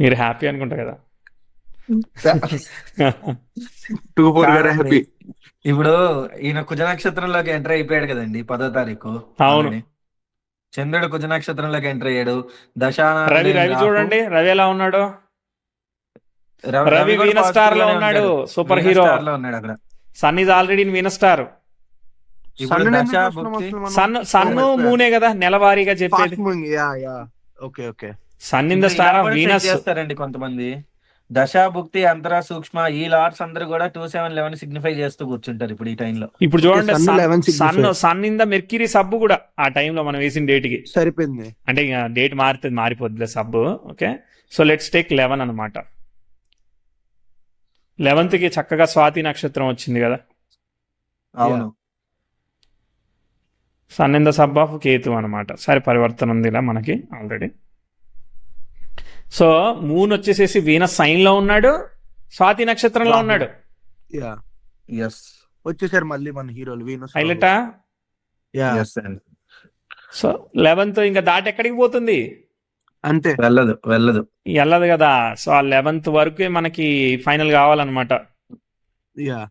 మీరు హ్యాపీ అనుకుంటా కదా. 24 గారు హ్యాపీ. ఇప్పుడు ఈయన కుజ నక్షత్రంలోకి ఎంటర్ అయిపోయాడు కదండి 10వ తారీఖు. అవును. already. చంద్రుడు కుజ నక్షత్రంలోకి ఎంటర్ అయ్యాడు. రవి చూడండి, రవి ఎలా ఉన్నాడు? రవి కూడా వీనస్ స్టార్ లో positive గానే ఉన్నాడు, ఉంటాడు. Super Venus hero. స్టార్ లో ఉన్నాడు అక్కడ. Sun is already in Venus star. ఇప్పుడు Sun ని దశ ఎందుకు చూస్తున్నాం భుక్తి అసలు మనం? సన్ మూనే కదా నెలవారీగా చెప్పేది. Fast moving. Yeah okay okay. Sun in the ఇంకా స్టార్ ఇలా ఆఫ్ కూడా check వీనస్. చేస్తారండి కొంతమంది. దశ భుక్తి అంతరా సూక్ష్మ ఈ లార్డ్స్ అందరూ కూడా 2711 సిగ్నిఫై చేస్తూ కూర్చుంటారు ఇప్పుడు ఈ టైంలో. ఇప్పుడు చూడండి, Sun 11 signify. Sun in the Mercury sub కూడా ఆ టైంలో మనం వేసిన డేట్ కి. సరిపోయింది. అంటే ఇక డేట్ మారిపోద్దిలే sub. Okay, so let's take 11 అనమాట. 11th కి చక్కగా స్వాతి నక్షత్రం వచ్చింది కదా. అవును. Sun in the sub of Ketu అనమాట. సరే, పరివర్తన ఉంది ఇలా మనకి ఆల్రెడీ. సో మూన్ వచ్చేసేసి వీనస్ సైన్ లో ఉన్నాడు, స్వాతి నక్షత్రంలో ఉన్నాడు. యా ఎస్ వచ్చేసారు మళ్ళీ మన హీరోలు వీనస్. హైలైటా? యా ఎస్ అండి. సో 11th ఇంకా దాటి ఎక్కడికి పోతుంది? అంతే. వెళ్ళదు వెళ్ళదు కదా. సో ఆ 11th వరకే మనకి ఫైనల్ కావాలన్నమాట. యా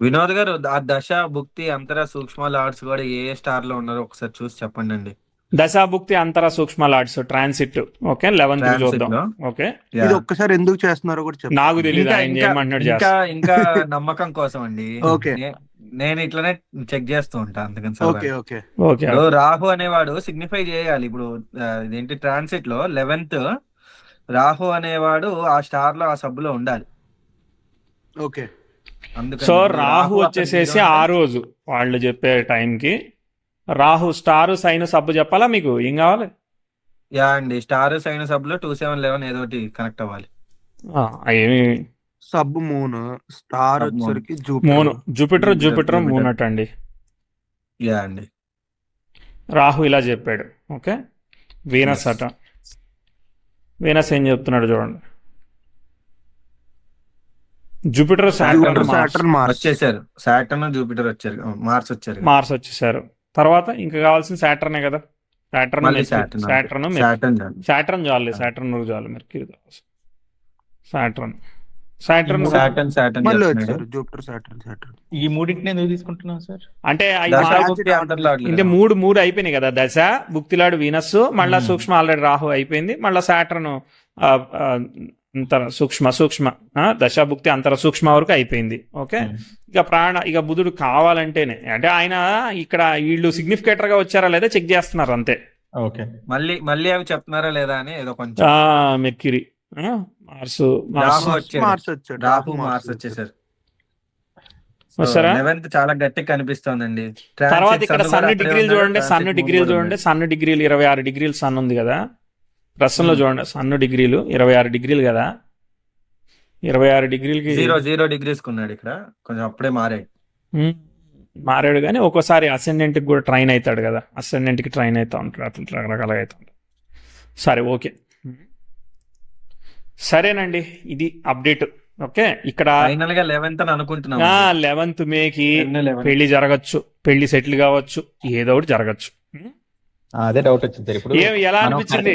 వినోద్ గారు ఆ దశ భుక్తి అంతరా సూక్ష్మ లార్డ్స్ కూడా ఏ స్టార్ లో ఉన్నారో ఒకసారి చూసి చెప్పండి అండి. దశాభుక్తి అంతర సూక్ష్మ Lord's transit. Okay, 11th Transit చూద్దాం. లో. Okay, Yeah. ఇది ఒక్కసారి ఎందుకు చేస్తున్నారో కూడా చెప్పండి. నాకు తెలియదు ఇంకా ఆయన ఇంకా ఏమంటున్నాడు ఇంకా చేస్తా. ఇంకా నమ్మకం కోసం అండి. Okay. నేను ఇట్లనే చెక్ చేస్తూ ఉంటా, అందుకని ఓకే ఓకే. ఓకే, ఇప్పుడు రాహు అనేవాడు సిగ్నిఫై చేయాలి. ఇప్పుడు ఇదేంటి ట్రాన్సిట్ లో 11th రాహు అనేవాడు ఆ స్టార్ లో ఆ సబ్బులో ఉండాలి. ఓకే. అందుకని సో ఈ రాహు వచ్చేసేసి ఆ రోజు వాళ్ళు చెప్పే టైంకి రాహు స్టార్ సైన్ సబ్బు చెప్పాలా మీకు? ఏం కావాలి? యా అండి, స్టార్ సైన్ సబ్ లో 2711 ఏదోటి కనెక్ట్ అవ్వాలి. ఏమి sub moon, star Sub moon. వచ్చేసరికి మూన్, జూపిటర్. జూపిటర్ మూన్ అట అండి. యా అండి. రాహు ఇలా చెప్పాడు. ఓకే, వీనస్ అట. వీనస్ ఏం చెప్తున్నాడు చూడండి. Jupiter, Jupiter, Saturn, Saturn, Mars. వచ్చేసారు. సాటర్న్ జూపిటర్ వచ్చారు, మార్స్ వచ్చారు. మార్స్ వచ్చేసారు. తర్వాత ఇంకా కావాల్సిన సాటర్నే కదా. సాటర్న్, మళ్ళీ సాటర్న్, సాటర్న్ చాలు. సాటర్న్ చాలు, సాటర్న్ చాలు, మెర్క్యూరీ సాటర్న్, సాటర్న్ మళ్ళీ చెప్తున్నాడు. వచ్చారు జూపిటర్, సాటర్న్. ఈ మూడింటిని ఎందుకు తీసుకుంటున్నాం సార్? అంటే దశాభుక్తి అంతర్లాడులు అంటే కదా. మూడు అయిపోయినాయి కదా. దశ భుక్తిలాడు వీనస్, మళ్ళా సూక్ష్మ ఆల్రెడీ రాహు అయిపోయింది, మళ్ళా సాటర్న్ అంతర సూక్ష్మ దశ భుక్తి అంతర సూక్ష్మ వరకు అయిపోయింది. ఓకే, ఇక బుధుడు కావాలంటేనే, అంటే ఆయన ఇక్కడ వీళ్ళు సిగ్నిఫికేటర్ గా వచ్చారా లేదా చెక్ చేస్తున్నారు అంతే. ఓకే, మళ్ళీ అవి చెప్తున్నారా లేదా అని ఏదో కొంచెం. మెర్క్యూరీ, మార్స్, రాహు వచ్చాడు. మార్స్ వచ్చాడు. రాహు మార్స్ వచ్చేసారు. వస్తారా? 11th చాలా గట్టిగా కనిపిస్తోందండి. తర్వాత ఇక్కడ సన్ డిగ్రీలు చూడండి, సన్ డిగ్రీలు 26 డిగ్రీలు సన్ ఉంది కదా. ప్రశ్నలో చూడండి, సన్ డిగ్రీలు 26 డిగ్రీలు కదా. 26 డిగ్రీలకి 0 degrees ఉన్నాడు ఇక్కడ, కొంచెం అప్పుడే మారాడు కానీ ఒక్కోసారి అసెండెంట్ కి కూడా ట్రైన్ అవుతాడు కదా. అసెండెంట్ కి ట్రైన్ అవుతా ఉంటాడు, అట్లా రకరకాలుగా అవుతా ఉంటాడు. సరే, ఓకే, సరేనండి, ఇది అప్డేట్. ఓకే, ఇక్కడ ఫైనల్ గా 11th అని అనుకుంటున్నాం. 11th మేకి పెళ్లి జరగచ్చు, పెళ్లి సెటిల్ కావచ్చు, ఏదో ఒకటి జరగచ్చు. అదే డౌట్ వచ్చింది సార్. ఇప్పుడు ఎలా అనిపించింది?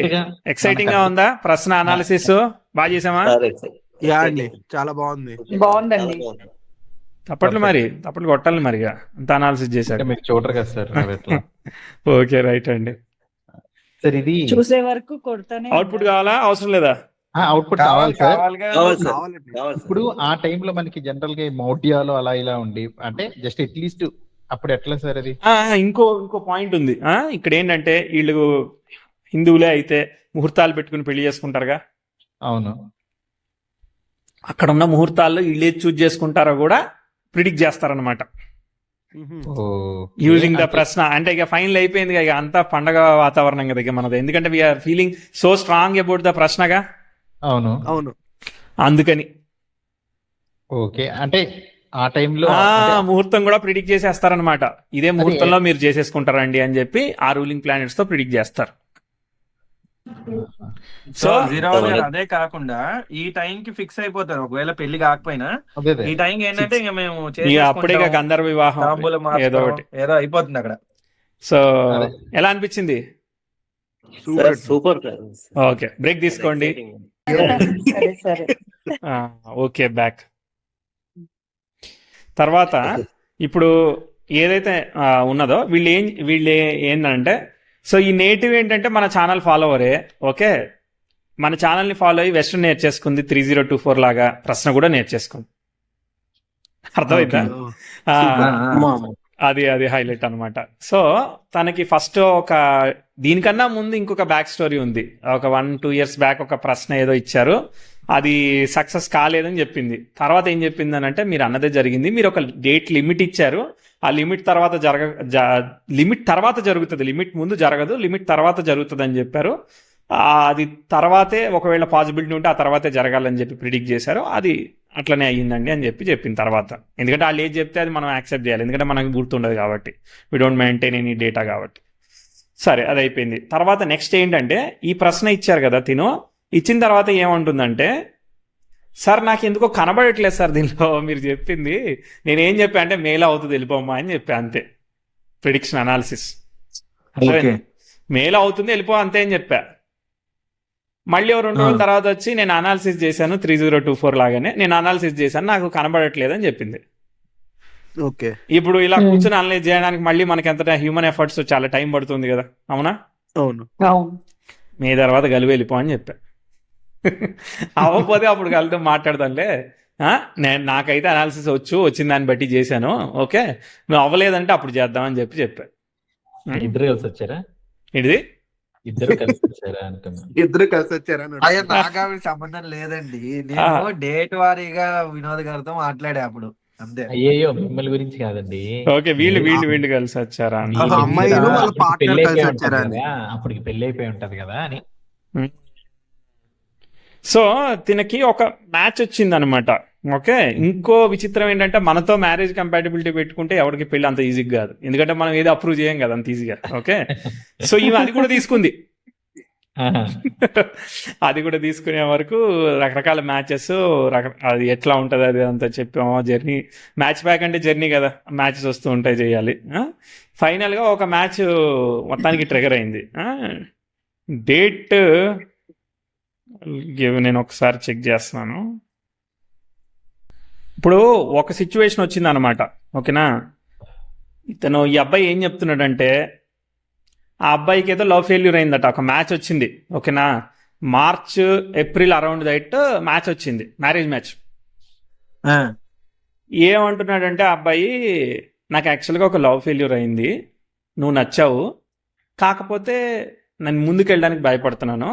ఎక్సైటింగ్ గా ఉందా? ప్రశ్న అనాలిసిస్ బాగా చేసామా? యా అండి, చాలా బాగుంది. బాగుందండి. తప్పట్లు కొట్టాలి మరి, అంత అనాలిసిస్ చేశారు. మీరు చూడరు కదా సార్ మరి ఎట్లా. ఓకే, రైట్ అండి. సార్ ఇది చూసే వరకు కొడతానే అవుట్పుట్ కావాలా, అవసరం లేదా? అవుట్పుట్ కావాలి సార్. కావాలండి. ఇప్పుడు ఆ టైంలో మనకి జనరల్ గా మౌఢ్యాలు అలా ఇలా ఉండి, అంటే జస్ట్ అట్లీస్ట్ అప్పుడు ఎట్లా సార్ అది? ఇంకో పాయింట్ ఉంది. ఇక్కడ ఏంటంటే వీళ్ళు హిందువులే అయితే ముహూర్తాలు పెట్టుకుని పెళ్లి చేసుకుంటారుగా. అవును, అక్కడ ఉన్న ముహూర్తాల్లో వీళ్ళు ఏది చూజ్ చేసుకుంటారో కూడా ప్రిడిక్ట్ చేస్తారనమాట, యూజింగ్ ద ప్రశ్న. అంటే ఇక ఫైనల్ అయిపోయింది, ఇక అంతా పండగ వాతావరణం కదా ఇక మనది, ఎందుకంటే we're feeling so strong about the ప్రశ్నగా. అవును, అందుకని ఓకే. అంటే ఆ టైంలో ముహూర్తం కూడా ప్రిడిక్ట్ చేసేస్తారనమాట. ఇదే ముహూర్తంలో మీరు చేసేసుకుంటారండి అని చెప్పి ఆ రూలింగ్ ప్లానెట్స్ తో ప్రిడిక్ట్ చేస్తారు. సో అదే కాకుండా ఈ టైం కి ఫిక్స్ అయిపోతారు, ఒకవేళ పెళ్లి కాకపోయినా ఈ టైం ఏంటంటే ఇక మేము అప్పుడే గంధర్వ వివాహం ఏదో ఒకటి ఏదో అయిపోతుంది అక్కడ. సో ఎలా అనిపించింది? సూపర్. ఓకే, బ్రేక్ తీసుకోండి. సరే. Okay, back. తర్వాత ఇప్పుడు ఏదైతే ఉన్నదో వీళ్ళు ఏంటంటే, సో ఈ నేటివ్ ఏంటంటే మన ఛానల్ ఫాలోవరే. ఓకే, మన ఛానల్ని ఫాలో అయ్యి వెస్ట్రన్ నేర్చేసుకుంది, 3024 లాగా ప్రశ్న కూడా నేర్చేసుకుంది. అర్థమైందా? అది హైలైట్ అనమాట. సో తనకి ఫస్ట్ దీనికన్నా ముందు ఇంకొక బ్యాక్ స్టోరీ ఉంది. ఒక 1-2 years బ్యాక్ ఒక ప్రశ్న ఏదో ఇచ్చారు, అది సక్సెస్ కాలేదని చెప్పింది. తర్వాత ఏం చెప్పింది అని అంటే, మీరు అన్నదే జరిగింది, మీరు ఒక డేట్ లిమిట్ ఇచ్చారు, ఆ లిమిట్ తర్వాత జరుగుతుంది, లిమిట్ ముందు జరగదు, లిమిట్ తర్వాత జరుగుతుంది అని చెప్పారు. అది తర్వాతే ఒకవేళ పాసిబిలిటీ ఉంటే ఆ తర్వాతే జరగాలని చెప్పి ప్రిడిక్ట్ చేశారు. అది అట్లనే అయ్యిందండి అని చెప్పిన తర్వాత, ఎందుకంటే వాళ్ళు ఏది చెప్తే అది మనం యాక్సెప్ట్ చేయాలి, ఎందుకంటే మనకు గుర్తుండదు కాబట్టి, we don't maintain any data కాబట్టి. సరే, అది అయిపోయింది. తర్వాత నెక్స్ట్ ఏంటంటే, ఈ ప్రశ్న ఇచ్చారు కదా, ఇచ్చిన తర్వాత ఏమంటుందంటే, సార్ నాకు ఎందుకో కనబడట్లేదు సార్ దీనిలో మీరు చెప్పింది, నేనేం చెప్పా అంటే మేల్ అవుతుంది వెళ్ళిపోమ్మా అని చెప్పా, అంతే. ప్రిడిక్షన్ అనాలిసిస్ మేల్ అవుతుంది వెళ్ళిపో అంతే అని చెప్పా. మళ్ళీ 2 రోజుల తర్వాత వచ్చి నేను అనాలిసిస్ చేశాను 3024 లాగానే, నేను అనాలిసిస్ చేశాను, నాకు కనబడట్లేదు అని చెప్పింది. ఓకే, ఇప్పుడు ఇలా కూర్చొని అనలైజ్ చేయడానికి మళ్ళీ మనకి ఎంత హ్యూమన్ ఎఫర్ట్స్ చాలా టైం పడుతుంది కదా, అవునా? అవును. మీ తర్వాత గలివి వెళ్ళిపో అని చెప్పా. అవ్వకపోతే అప్పుడు కలితో మాట్లాడతానులే, నాకైతే అనాలిసిస్ వచ్చిన దాన్ని బట్టి చేశాను, ఓకే, నువ్వు అవ్వలేదంటే అప్పుడు చేద్దామని చెప్పా. ఇద్దరు కలిసి వచ్చారా? ఇది ఇద్దరు కలిసి వచ్చారా అంటున్నా. ఇద్దరు కలిసి వచ్చారా? అయ్యో, నాకు సంబంధం లేదండి, నేను డేట్ వారీగా వినోద్ గారితో మాట్లాడే అప్పుడు అంతే. అయ్యో, మిమ్మల్ని గురించి కాదండి. ఓకే, వీళ్ళు కలిసి వచ్చారా? అమ్మాయిలు వాళ్ళ పార్ట్నర్ కలిసి వచ్చారా? అప్పటికి పెళ్లి అయిపోయి ఉంటది కదా అని. సో తినకి ఒక మ్యాచ్ వచ్చింది అనమాట. ఓకే, ఇంకో విచిత్రం ఏంటంటే మనతో మ్యారేజ్ కంపాటిబిలిటీ పెట్టుకుంటే ఎవరికి పెళ్లి అంత ఈజీగా కాదు, ఎందుకంటే మనం ఏది అప్రూవ్ చేయం కదా అంత ఈజీగా. ఓకే, సో ఈమె అది కూడా తీసుకుంది. అది కూడా తీసుకునే వరకు రకరకాల మ్యాచెస్, అది ఎట్లా ఉంటుంది అది అంతా చెప్పాము. జర్నీ, మ్యాచ్ బ్యాక్ అంటే జర్నీ కదా, మ్యాచెస్ వస్తూ ఉంటాయి, చేయాలి. ఫైనల్గా ఒక మ్యాచ్ మొత్తానికి ట్రిగర్ అయింది. డేట్ నేను ఒకసారి చెక్ చేస్తున్నాను. ఇప్పుడు ఒక సిచ్యువేషన్ వచ్చింది అనమాట. ఓకేనా, ఇతను ఈ అబ్బాయి ఏం చెప్తున్నాడంటే, ఆ అబ్బాయికి ఏదో లవ్ ఫెయిల్యూర్ అయిందట. ఒక మ్యాచ్ వచ్చింది. ఓకేనా, March April around that match వచ్చింది, మ్యారేజ్ మ్యాచ్. ఏమంటున్నాడంటే ఆ అబ్బాయి, నాకు యాక్చువల్గా ఒక లవ్ ఫెయిల్యూర్ అయింది, నువ్వు నచ్చావు, కాకపోతే నేను ముందుకెళ్ళడానికి భయపడుతున్నాను,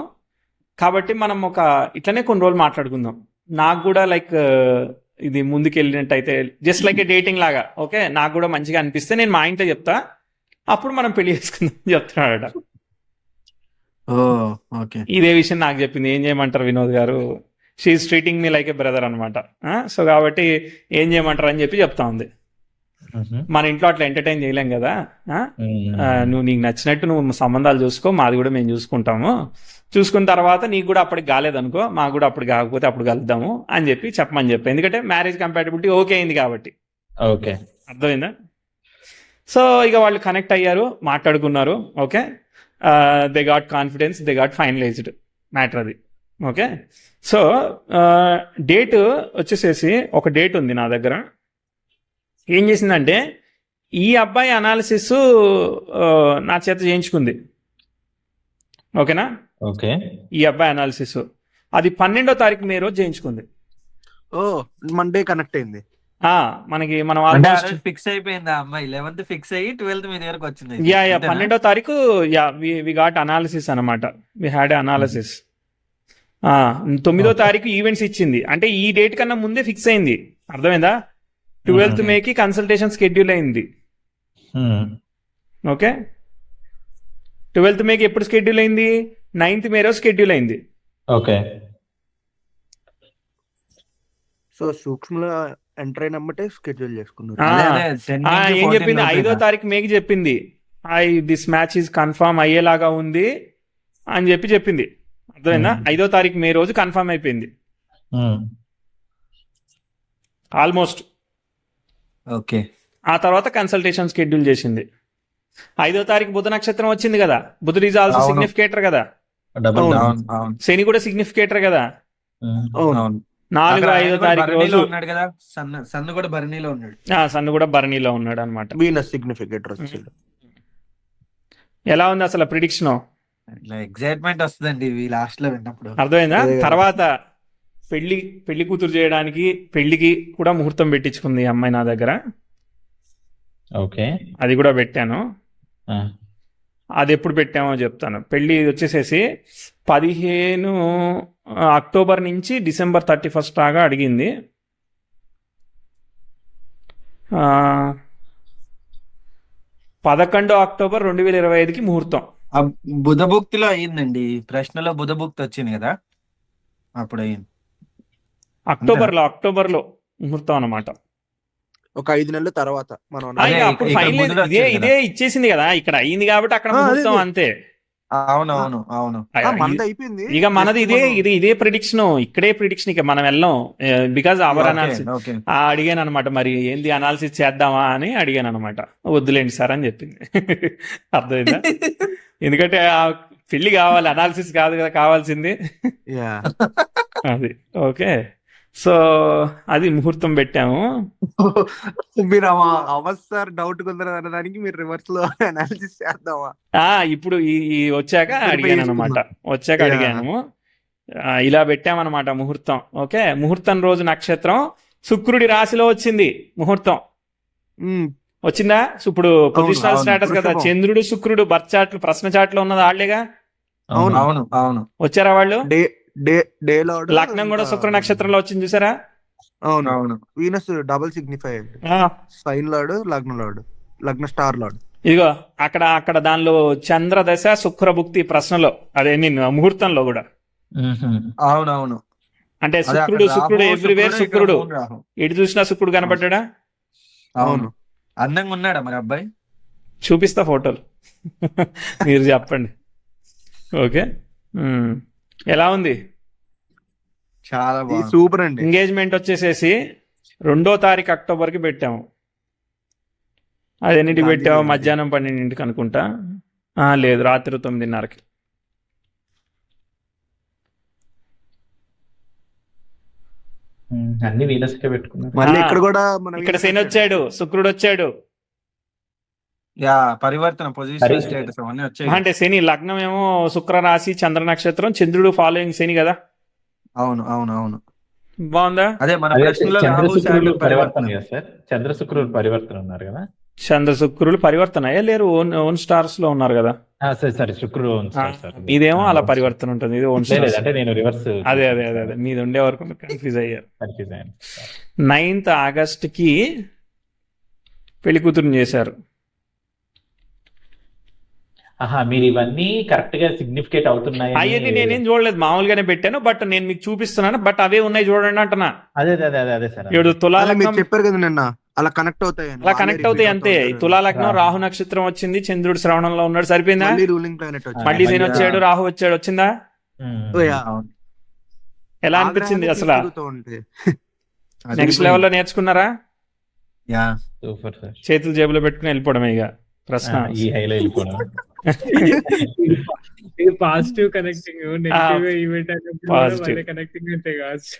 కాబట్టి మనం ఒక ఇట్లనే కొన్ని రోజులు మాట్లాడుకుందాం, నాకు కూడా లైక్ ఇది ముందుకెళ్ళినట్టయితే జస్ట్ లైక్ ఏ డేటింగ్ లాగా, ఓకే, నాకు కూడా మంచిగా అనిపిస్తే నేను మా ఇంట్లో చెప్తా, అప్పుడు మనం పెళ్లి చేసుకుందాం చెప్తున్నాడట. ఇదే విషయం నాకు చెప్పింది. ఏం చేయమంటారు Vinod garu, she's treating me like a brother అనమాట. సో కాబట్టి ఏం చేయమంటారు అని చెప్పి చెప్తా ఉంది. మన ఇంట్లో అట్లా ఎంటర్టైన్ చేయలేం కదా, నువ్వు నీకు నచ్చినట్టు నువ్వు సంబంధాలు చూసుకో, మాది కూడా మేము చూసుకుంటాము, చూసుకున్న తర్వాత నీకు కూడా అప్పటికి కాలేదనుకో, మాకు కూడా అప్పుడు కాకపోతే అప్పుడు కలుద్దాము అని చెప్పి చెప్పమని చెప్పి, ఎందుకంటే మ్యారేజ్ కంపాటిబిలిటీ ఓకే అయింది కాబట్టి. ఓకే, అర్థమైందా? సో ఇక వాళ్ళు కనెక్ట్ అయ్యారు, మాట్లాడుకున్నారు. Okay, they got confidence, they got finalised matter అది. ఓకే, సో డేట్ వచ్చేసేసి ఒక డేట్ ఉంది నా దగ్గర. ఏం చేసిందంటే ఈ అబ్బాయి అనాలిసిస్ నా చేత చేయించుకుంది. ఓకేనా, ఓకే, ఈ అబ్బాయి అనాలిసిస్ అది 12వ తారీఖు మే రోజు చేయించుకుంది. ఓ మండే కనెక్ట్ అయింది. మనకి మనం ఫిక్స్ అయిపోయింది ఆ అమ్మాయి, 11th ఫిక్స్ అయ్యి 12th మీ దగ్గరకు వచ్చింది. 12వ తారీఖు వి గాట్ అనాలిసిస్ అనమాట, వి హ్యాడ్ అనాలిసిస్. 9వ తారీఖు ఈవెంట్స్ ఇచ్చింది, అంటే ఈ డేట్ కన్నా ముందే ఫిక్స్ అయింది. అర్థమైందా? 12th మేకి కన్సల్టేషన్ షెడ్యూల్ అయింది. ఓకే, 12th మేకి ఎప్పుడు షెడ్యూల్ అయింది? 9th మే రోజు షెడ్యూల్ అయింది. ఓకే, సో సూక్ష్మలో ఎంటర్ అయినమ్మటే షెడ్యూల్ చేసుకున్నారు. ఏం చెప్పింది? 5వ తారీఖు మేకి చెప్పింది, దిస్ మ్యాచ్ ఈజ్ కన్ఫర్మ్ అయ్యేలాగా ఉంది అని చెప్పి చెప్పింది. అర్థమైందా? 5వ తారీఖు మే రోజు కన్ఫర్మ్ అయిపోయింది ఆల్మోస్ట్. ఓకే, ఆ తర్వాత కన్సల్టేషన్ షెడ్యూల్ చేసింది. 5వ తారీఖు బుధ నక్షత్రం వచ్చింది కదా, బుధుడు ఈజ్ ఆల్సో సిగ్నిఫికేటర్ కదా, శని కూడా సిగ్నిఫికేటర్ కదా. 4, 5వ తారీఖు రోజు ఉన్నాడు కదా, సన్ను కూడా భరణిలో ఉన్నాడు. సన్ను కూడా భరణిలో ఉన్నాడు అనమాట. వీనస్ సిగ్నిఫికేటర్ వచ్చింది. ఎలా ఉంది అసలు ప్రిడిక్షన్? ఎక్సైట్మెంట్ వస్తుందండి లాస్ట్ లో విన్నప్పుడు. అర్థమైందా? తర్వాత పెళ్లి కూతురు చేయడానికి పెళ్లికి కూడా ముహూర్తం పెట్టించుకుంది ఈ అమ్మాయి నా దగ్గర. ఓకే, అది కూడా పెట్టాను. అది ఎప్పుడు పెట్టామో చెప్తాను. పెళ్లి వచ్చేసేసి 15 అక్టోబర్ నుంచి డిసెంబర్ 31 దాకా అడిగింది. 11 అక్టోబర్ 2025కి ముహూర్తం. బుధభుక్తిలో అయ్యిందండి, ప్రశ్నలో బుధభుక్తి వచ్చింది కదా, అప్పుడు అయ్యింది. అక్టోబర్లో ముహూర్తం అన్నమాట. ఒక 5 నెలల తర్వాత మనం అప్పుడు ఫైనల్ ఇదే ఇచ్చేసింది కదా, ఇక్కడ అయ్యింది కాబట్టి అక్కడ ముహూర్తం అంతే. అవును, మనది అయిపోయింది. ఇక మనది ఇదే ప్రిడిక్షన్, ఇక్కడే ప్రిడిక్షన్. ఇక మనం వెళ్ళాం బికాజ్ అవర్ అనాలిసిస్. అడిగాను అనమాట, మరి ఏంది అనాలిసిస్ చేద్దామా అని అడిగాను అనమాట. వద్దులేండి సార్ అని చెప్పింది. అర్థమైందా? ఎందుకంటే పెళ్లి కావాలి, అనాలిసిస్ కాదు కదా కావాల్సింది. అది ఓకే. సో అది ముహూర్తం పెట్టాము. మీరు అవసరం డౌట్ కుదరదానికి మీరు రివర్స్ లో అనాలిసిస్ చేద్దామా? ఇప్పుడు ఈ వచ్చాక అడిగాను అనమాట. అడిగాను, ఇలా పెట్టామన్నమాట ముహూర్తం. ఓకే, ముహూర్తం రోజు నక్షత్రం శుక్రుడి రాశిలో వచ్చింది ముహూర్తం. వచ్చిందా? ఇప్పుడు పొజిషనల్ స్టేటస్ కదా, చంద్రుడు శుక్రుడు బర్త్ చార్ట్లు ప్రశ్న చాట్లో ఉన్నది వాళ్ళేగా. అవును, వచ్చారా వాళ్ళు? లార్డ్ లగ్నం కూడా శుక్ర నక్షత్రంలో వచ్చింది చూసారా? అవును, Venus double signify, sign lord, లగ్న స్టార్ లార్డ్. ఇదిగో అక్కడ దానిలో చంద్ర దశ శుక్ర భుక్తి ప్రశ్నలో, అదే నేను ముహూర్తంలో కూడా. అవునవును. అంటే అదే అక్కడ శుక్రుడు రాహు, ఎవ్రీవేర్ ఇక్కడ శుక్రుడు, మూన్ రాహు. ఎటు చూసినా శుక్రుడు కనపడ్డా. అవును. అందంగా ఉన్నాడా మరి అబ్బాయి? చూపిస్తా ఫోటోలు. మీరు చెప్పండి. ఓకే. ఎలా ఉంది చాలా ఇది బాగుంది. సూపర్ అండి. ఎంగేజ్మెంట్? వచ్చేసేసి 2వ తారీఖు అక్టోబర్కి పెట్టాము. అది ఎన్నింటికి గాంధీ పెట్టాము? జయంతి. మధ్యాహ్నం 12ంటికి అనుకుంటా. లేదు, రాత్రి 9:30కి. అన్ని వీనస్కే పెట్టుకున్నారు. మళ్ళీ ఆ, ఇక్కడ కూడా మన ఇక్కడ శని వచ్చాడు, శుక్రుడు వచ్చాడు. యా, పరివర్తన, పొజిషన్, స్టేటస్ అవన్నీ వచ్చాయి. అంటే శని లగ్నం ఏమో శుక్ర రాశి, చంద్ర నక్షత్రం, చంద్రుడు ఫాలోయింగ్ శని కదా. అవును అవును అవును. బాగుందా? అదే మన అదే ప్రశ్నలో చంద్ర రాహు, శుక్రులు శాటర్న్ పరివర్తన పరివర్తన. కదా సార్, చంద్ర శుక్రులు పరివర్తన ఉన్నారు కదా. చంద్ర శుక్రులు పరివర్తన లేరు, ఓన్ స్టార్స్ లో ఉన్నారు కదా. సరే శుక్రుడు సార్. ఇదేమో అలా పరివర్తన ఉంటుంది, ఇది ఓన్ లేదు స్టార్స్. అంటే నేను రివర్స్ అదే అదే అదే అదే మీది ఉండే వరకు కన్ఫ్యూజ్ అయ్యారు. కన్ఫ్యూజ్ అయ్యాను. 9th ఆగస్ట్కి పెళ్లి కూతురుని చేశారు. మీరు ఇవన్నీ కరెక్ట్ గా సిగ్నిఫికేట్ అవుతున్నాయి. అవన్నీ నేనేం చూడలేదు, మామూలుగానే పెట్టాను. బట్ నేను మీకు చూపిస్తున్నాను, బట్ అవే ఉన్నాయి చూడండి అంటున్నా. అదే అదే అదే అదే సార్. ఇప్పుడు తులా అలా మీరు లగ్నం చెప్పారు కదా నిన్న, అలా కనెక్ట్ అవుతాయి అని. అలా కనెక్ట్ అవుతాయి అంతే. తులా లగ్నం రాహు నక్షత్రం వచ్చింది, చంద్రుడు శ్రవణంలో ఉన్నాడు, సరిపోయిందా? రూలింగ్ ప్లానెట్ మళ్ళీ శని వచ్చాడు, రాహు వచ్చాడు, వచ్చిందా? అవును. ఎలా అనిపించింది అసలు? నెక్స్ట్ లెవెల్లో నేర్చుకున్నారా? Yeah, super sir. చేతులు జేబులో పెట్టుకుని వెళ్ళిపోవడమే ఇక ప్రశ్న. ఈ హైలో వెళ్ళిపోవడం. ఇది positive connecting, negative event Positive. Connecting అంటే కావచ్చు.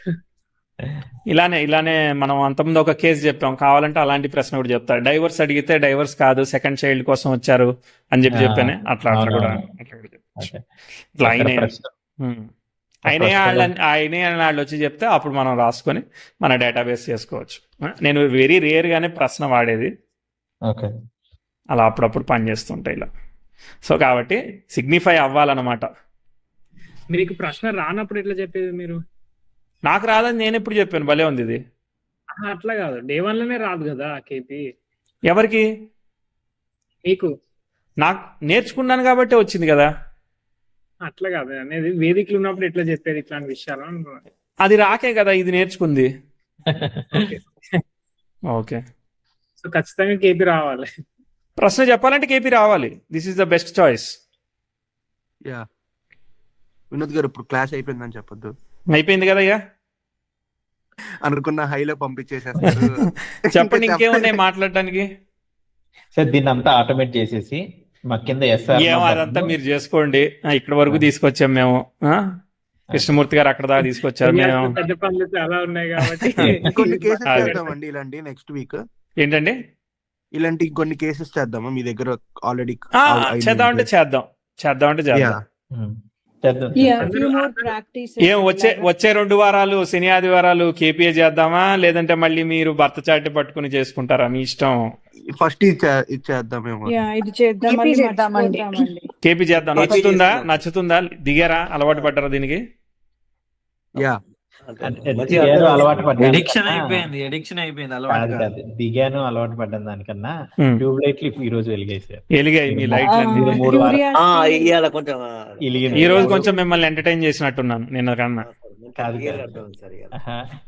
ఇలానే మనం అంతకుముందు ఒక కేసు చెప్పాం, కావాలంటే అలాంటి ప్రశ్న కూడా చెప్తా. డైవర్స్ అడిగితే డైవర్స్ కాదు, సెకండ్ చైల్డ్ కోసం వచ్చారు అని చెప్పానే. అట్లా కూడా చెప్పచ్చు. ఇట్లా ఆయనే వాళ్ళు వచ్చి చెప్తే అప్పుడు మనం రాసుకొని మన డేటాబేస్ చేసుకోవచ్చు. నేను వెరీ రేర్ గానే ప్రశ్న వాడేది, ఓకే. అలా అప్పుడప్పుడు పనిచేస్తుంటాయి ఇలా. సో కాబట్టి సిగ్నిఫై అవ్వాలన్నమాట. మీకు ప్రశ్న రానప్పుడు ఎట్లా చెప్పేది మీరు? నాకు రాదని నేను ఎప్పుడు చెప్పాను, భలే ఉంది ఇది. అట్లా కాదు, డే 1 లోనే రాదు కదా కేపీ. ఎవరికి? మీకు. నాకు నేర్చుకున్నాను కాబట్టి వచ్చింది కదా. అట్లా కాదు అనేది, వేదికలు ఉన్నప్పుడు ఎట్లా చెప్పేది ఇట్లాంటి విషయాలు అంటున్నా. అది రాకే కదా ఇది నేర్చుకుంది. ఓకే. ఓకే, సో ఖచ్చితంగా కేపీ రావాలి. ప్రశ్న చెప్పాలంటే కేపీ రావాలి. This is the best choice. Yeah, Vinod గారు ఇప్పుడు క్లాస్ అయిపోయిందని చెప్పొద్దు. అయిపోయింది కదా ఇక అనుకున్న హైలో పంపించేసేస్తారు. చెప్పండి, ఇంకేమున్నాయి మాట్లాడటానికి? సార్ దీన్ని అంతా ఆటోమేట్ చేసేసి మా కింద ఏమో అదంతా మీరు చేసుకోండి. ఇక్కడ వరకు తీసుకొచ్చాం మేము. కృష్ణమూర్తి గారు అక్కడ దాకా తీసుకొచ్చారు. మేము పెద్ద పనులు చాలా ఉన్నాయి కాబట్టి కొన్ని కేసెస్ చేద్దామండి ఇలాంటి నెక్స్ట్ వీక్. ఏంటండి? ఇలాంటి కొన్ని కేసెస్ చేద్దామా మీ దగ్గర ఆల్రెడీ? చేద్దామంటే చేద్దాం. ఏం వచ్చే 2 వారాలు శని ఆదివారాలు కేపీఏ చేద్దామా, లేదంటే మళ్ళీ మీరు భర్త చాటి పట్టుకుని చేసుకుంటారా? మీ ఇష్టం. ఫస్ట్ ఇచ్చేద్దామేమో. ఇది చేద్దామండి. కేపీ చేద్దాం. నచ్చుతుందా? దిగారా? అలవాటు పడ్డారా దీనికి? యా, అలవాటు పడ్డాను. ఎడిక్షన్ అయిపోయింది అలవాటు కాదు. దిగాను, అలవాటు పడ్డాను. దానికన్నా ట్యూబ్ లైట్లు ఈ రోజు వెలిగేసారు. వెలిగాయి మీ లైట్లు. 3 వారాలు ఇయ్యాల కొంచెం ఈ రోజు కొంచెం మిమ్మల్ని ఎంటర్టైన్ చేసినట్టున్నాను నిన్న కన్నా. కాదు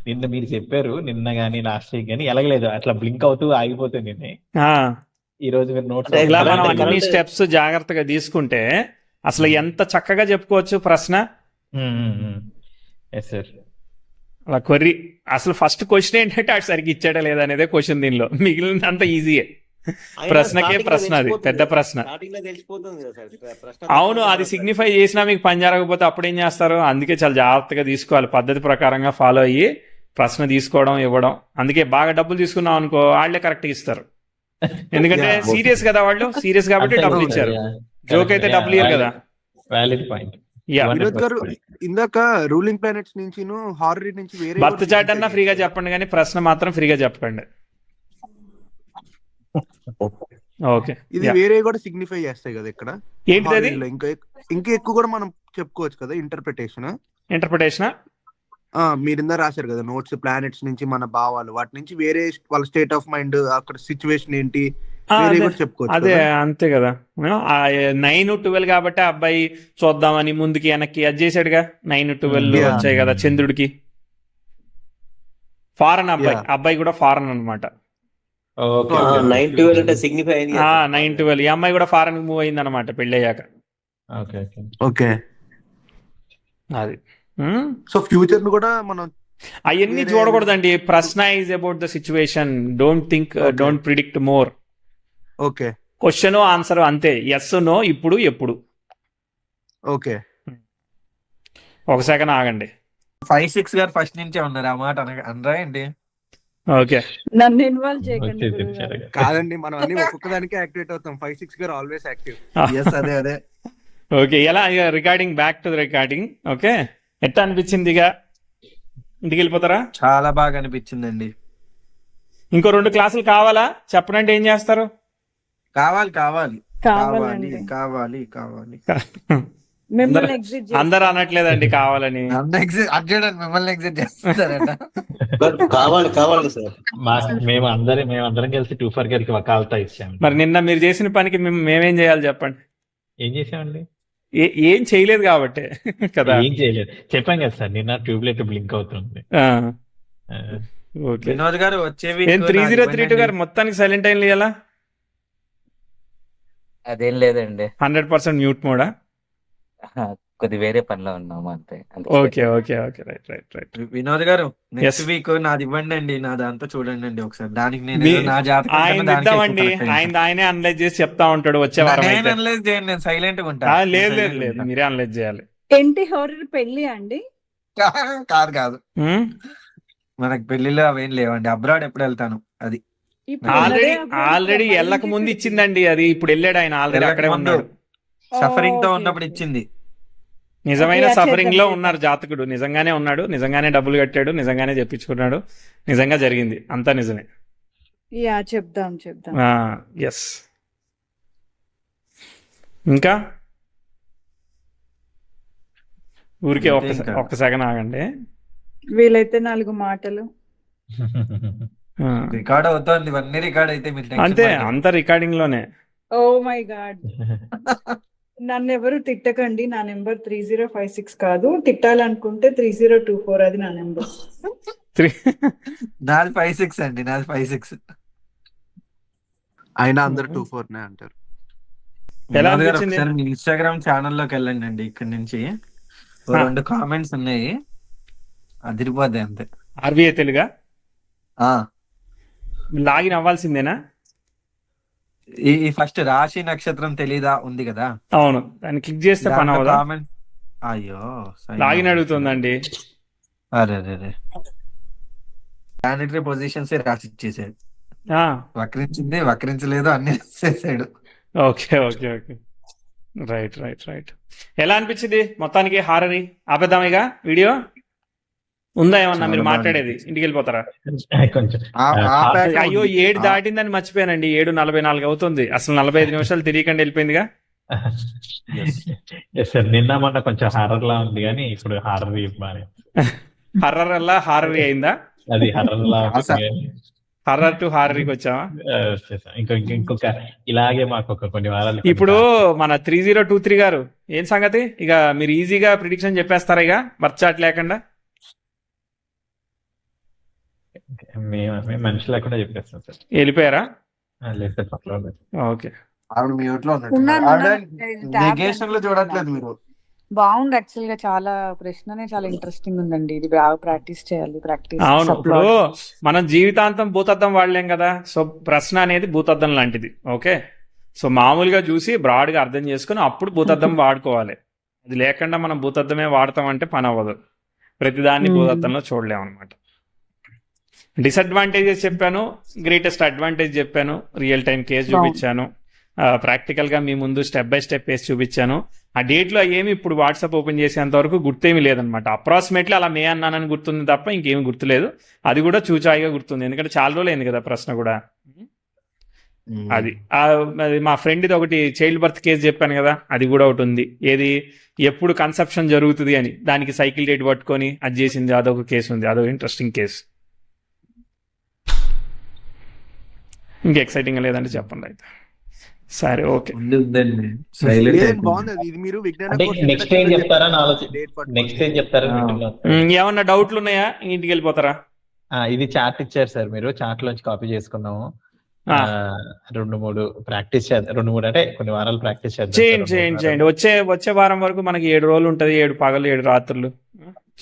నిన్న మీరు చెప్పారు, నిన్న గానీ లాస్ట్ వీక్ గానీ ఎలాగలేదు, అట్లా బ్లింక్ అవుతూ ఆగిపోతుంది. ఈ రోజు మీరు నోట్స్ ఇలా మనం అన్ని స్టెప్స్ జాగ్రత్తగా తీసుకుంటే అసలు ఎంత చక్కగా చెప్పుకోవచ్చు ప్రశ్న. సార్ అలా కొర్రీ అసలు ఫస్ట్ క్వశ్చన్ ఏంటంటే అటు సరిగ్గా ఇచ్చాడా లేదా అనేదే క్వశ్చన్. దీనిలో మిగిలిన అంత ఈజీయే. ప్రశ్నకే ప్రశ్న, అది పెద్ద ప్రశ్న. అవును, అది సిగ్నిఫై చేసినా మీకు పని జరగకపోతే అప్పుడు ఏం చేస్తారు? అందుకే చాలా జాగ్రత్తగా తీసుకోవాలి, పద్ధతి ప్రకారంగా ఫాలో అయ్యి ప్రశ్న తీసుకోవడం, ఇవ్వడం. అందుకే బాగా డబ్బులు తీసుకున్నాం అనుకో, వాళ్ళే కరెక్ట్ ఇస్తారు. ఎందుకంటే సీరియస్ కదా, వాళ్ళు సీరియస్ కాబట్టి డబ్బులు ఇచ్చారు. జోక్ అయితే డబ్బులు ఇయ్యరు కదా. Valid point. వినోద్ గారు ఇందాక రూలింగ్ ప్లానెట్స్ నుంచి హారర్ నుంచి వేరే భర్త చాట్ అన్నా ఫ్రీగా చెప్పండి, కానీ ప్రశ్న మాత్రం ఫ్రీగా చెప్పండి. ఓకే, ఇది వేరే కూడా సిగ్నిఫై చేస్తాయి కదా ఇక్కడ. ఏంటిది అది? ఇంకా ఎక్కువ కూడా మనం చెప్పుకోవచ్చు కదా. ఇంటర్ప్రిటేషన్ మీరిందా రాశారు కదా నోట్స్, ప్లానెట్స్ నుంచి మన భావాలు, వాటి నుంచి వేరే వాళ్ళ స్టేట్ ఆఫ్ మైండ్, అక్కడ సిచ్యువేషన్ ఏంటి, చెప్పుకోవచ్చు. అదే అంతే కదా. 9-12 కాబట్టి అబ్బాయి చూద్దామని ముందుకి వెనక్కి అది చేసాడుగా. 9-12 వచ్చాయి కదా చంద్రుడికి. ఫారెన్ అబ్బాయి, Yeah. అబ్బాయి కూడా ఫారెన్ అనమాట. ఓకే 9-12 అంటే సిగ్నిఫై అయింది కదా సార్. 9-12 ఈ అమ్మాయి కూడా ఫారెన్ మూవ్ అయింది అనమాట పెళ్లి అయ్యాక. Okay okay. ఓకే. అది సో ఫ్యూచర్ ను కూడా మనం అవన్నీ వేరే- చూడకూడదండి. ప్రశ్న is about the situation, don't think, don't predict more. Okay question answer అంతే, ఎస్ నో, ఇప్పుడు ఎప్పుడు. ఓకే. ఒక సెకండ్ ఆగండి. 5-6 గారు ఫస్ట్ నుంచే ఉన్నారు ఆ మాట అనరా ఏంటి? ఓకే, నన్ను ఇన్వాల్వ్ చేయకండి వచ్చేసి గురువు గారు. వచ్చారు. కాదండి, మనం అన్ని ఒక్కొక్క దానికి యాక్టివేట్ అవుతాం. 5-6 గారు ఆల్వేస్ యాక్టివ్. ఎస్, అదే. ఓకే. ఎలా ఇక recording, back to the recording. Okay, ఎట్లా అనిపించింది? ఇక ఇంటికి వెళ్ళిపోతారా? చాలా బాగా అనిపించిందండి. ఇంకో 2 క్లాసులు కావాలా? చెప్పనంటే ఏం చేస్తారు? కావాలి. కావాలండి. మిమ్మల్ని ఎగ్జిట్ అందరు అనట్లేదండి కావాలని. అర్జున్ మిమ్మల్ని ఎగ్జిట్ చేస్తారట. కావాలి సార్. మేమందరం కలిసి 2 గారికి వకాల్తా ఇచ్చాము. మరి నిన్న మీరు చేసిన పనికి మేమేం చేయాలి చెప్పండి? ఏం చేసామండి? ఏం చేయలేదు కాబట్టి కదా. ఏం చేయలేదు, చెప్పాం కదా సార్, నిన్న ట్యూబ్లైట్ బ్లింక్ అవుతుంది. ఆ, ఓకే. వినోద్ గారు వచ్చేవి ఏం 3032 గారు మొత్తానికి సైలెంట్ అయిన ఎలా? అదేం లేదండి, 100% మ్యూట్ మోడా? కొద్ది వేరే పనిలో ఉన్నాము అంతే. Okay, right. వినోద్ గారు నెక్స్ట్ Yes. వీక్ నాది ఇవ్వండి అండి, నాదంతా చూడండి అండి ఒకసారి. దానికి నేను మీ- ఏదో నా జాతకం ఆయన కన్నా దానికే ఇద్దామండి, ఎక్కువ correct అయింది. ఆయనే అనలైజ్ చేసి చెప్తా ఉంటాడు వచ్చే వారం నేను అయితే. అనలైజ్ చేయండి, నేను సైలెంట్ గా ఉంటా. లేదు, మీరే అనలైజ్ చేయాలి. ఏంటి హారర్ పెళ్లి అండి? కాదు మనకి పెళ్లిలో అవేం లేవండి. అబ్రాడ్ ఎప్పుడు వెళ్తాను అది. ఇప్పుడు ఆల్రెడీ ఉన్నదే అబ్బాయి ఆల్రెడీ కదా, వెళ్ళక ఇంటికి ముందు ఇచ్చిందండి అది. ఇప్పుడు వెళ్ళాడు ఆయన, ఆల్రెడీ అక్కడే ఉన్నాడు. సఫరింగ్ తో ఓకే, ఉన్నప్పుడు ఓకే. ఇచ్చింది. నిజమైన ఓకే, సఫరింగ్ లో చేద్దాం. ఉన్నారు జాతకుడు. నిజంగానే ఉన్నాడు, నిజంగానే డబ్బులు కట్టాడు, నిజంగానే చెప్పించుకున్నాడు, నిజంగా జరిగింది, అంతా నిజమే. యా చెప్దాం. ఎస్. ఇంకా ఊరికే అంతే ఇంకా. ఒక్క సెకండ్ ఆగండి. వీలైతే 4 మాటలు. ఆ, రికార్డ్ అవుతుంది, ఇవన్నీ రికార్డ్ అయితే మీరు tension అంతే, పడకండి. అంతా రికార్డింగ్ లోనే. ఓ మై గాడ్, నన్ను ఎవరు తిట్టకండి. నా నెంబర్ 3056 కాదు. తిట్టాలనుకుంటే 3024, అది నా నెంబర్. 3 నాది 5-6 అండి, నాది 5-6. అయినా అందరు 2-4 అంటారు. ఎలా వినోద్ గారు అనిపించింది? ఒకసారి మీ ఇన్స్టాగ్రామ్ ఛానల్లోకి వెళ్ళండి అండి. ఇక్కడ నుంచి ఓ 2 కామెంట్స్ ఉన్నాయి, అదిరిపోద్ది అంతే. ఆర్బీఐ తెలుగా ఆ లాగిన్ అవ్వాల్సిందేనా? ఈ ఫస్ట్ రాశి నక్షత్రం తెలీదా ఉంది కదా, అవును, దాన్ని క్లిక్ చేస్తే పని అవదా? కామెంట్. అయ్యో లాగిన్ అడుగుతుందండి. అరే ప్లానెటరీ పొజిషన్స్ రాసి ఇచ్చేసాడు. ఆ, వక్రించింది, వక్రించలేదు, అన్ని రాసేసాడు. ఓకే. రైట్. ఎలా అనిపించింది మొత్తానికి హారరి? ఆపేద్దామేగా వీడియో? ఉందా ఏమన్నా మీరు చాలా మాట్లాడేది? బాగా ఇంటికి వెళ్ళిపోతారా? కొంచెం అయ్యో 7 దాటిందని మర్చిపోయానండి. 7:44 అవుతుంది. అసలు 45 నిమిషాలు తిరిగకుండా వెళ్ళిపోయిందిగా. సార్ నిన్న మొన్న కొంచెం హారర్ లా ఉంది, కానీ ఇప్పుడు హారర్ బాగా హర్రర్ అలా హారరీ అయిందా? అది హారర్ లా ఉంటుంది. హర్రర్ టు హారరీకి వచ్చావా? ఇంకొక ఇలాగే మాకు ఒక కొన్ని వారాలు ఇప్పుడు మన 3023 గారు ఏం సంగతి? ఇక మీరు ఈజీగా ప్రిడిక్షన్ చెప్పేస్తారా ఇక మర్చాట్ లేకుండా? మేము మనిషి లేకుండా చెప్పేస్తాం సార్. వెళ్ళిపోయారా? లేదు సార్, పర్వాలేదు. ఓకే. ఆవిడ మ్యూట్ లో ఉన్నాను. నెగేషన్ లో చూడట్లేదు మీరు. బాగుంది యాక్చువల్ గా. చాలా ప్రశ్ననే చాలా ఇంట్రెస్టింగ్ ఉందండి. ఇది బాగా ప్రాక్టీస్ చేయాలి. అవును, ఇప్పుడు మనం జీవితాంతం భూతద్దం వాడలేం కదా. సో ప్రశ్న అనేది భూతద్దం లాంటిది. ఓకే, సో మామూలుగా చూసి బ్రాడ్ గా అర్థం చేసుకుని అప్పుడు భూతద్దం వాడుకోవాలి. అది లేకుండా మనం భూతద్దమే వాడతాం అంటే పని అవ్వదు. ప్రతిదాన్ని భూతద్దంలో చూడలేం అనమాట. డిసడ్వాంటేజెస్ చెప్పాను, గ్రేటెస్ట్ అడ్వాంటేజ్ చెప్పాను, రియల్ టైం కేసు చూపించాను, ప్రాక్టికల్ గా మీ ముందు స్టెప్ బై స్టెప్ వేసి చూపించాను. ఆ డేట్ లో ఏమి ఇప్పుడు వాట్సాప్ ఓపెన్ చేసేంత వరకు గుర్తేమీ లేదనమాట. అప్రాక్సిమేట్లీ అలా మే అన్నానని గుర్తుంది తప్ప ఇంకేమి గుర్తులేదు. అది కూడా చూచాయిగా గుర్తుంది, ఎందుకంటే చాలా రోజులు అయింది కదా ప్రశ్న కూడా. అది మా ఫ్రెండ్ది ఒకటి చైల్డ్ బర్త్ కేసు చెప్పాను కదా, అది కూడా ఒకటి ఉంది. ఏది ఎప్పుడు కన్సెప్షన్ జరుగుతుంది అని దానికి సైకిల్ డేట్ పట్టుకొని అది చేసింది, అదొక కేసు ఉంది. అదొక ఇంట్రెస్టింగ్ కేసు. ఇంకా ఎక్సైటింగ్ లేదంటే చెప్పండి అయితే. సరే, ఓకే. బాగుంది. ఇది మీరు విజ్ఞాన అంటే కోర్సు నెక్స్ట్ ఏం చెప్తారా నెక్స్ట్ ఏం చెప్తారా? ఏమన్నా డౌట్లు ఉన్నాయా? ఇంటికి వెళ్ళిపోతారా? ఇది చార్ట్ ఇచ్చారు సార్, మీరు చార్ట్ లోంచి కాపీ చేసుకున్నాము. ఆ. 2-3 ప్రాక్టీస్ చేద్దాం, 2-3 అంటే కొన్ని వారాలు ప్రాక్టీస్ చేద్దాం సార్, చేయండి 2-3 చేయండి వారాలు. చేయండి. వచ్చే వారం వరకు మనకి 7 రోజులు ఉంటుంది, 7 పగలు 7 రాత్రులు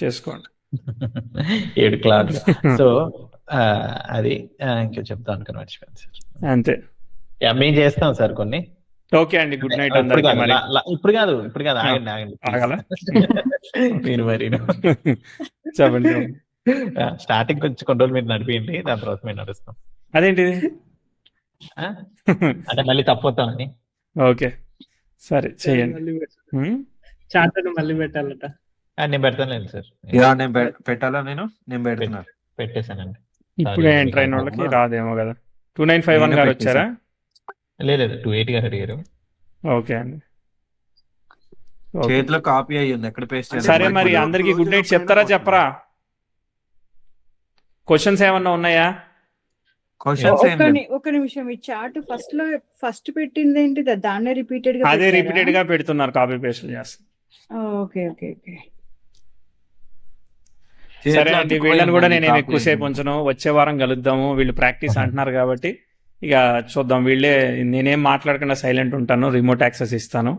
చేసుకోండి. 7 క్లాట్లు. సో అది ఇంకా చెప్తాం అనుకుని మర్చిపోయాను సార్. అంతే. మేము చేస్తాం సార్ కొన్ని. ఓకే అండి, గుడ్ నైట్ ఇప్పుడు అందరికి. కాదు, మరి ఇప్పుడు కాదు, ఆగండి ఆగల మీరు మరి చెప్పండి. స్టార్టింగ్ కొంచెం కొన్ని రోజులు మీరు నడిపియండి, దాని తర్వాత మేము నడుస్తాం. అదేంటిది? ఆ? అంటే మళ్ళీ తప్పొస్తామని. ఓకే సరే చేయండి. మళ్ళీ చార్ట్ మళ్ళీ పెట్టాలట. నేను పెడతాను సార్, నేను పెట్టాలా? నేను పెడుతున్నాను. పెట్టేశానండి. ఇప్పుడే ఎంటర్ అయిన వాళ్ళకి రాదేమో కదా. 2951 గారు వచ్చారా? లేదు 28 గారు అడిగారు. ఓకే అండి. ఓకే. చేతిలో కాపీ అయ్యింది, ఎక్కడ పేస్ట్ సరే మరి అందరికి గుడ్ నైట్ చెప్తారా చెప్పరా? క్వశ్చన్స్ ఏమన్నా ఉన్నాయా? ఒక నిమిషం, ఈ చార్ట్ ఫస్ట్ పెట్టింది ఏంటి? దాన్నే రిపీటెడ్ గా అదే రిపీటెడ్ గా పెడుతున్నారు, కాపీ పేస్ట్ చేస్తారు. Okay okay okay. సరే అండి, వీళ్ళని కూడా నేను ఎక్కువసేపు ఉంచను, వచ్చే వారం కలుద్దాము. వీళ్ళు ప్రాక్టీస్ అంటున్నారు కాబట్టి ఇక చూద్దాం. వీళ్ళే, నేనేం మాట్లాడకుండా సైలెంట్ ఉంటాను, రిమోట్ యాక్సెస్ ఇస్తాను,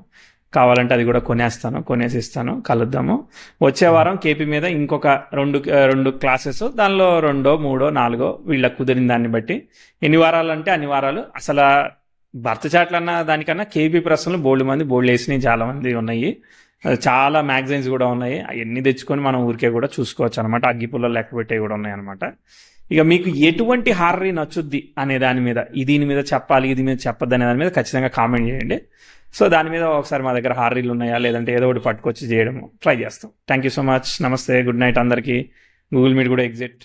కావాలంటే అది కూడా కొనేసి ఇస్తాను. కలుద్దాము. వచ్చే వారం కేపీ మీద ఇంకొక 2 క్లాసెస్, దానిలో 2, 3, 4 వీళ్ళకి కుదిరిన దాన్ని బట్టి. ఎన్ని వారాలు అంటే అన్ని వారాలు. అసలు భర్త చాట్లు అన్న దానికన్నా కేపీ ప్రశ్నలు బోల్డ్ వేసినవి చాలా మంది ఉన్నాయి. చాలా మ్యాగజైన్స్ కూడా ఉన్నాయి. అవన్నీ తెచ్చుకొని మనం ఊరికే కూడా చూసుకోవచ్చు అనమాట. అగ్గిపుల్ల లెక్క పెట్టేవి కూడా ఉన్నాయి అనమాట. ఇక మీకు ఎటువంటి హారరీ నచ్చుద్ది అనే దాని మీద, దీని మీద చెప్పాలి, ఇది మీద చెప్పద్దు అనే దాని మీద ఖచ్చితంగా కామెంట్ చేయండి. సో దాని మీద ఒకసారి మా దగ్గర హారరీలు ఉన్నాయా లేదంటే ఏదో ఒకటి పట్టుకొచ్చి చేయడం ట్రై చేస్తాం. Thank you so much. నమస్తే, గుడ్ నైట్ అందరికీ. గూగుల్ మీట్ కూడా ఎగ్జిట్.